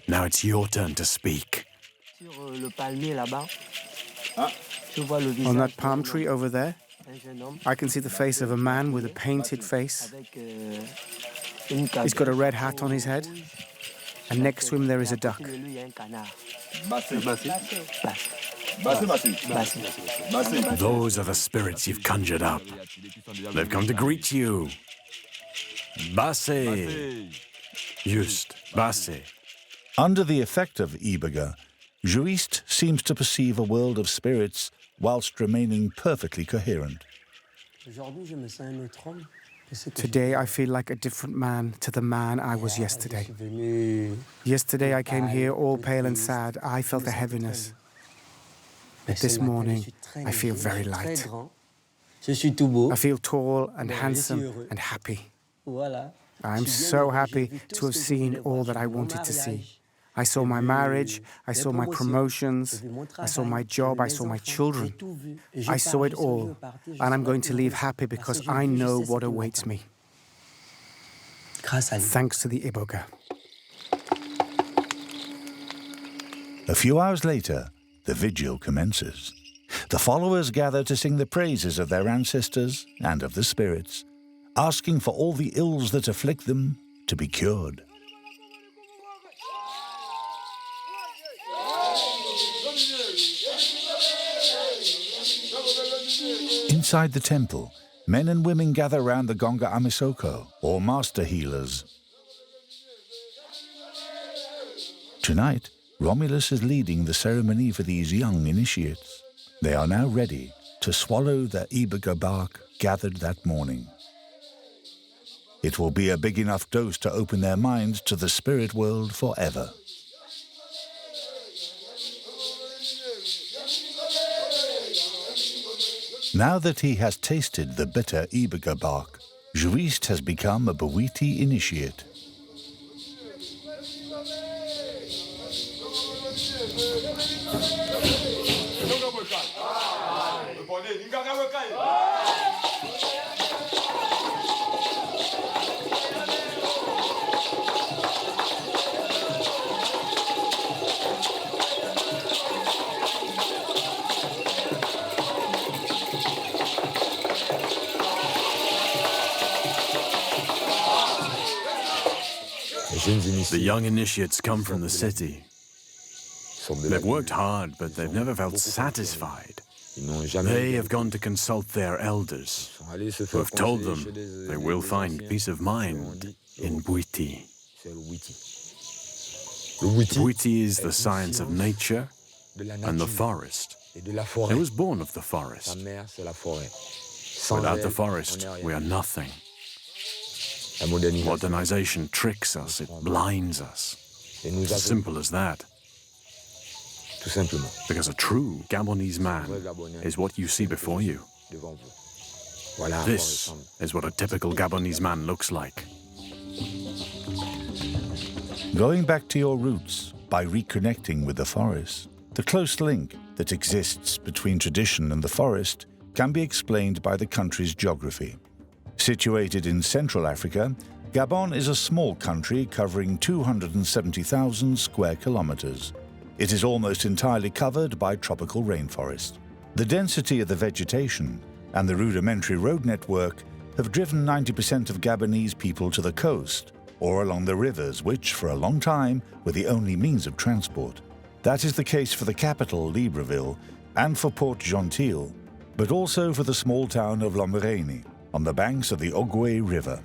Now it's your turn to speak. On that palm tree over there, I can see the face of a man with a painted face. He's got a red hat on his head, and next to him there is a duck. Those are the spirits you've conjured up. They've come to greet you. Basse. Just, Basse. Under the effect of Iboga, Juiste seems to perceive a world of spirits whilst remaining perfectly coherent. Today I feel like a different man to the man I was yesterday. Yesterday I came here all pale and sad. I felt a heaviness. But this morning I feel very light. I feel tall and handsome and happy. I'm so happy to have seen all that I wanted to see. I saw my marriage, I saw my promotions, I saw my job, I saw my children. I saw it all, and I'm going to leave happy because I know what awaits me. Thanks to the Iboga. A few hours later, the vigil commences. The followers gather to sing the praises of their ancestors and of the spirits, asking for all the ills that afflict them to be cured. Inside the temple, men and women gather round the Gonga Amisoko, or master healers. Tonight, Romulus is leading the ceremony for these young initiates. They are now ready to swallow the Iboga bark gathered that morning. It will be a big enough dose to open their minds to the spirit world forever. Now that he has tasted the bitter Iboga bark, Juiste has become a Bouiti initiate. The young initiates come from the city. They've worked hard, but they've never felt satisfied. They have gone to consult their elders, who have told them they will find peace of mind in Bouiti. Bouiti is the science of nature and the forest. It was born of the forest. Without the forest, we are nothing. Modernization tricks us, it blinds us. It's as simple as that. Because a true Gabonese man is what you see before you. This is what a typical Gabonese man looks like. Going back to your roots by reconnecting with the forest, the close link that exists between tradition and the forest can be explained by the country's geography. Situated in Central Africa, Gabon is a small country covering 270,000 square kilometers. It is almost entirely covered by tropical rainforest. The density of the vegetation and the rudimentary road network have driven 90% of Gabonese people to the coast or along the rivers, which for a long time were the only means of transport. That is the case for the capital, Libreville, and for Port Gentil, but also for the small town of Lambaréné on the banks of the Ogwe River.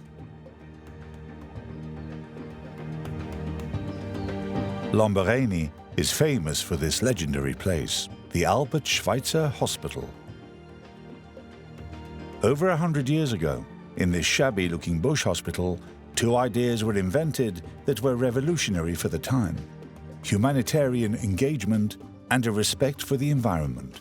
Lambaréné is famous for this legendary place, the Albert Schweitzer Hospital. Over 100 years ago, in this shabby-looking bush hospital, two ideas were invented that were revolutionary for the time: humanitarian engagement and a respect for the environment.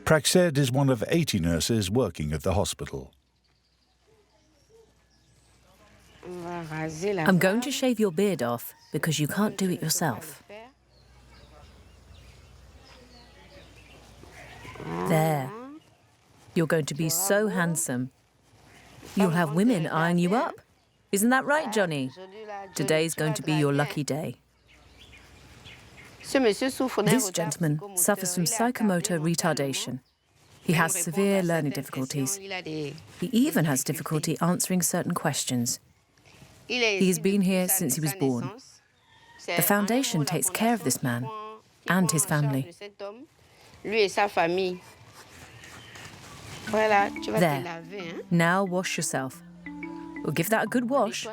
Praxed is one of 80 nurses working at the hospital. I'm going to shave your beard off because you can't do it yourself. There. You're going to be so handsome. You'll have women eyeing you up. Isn't that right, Johnny? Today's going to be your lucky day. This gentleman suffers from psychomotor retardation. He has severe learning difficulties. He even has difficulty answering certain questions. He has been here since he was born. The foundation takes care of this man and his family. There. Now wash yourself. We'll give that a good wash.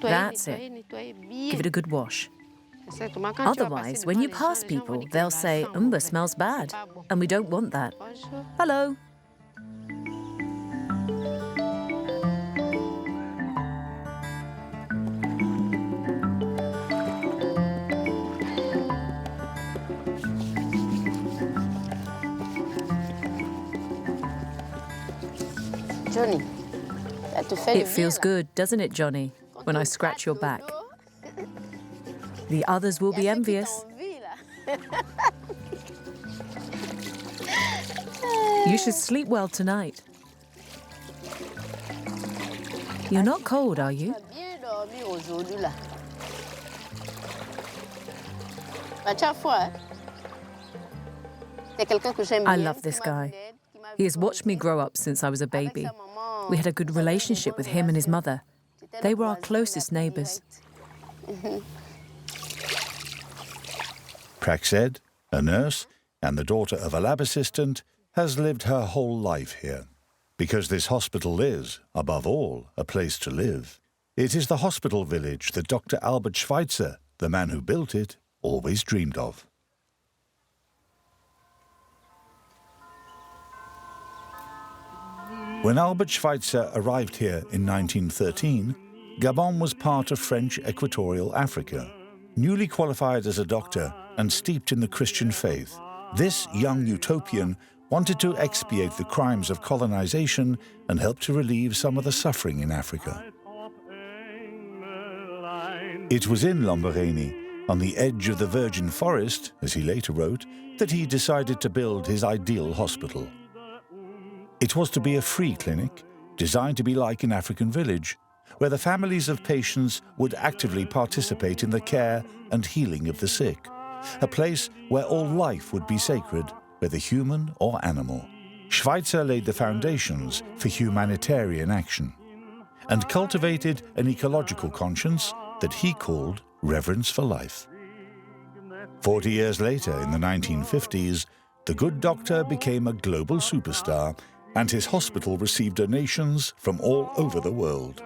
That's it. Give it a good wash. Otherwise, when you pass people, they'll say, "Umba smells bad," and we don't want that. Hello. Johnny, it feels good, doesn't it, Johnny, when I scratch your back? The others will be envious. You should sleep well tonight. You're not cold, are you? I love this guy. He has watched me grow up since I was a baby. We had a good relationship with him and his mother. They were our closest neighbours. Praxed, a nurse and the daughter of a lab assistant, has lived her whole life here. Because this hospital is, above all, a place to live. It is the hospital village that Dr. Albert Schweitzer, the man who built it, always dreamed of. When Albert Schweitzer arrived here in 1913, Gabon was part of French Equatorial Africa. Newly qualified as a doctor and steeped in the Christian faith, this young utopian wanted to expiate the crimes of colonization and help to relieve some of the suffering in Africa. It was in Lambaréné, on the edge of the virgin forest, as he later wrote, that he decided to build his ideal hospital. It was to be a free clinic, designed to be like an African village, where the families of patients would actively participate in the care and healing of the sick, a place where all life would be sacred, whether human or animal. Schweitzer laid the foundations for humanitarian action and cultivated an ecological conscience that he called reverence for life. 40 years later, in the 1950s, the good doctor became a global superstar, and his hospital received donations from all over the world.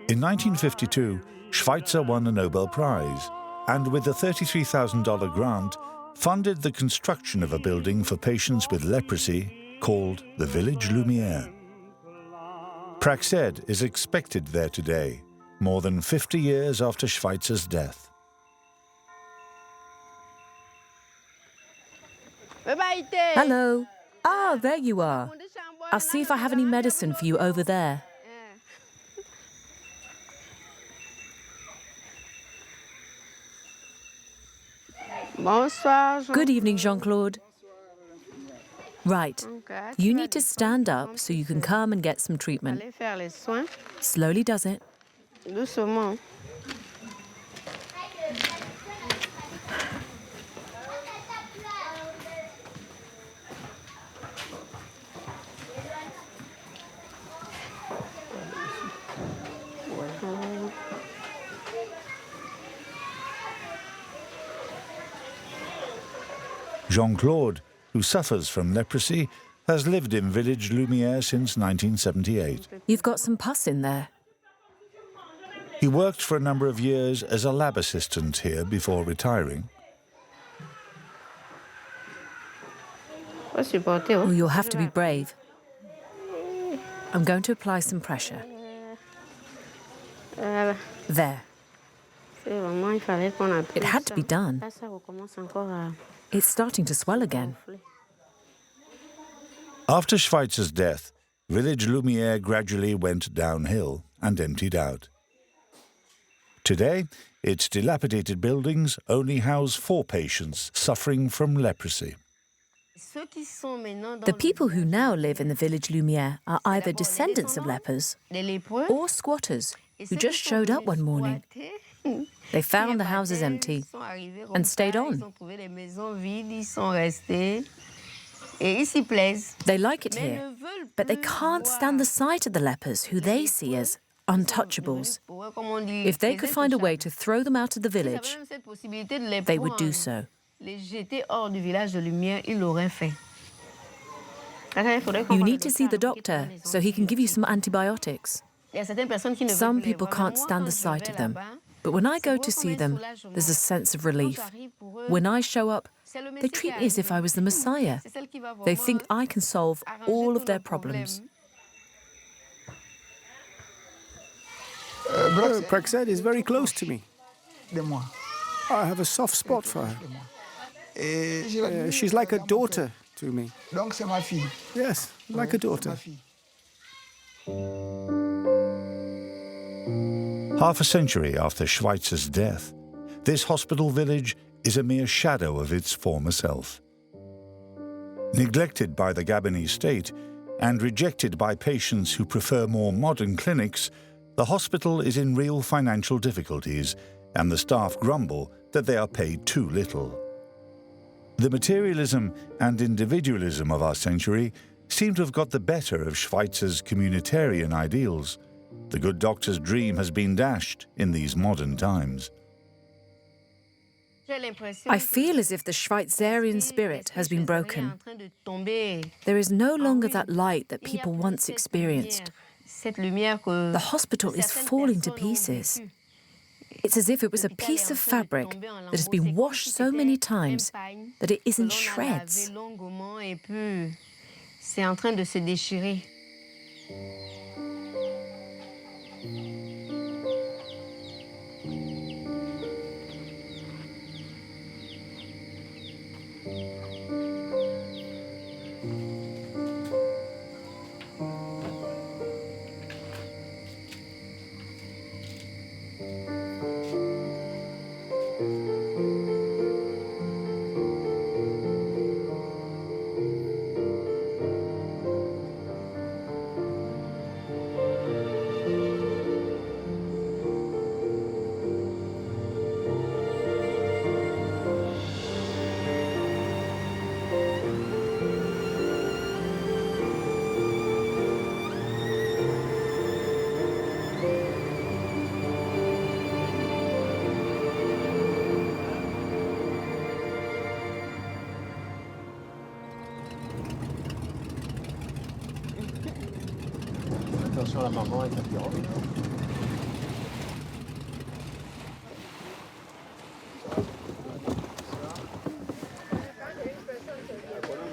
In 1952, Schweitzer won a Nobel Prize, and with a $33,000 grant, funded the construction of a building for patients with leprosy called the Village Lumière. Praxed is expected there today, more than 50 years after Schweitzer's death. Hello. Ah, there you are. I'll see if I have any medicine for you over there. Good evening, Jean-Claude. Right. You need to stand up so you can come and get some treatment. Slowly does it. Doucement. Jean-Claude, who suffers from leprosy, has lived in village Lumiere since 1978. You've got some pus in there. He worked for a number of years as a lab assistant here before retiring. Oh, you'll have to be brave. I'm going to apply some pressure. There. It had to be done. It's starting to swell again. After Schweitzer's death, village Lumiere gradually went downhill and emptied out. Today, its dilapidated buildings only house 4 patients suffering from leprosy. The people who now live in the village Lumiere are either descendants of lepers or squatters who just showed up one morning. They found the houses empty and stayed on. They like it here, but they can't stand the sight of the lepers, who they see as untouchables. If they could find a way to throw them out of the village, they would do so. You need to see the doctor so he can give you some antibiotics. Some people can't stand the sight of them, but when I go to see them, there's a sense of relief. When I show up, they treat me as if I was the Messiah. They think I can solve all of their problems. Praxed is very close to me. I have a soft spot for her. She's like a daughter to me. Yes, like a daughter. Half a century after Schweitzer's death, this hospital village is a mere shadow of its former self. Neglected by the Gabonese state and rejected by patients who prefer more modern clinics, the hospital is in real financial difficulties, and the staff grumble that they are paid too little. The materialism and individualism of our century seem to have got the better of Schweitzer's communitarian ideals. The good doctor's dream has been dashed in these modern times. I feel as if the Schweizerian spirit has been broken. There is no longer that light that people once experienced. The hospital is falling to pieces. It's as if it was a piece of fabric that has been washed so many times that it is in shreds.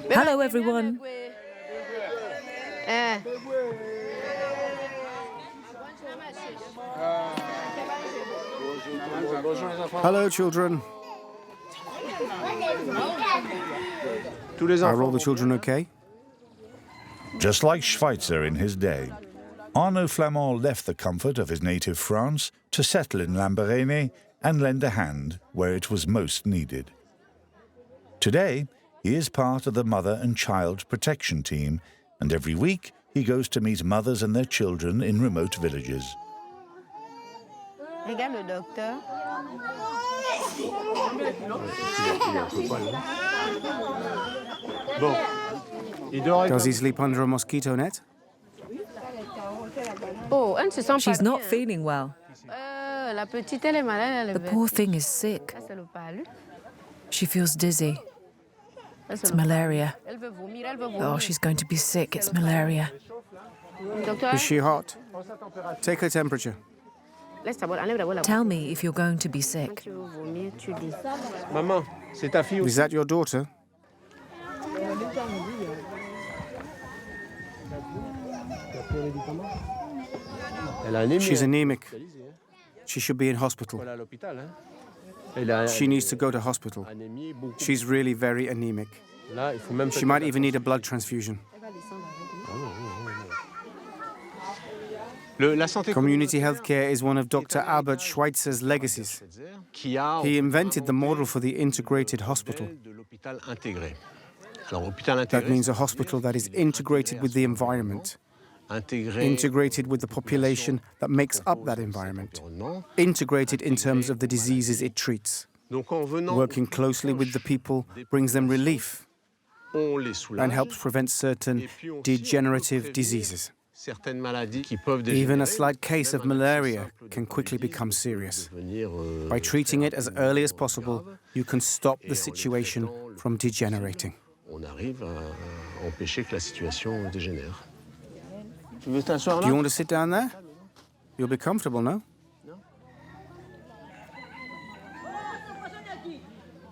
Hello, everyone. Hello, children. Are all the children okay? Just like Schweitzer in his day, Arnaud Flamand left the comfort of his native France to settle in Lambaréné and lend a hand where it was most needed. Today, he is part of the Mother and Child Protection Team, and every week he goes to meet mothers and their children in remote villages. Regarde le docteur. Does he sleep under a mosquito net? Oh, elle ne se sent She's pas not bien. feeling well. La petite, elle est malade. The poor thing is sick. Ça, c'est le palu. She feels dizzy. It's malaria. Elle veut vomir, elle veut vomir. Oh, she's going to be sick. It's malaria. Docteur, Is she hot? Take her temperature. laisse d'abord, enlève d'abord la Tell me if you're going to be sick. Tu veux vomir, tu dis. Maman, c'est ta fille Is that your daughter? Elle a anémie. She's anemic. She should be in hospital. Elle est à l'hôpital, hein. Elle a She needs to go to hospital. anémie beaucoup. She's really very anemic. Là, il faut même She might even need a blood transfusion. La santé Community healthcare is one of Dr. Albert Schweitzer's legacies. qui a He invented the model for the integrated hospital. de l'hôpital intégré. Alors, hôpital That intégré, means a hospital that is integrated with the environment, intégré integrated with the population that makes up that environment, integrated in terms of the diseases it treats. Donc, en venant, Working closely with the people brings them relief on les soulage. and helps prevent certain degenerative diseases. Certaines maladies qui peuvent Even a dégénérer, slight case of malaria can quickly become serious. devenir, By treating it as early as possible, you can stop the situation from degenerating. on arrive à empêcher que la situation dégénère. Do you want to sit down there? You'll be comfortable, no?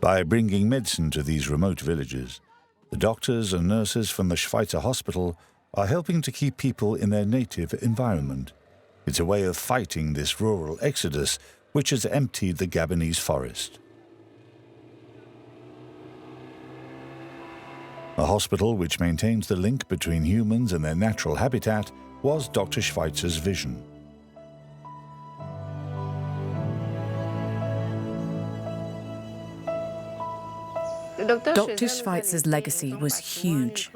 By bringing medicine to these remote villages, the doctors and nurses from the Schweizer hospital are helping to keep people in their native environment. It's a way of fighting this rural exodus which has emptied the Gabonese forest. A hospital which maintains the link between humans and their natural habitat was Dr. Schweitzer's vision. Dr. Schweitzer's legacy was huge.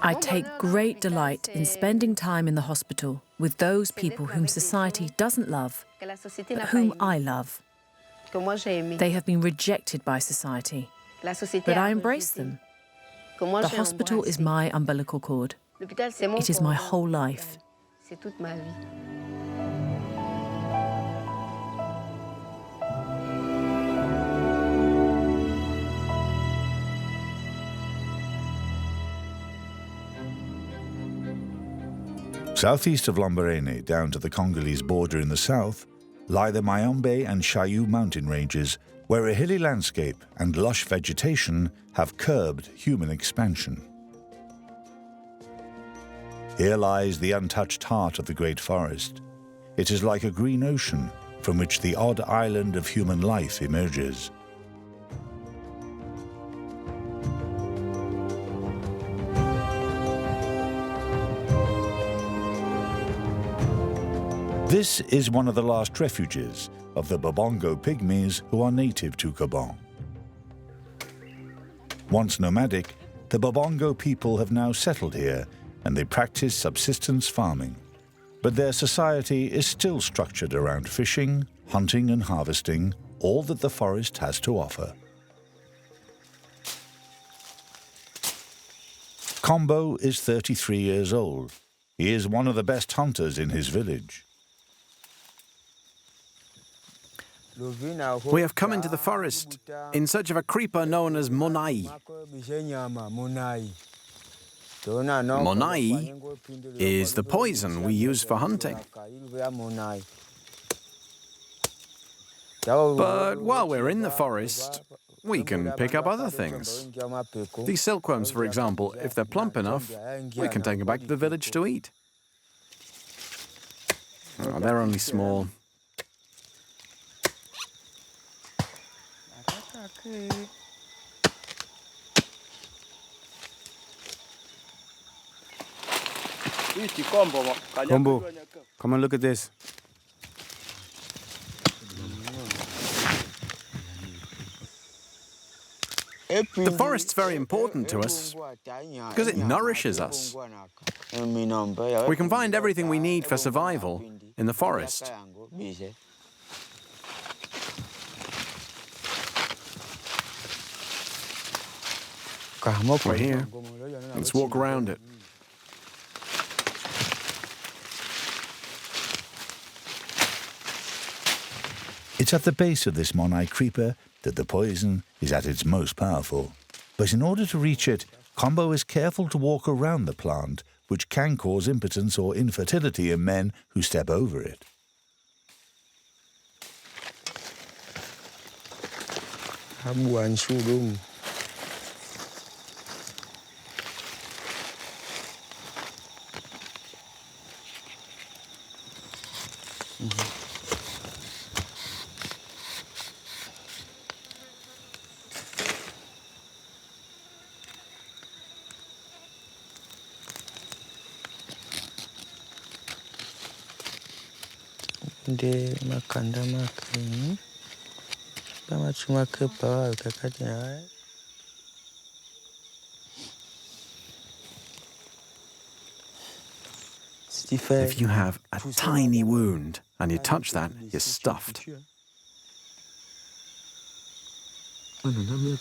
I take great delight in spending time in the hospital with those people whom society doesn't love, but whom I love. They have been rejected by society, but I embrace them. The hospital is my umbilical cord. It is my whole life. Southeast of Lambaréné, down to the Congolese border in the south, lie the Mayombe and Chailloux mountain ranges, where a hilly landscape and lush vegetation have curbed human expansion. Here lies the untouched heart of the great forest. It is like a green ocean from which the odd island of human life emerges. This is one of the last refuges of the Bobongo pygmies who are native to Gabon. Once nomadic, the Bobongo people have now settled here and they practice subsistence farming. But their society is still structured around fishing, hunting and harvesting, all that the forest has to offer. Combo is 33 years old. He is one of the best hunters in his village. We have come into the forest in search of a creeper known as monai. Monai is the poison we use for hunting. But while we're in the forest, we can pick up other things. These silkworms, for example, if they're plump enough, we can take them back to the village to eat. Oh, they're only small. Combo, come and look at this. The forest's very important to us because it nourishes us. We can find everything we need for survival in the forest. We're here. Let's walk around it. It's at the base of this Monai creeper that the poison is at its most powerful. But in order to reach it, Combo is careful to walk around the plant, which can cause impotence or infertility in men who step over it. If you have a tiny wound and you touch that, you're stuffed.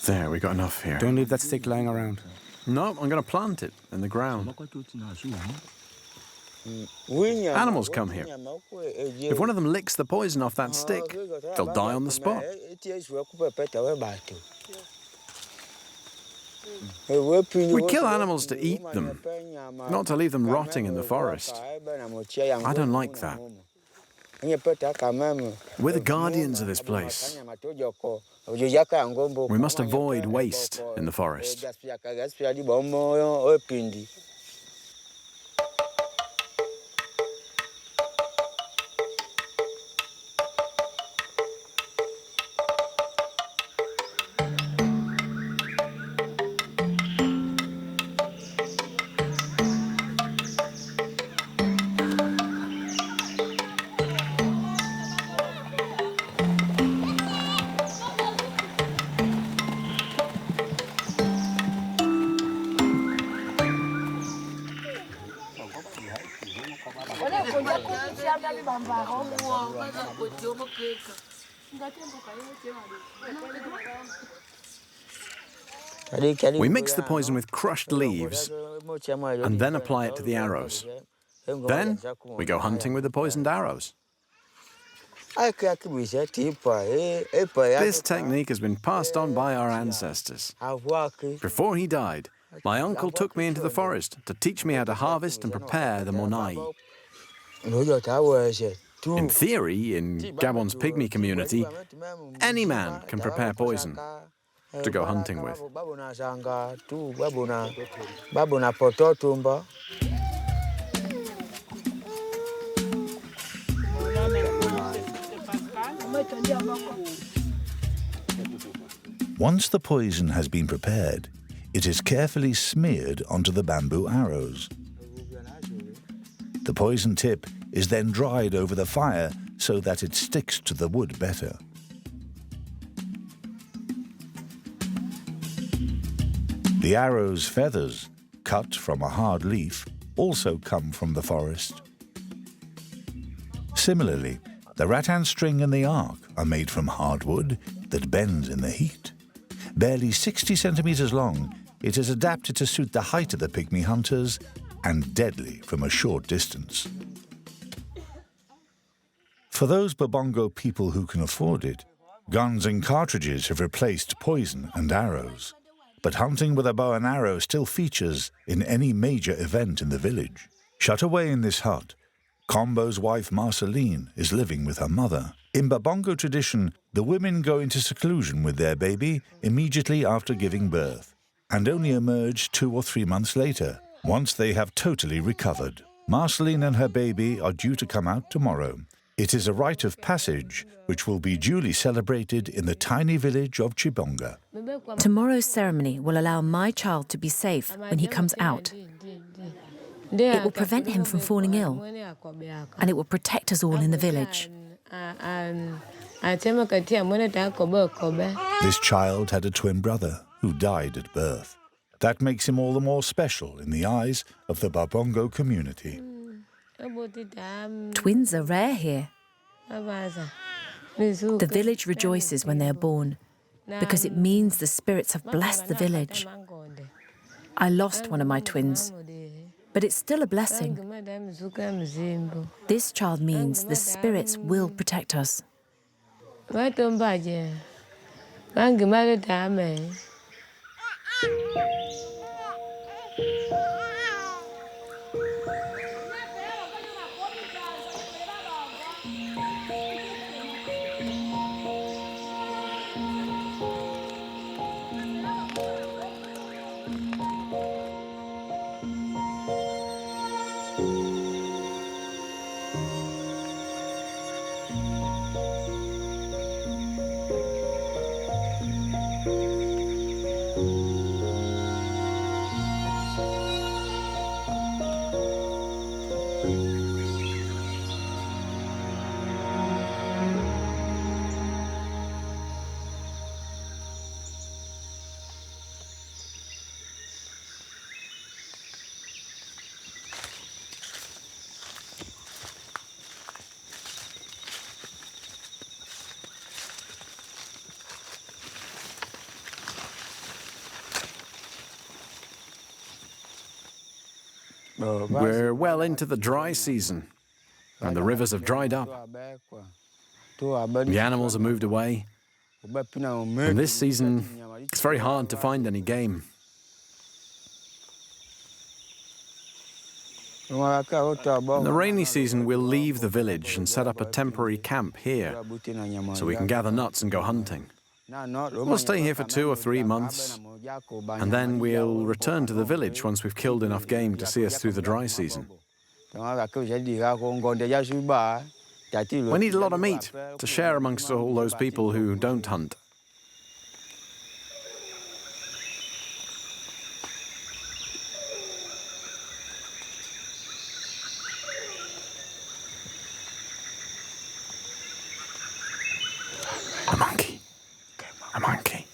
There, we got enough here. Don't leave that stick lying around. No, I'm going to plant it in the ground. Animals come here. If one of them licks the poison off that stick, they'll die on the spot. We kill animals to eat them, not to leave them rotting in the forest. I don't like that. We're the guardians of this place. We must avoid waste in the forest. We mix the poison with crushed leaves and then apply it to the arrows. Then we go hunting with the poisoned arrows. This technique has been passed on by our ancestors. Before he died, my uncle took me into the forest to teach me how to harvest and prepare the monai. In theory, in Gabon's pygmy community, any man can prepare poison to go hunting with. Once the poison has been prepared, it is carefully smeared onto the bamboo arrows. The poison tip is then dried over the fire so that it sticks to the wood better. The arrow's feathers, cut from a hard leaf, also come from the forest. Similarly, the rattan string and the arc are made from hardwood that bends in the heat. Barely 60 centimeters long, it is adapted to suit the height of the pygmy hunters and deadly from a short distance. For those Babongo people who can afford it, guns and cartridges have replaced poison and arrows. But hunting with a bow and arrow still features in any major event in the village. Shut away in this hut, Combo's wife Marceline is living with her mother. In Babongo tradition, the women go into seclusion with their baby immediately after giving birth, and only emerge 2 or 3 months later, once they have totally recovered. Marceline and her baby are due to come out tomorrow. It is a rite of passage which will be duly celebrated in the tiny village of Chibonga. Tomorrow's ceremony will allow my child to be safe when he comes out. It will prevent him from falling ill, and it will protect us all in the village. This child had a twin brother who died at birth. That makes him all the more special in the eyes of the Babongo community. Twins are rare here. The village rejoices when they are born because it means the spirits have blessed the village. I lost one of my twins, but it's still a blessing. This child means the spirits will protect us. We're well into the dry season, and the rivers have dried up. The animals have moved away, and this season it's very hard to find any game. In the rainy season, we'll leave the village and set up a temporary camp here, so we can gather nuts and go hunting. We'll stay here for 2 or 3 months, and then we'll return to the village once we've killed enough game to see us through the dry season. We need a lot of meat to share amongst all those people who don't hunt. A monkey. A monkey.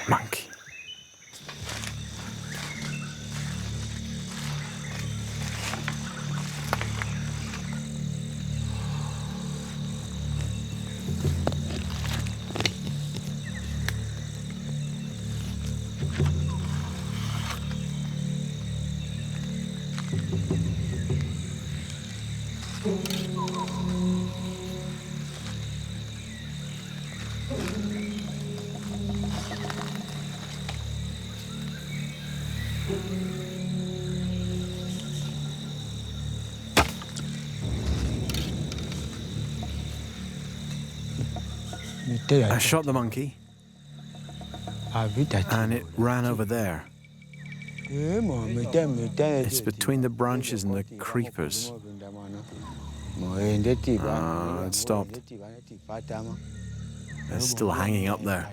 Monkey. I shot the monkey, and it ran over there. It's between the branches and the creepers. It stopped. It's still hanging up there.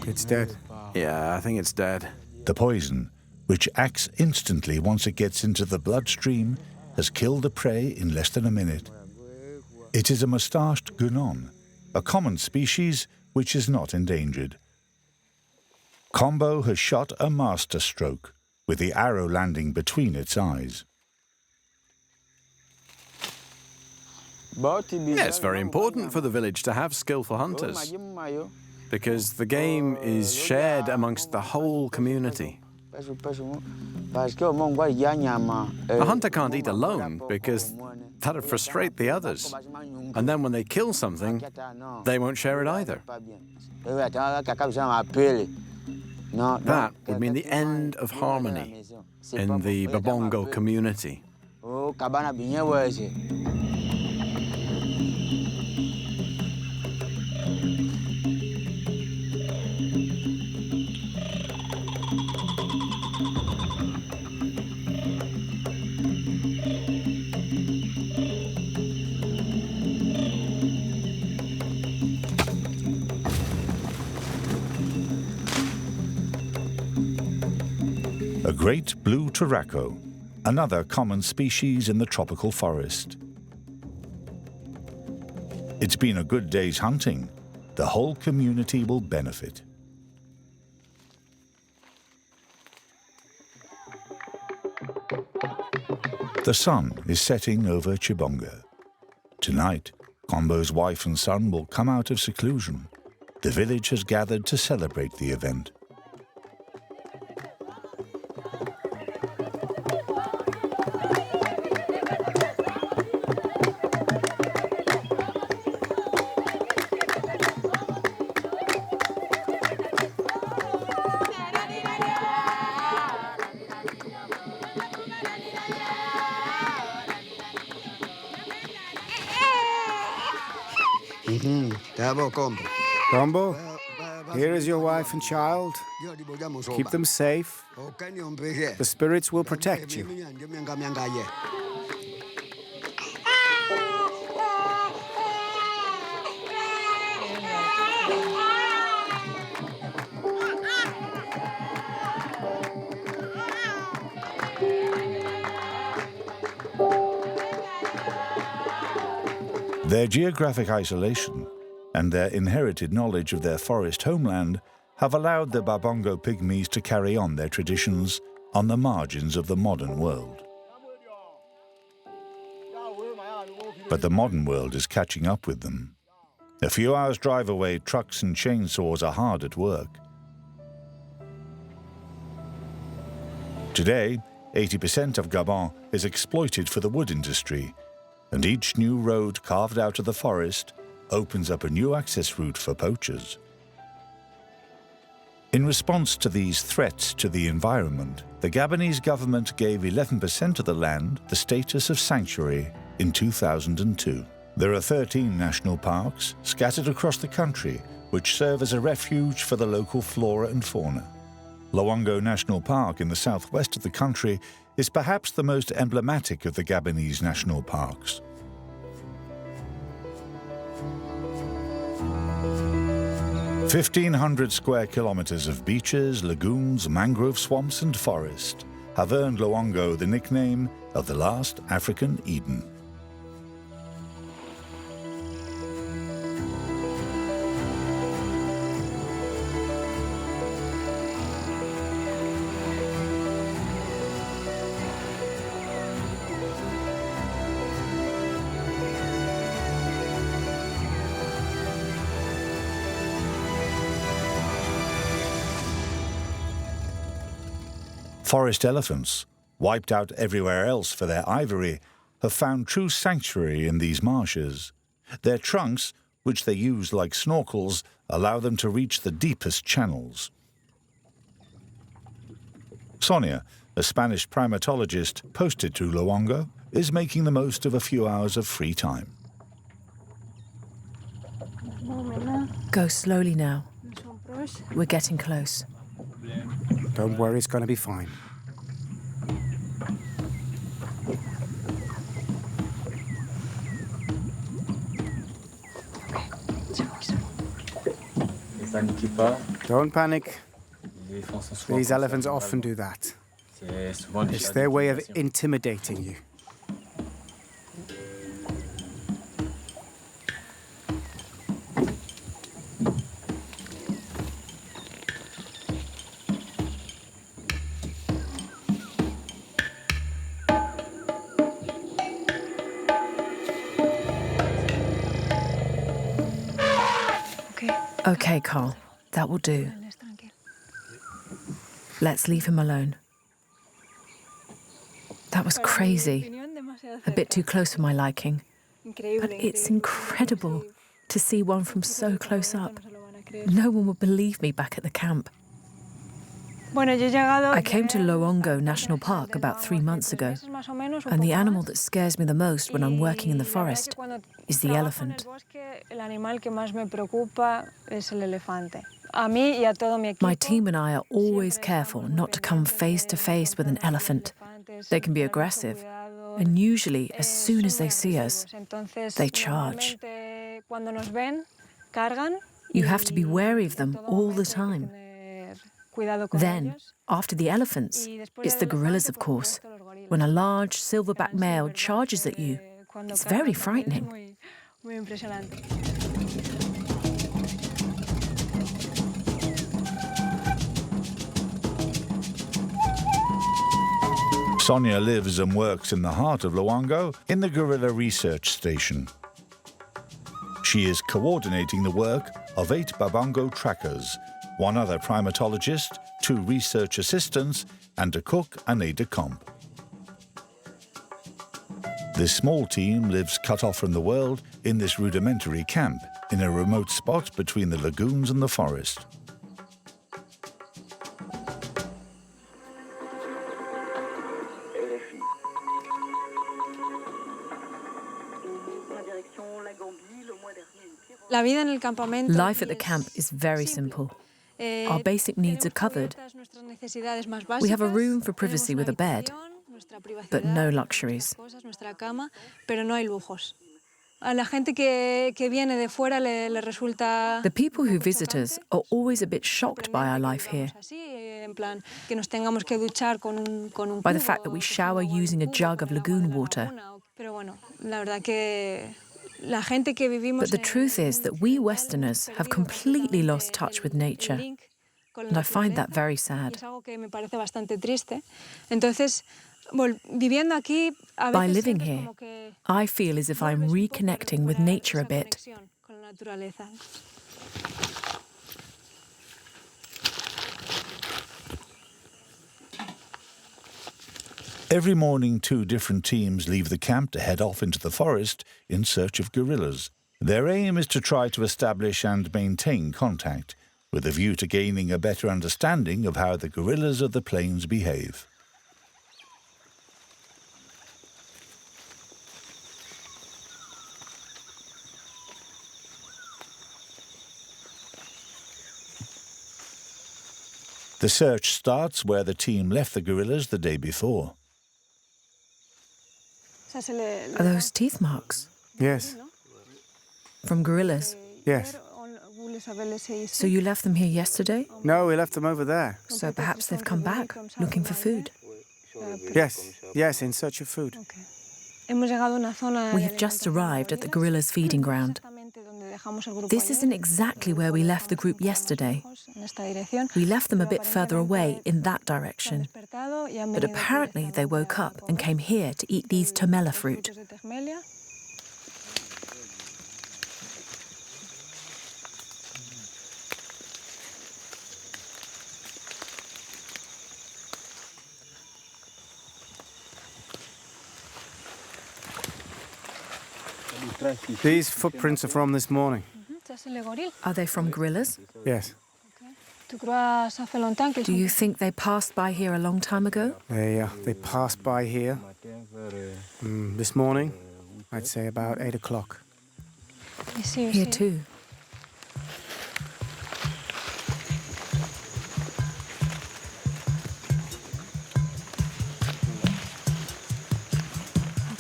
It's dead. Yeah, I think it's dead. The poison, which acts instantly once it gets into the bloodstream, has killed the prey in less than a minute. It is a mustached guenon, a common species which is not endangered. Combo has shot a master stroke, with the arrow landing between its eyes. Yeah, it's very important for the village to have skillful hunters, because the game is shared amongst the whole community. A hunter can't eat alone because that would frustrate the others. And then when they kill something, they won't share it either. That would mean the end of harmony in the Babongo community. A great blue turaco, another common species in the tropical forest. It's been a good day's hunting. The whole community will benefit. The sun is setting over Chibonga. Tonight, Kombo's wife and son will come out of seclusion. The village has gathered to celebrate the event. Kombo, here is your wife and child. Keep them safe. The spirits will protect you. Their geographic isolation and their inherited knowledge of their forest homeland have allowed the Babongo pygmies to carry on their traditions on the margins of the modern world. But the modern world is catching up with them. A few hours' drive away, trucks and chainsaws are hard at work. Today, 80% of Gabon is exploited for the wood industry, and each new road carved out of the forest opens up a new access route for poachers. In response to these threats to the environment, the Gabonese government gave 11% of the land the status of sanctuary in 2002. There are 13 national parks scattered across the country which serve as a refuge for the local flora and fauna. Loango National Park in the southwest of the country is perhaps the most emblematic of the Gabonese national parks. – 1,500 square kilometers of beaches, lagoons, mangrove swamps and forest have earned Loango the nickname of the last African Eden. Forest elephants, wiped out everywhere else for their ivory, have found true sanctuary in these marshes. Their trunks, which they use like snorkels, allow them to reach the deepest channels. Sonia, a Spanish primatologist posted to Loango, is making the most of a few hours of free time. Go slowly now. We're getting close. Don't worry, it's going to be fine. Don't panic. These elephants often do that. It's their way of intimidating you. Okay, Carl, that will do. Let's leave him alone. That was crazy. A bit too close for my liking. But it's incredible to see one from so close up. No one would believe me back at the camp. I came to Loango National Park about 3 months ago, and the animal that scares me the most when I'm working in the forest is the elephant. My team and I are always careful not to come face to face with an elephant. They can be aggressive, and usually as soon as they see us, they charge. You have to be wary of them all the time. Then, after the elephants, it's the gorillas, of course. When a large silverback male charges at you, it's very frightening. Sonia lives and works in the heart of Luango in the Gorilla Research Station. She is coordinating the work of 8 Babango trackers, 1 other primatologist, 2 research assistants, and a cook and aide-de-camp. This small team lives cut off from the world in this rudimentary camp, in a remote spot between the lagoons and the forest. Life at the camp is very simple. Our basic needs are covered. We have a room for privacy with a bed, but no luxuries. The people who visit us are always a bit shocked by our life here, by the fact that we shower using a jug of lagoon water. But the truth is that we Westerners have completely lost touch with nature, and I find that very sad. By living here, I feel as if I'm reconnecting with nature a bit. Every morning, 2 different teams leave the camp to head off into the forest in search of gorillas. Their aim is to try to establish and maintain contact, with a view to gaining a better understanding of how the gorillas of the plains behave. The search starts where the team left the gorillas the day before. Are those teeth marks? Yes. From gorillas? Yes. So you left them here yesterday? No, we left them over there. So perhaps they've come back, looking for food? Yes, in search of food. We have just arrived at the gorillas' feeding ground. This isn't exactly where we left the group yesterday. We left them a bit further away in that direction. But apparently they woke up and came here to eat these tomella fruit. These footprints are from this morning. Are they from gorillas? Yes. Do you think they passed by here a long time ago? They passed by here this morning, I'd say about 8 o'clock. Here too.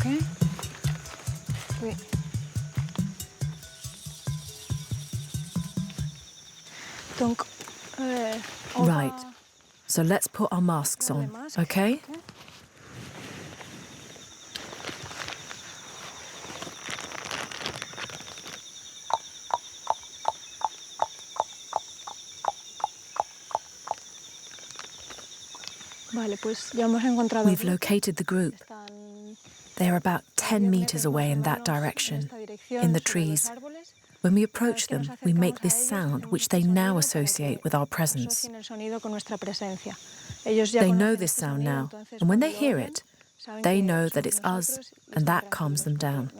Okay. Right. So let's put our masks on, okay? We've located the group. They are about 10 meters away in that direction, in the trees. When we approach them, we make this sound, which they now associate with our presence. They know this sound now, and when they hear it, they know that it's us, and that calms them down.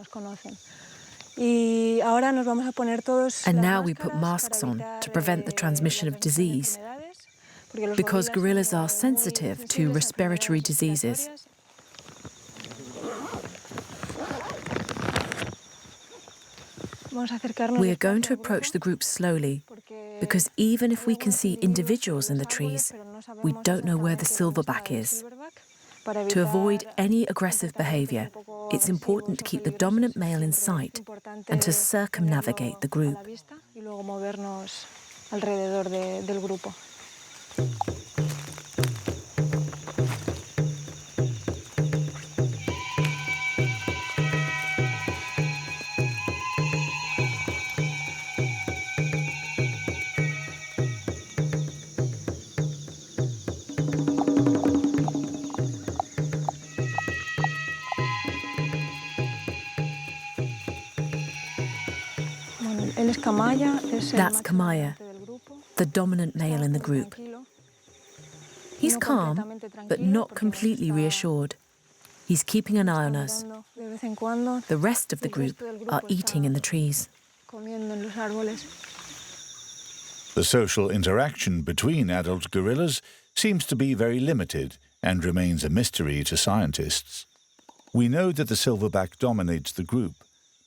And now we put masks on to prevent the transmission of disease, because gorillas are sensitive to respiratory diseases. We are going to approach the group slowly, because even if we can see individuals in the trees, we don't know where the silverback is. To avoid any aggressive behavior, it's important to keep the dominant male in sight and to circumnavigate the group. That's Kamaya, the dominant male in the group. He's calm, but not completely reassured. He's keeping an eye on us. The rest of the group are eating in the trees. The social interaction between adult gorillas seems to be very limited and remains a mystery to scientists. We know that the silverback dominates the group,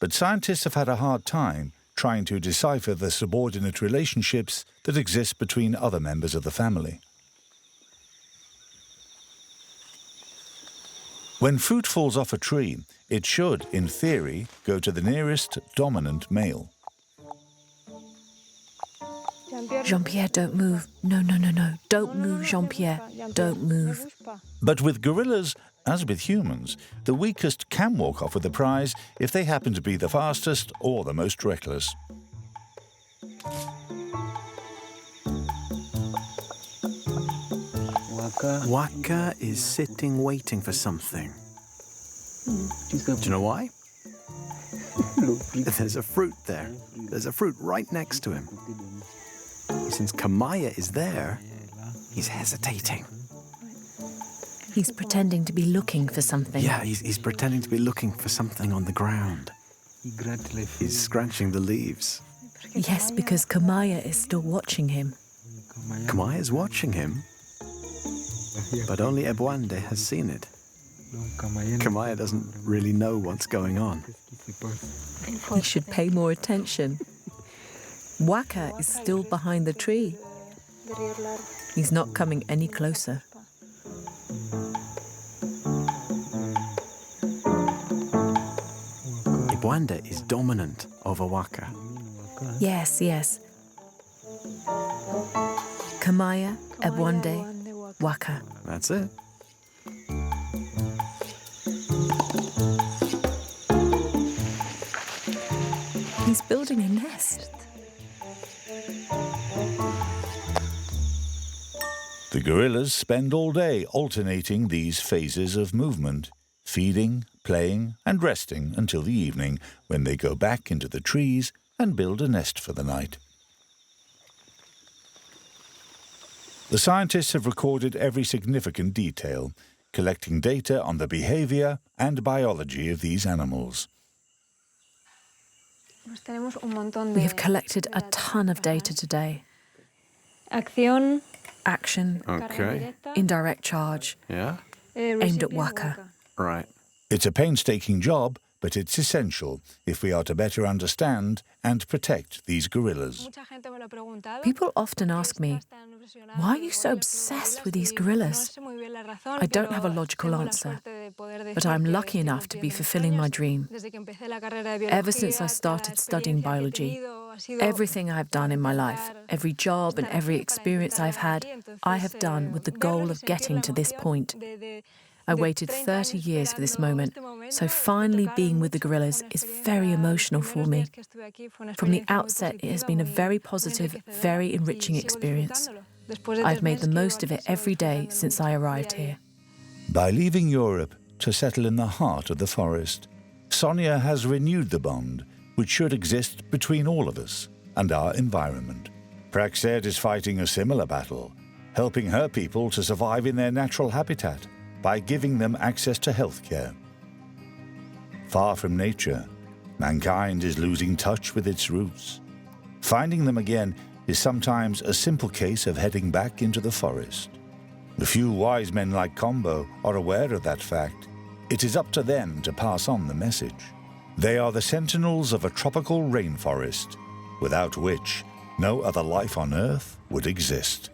but scientists have had a hard time trying to decipher the subordinate relationships that exist between other members of the family. When fruit falls off a tree, it should, in theory, go to the nearest dominant male. Jean-Pierre, don't move. No. Don't move, Jean-Pierre. Don't move. But with gorillas, as with humans, the weakest can walk off with the prize if they happen to be the fastest or the most reckless. Waka is sitting waiting for something. Do you know why? There's a fruit there. There's a fruit right next to him. Since Kamaya is there, he's hesitating. He's pretending to be looking for something. Yeah, he's pretending to be looking for something on the ground. He's scratching the leaves. Yes, because Kamaya is still watching him. Kamaya's watching him, but only Ebwande has seen it. Kamaya doesn't really know what's going on. He should pay more attention. Waka is still behind the tree. He's not coming any closer. Ebwande is dominant over Waka. Yes. Kamaya, Ebwande, Waka. That's it. He's building a nest. The gorillas spend all day alternating these phases of movement, feeding, playing, and resting until the evening, when they go back into the trees and build a nest for the night. The scientists have recorded every significant detail, collecting data on the behavior and biology of these animals. We have collected a ton of data today. Action, Okay. indirect charge, Yeah? aimed at Waka. Right. It's a painstaking job, but it's essential if we are to better understand and protect these gorillas. People often ask me, why are you so obsessed with these gorillas? I don't have a logical answer, but I'm lucky enough to be fulfilling my dream. Ever since I started studying biology, everything I've done in my life, every job and every experience I've had, I have done with the goal of getting to this point. I waited 30 years for this moment, so finally being with the gorillas is very emotional for me. From the outset, it has been a very positive, very enriching experience. I've made the most of it every day since I arrived here. By leaving Europe to settle in the heart of the forest, Sonia has renewed the bond which should exist between all of us and our environment. Praxed is fighting a similar battle, helping her people to survive in their natural habitat by giving them access to healthcare. Far from nature, mankind is losing touch with its roots. Finding them again is sometimes a simple case of heading back into the forest. The few wise men like Combo are aware of that fact. It is up to them to pass on the message. They are the sentinels of a tropical rainforest, without which no other life on Earth would exist.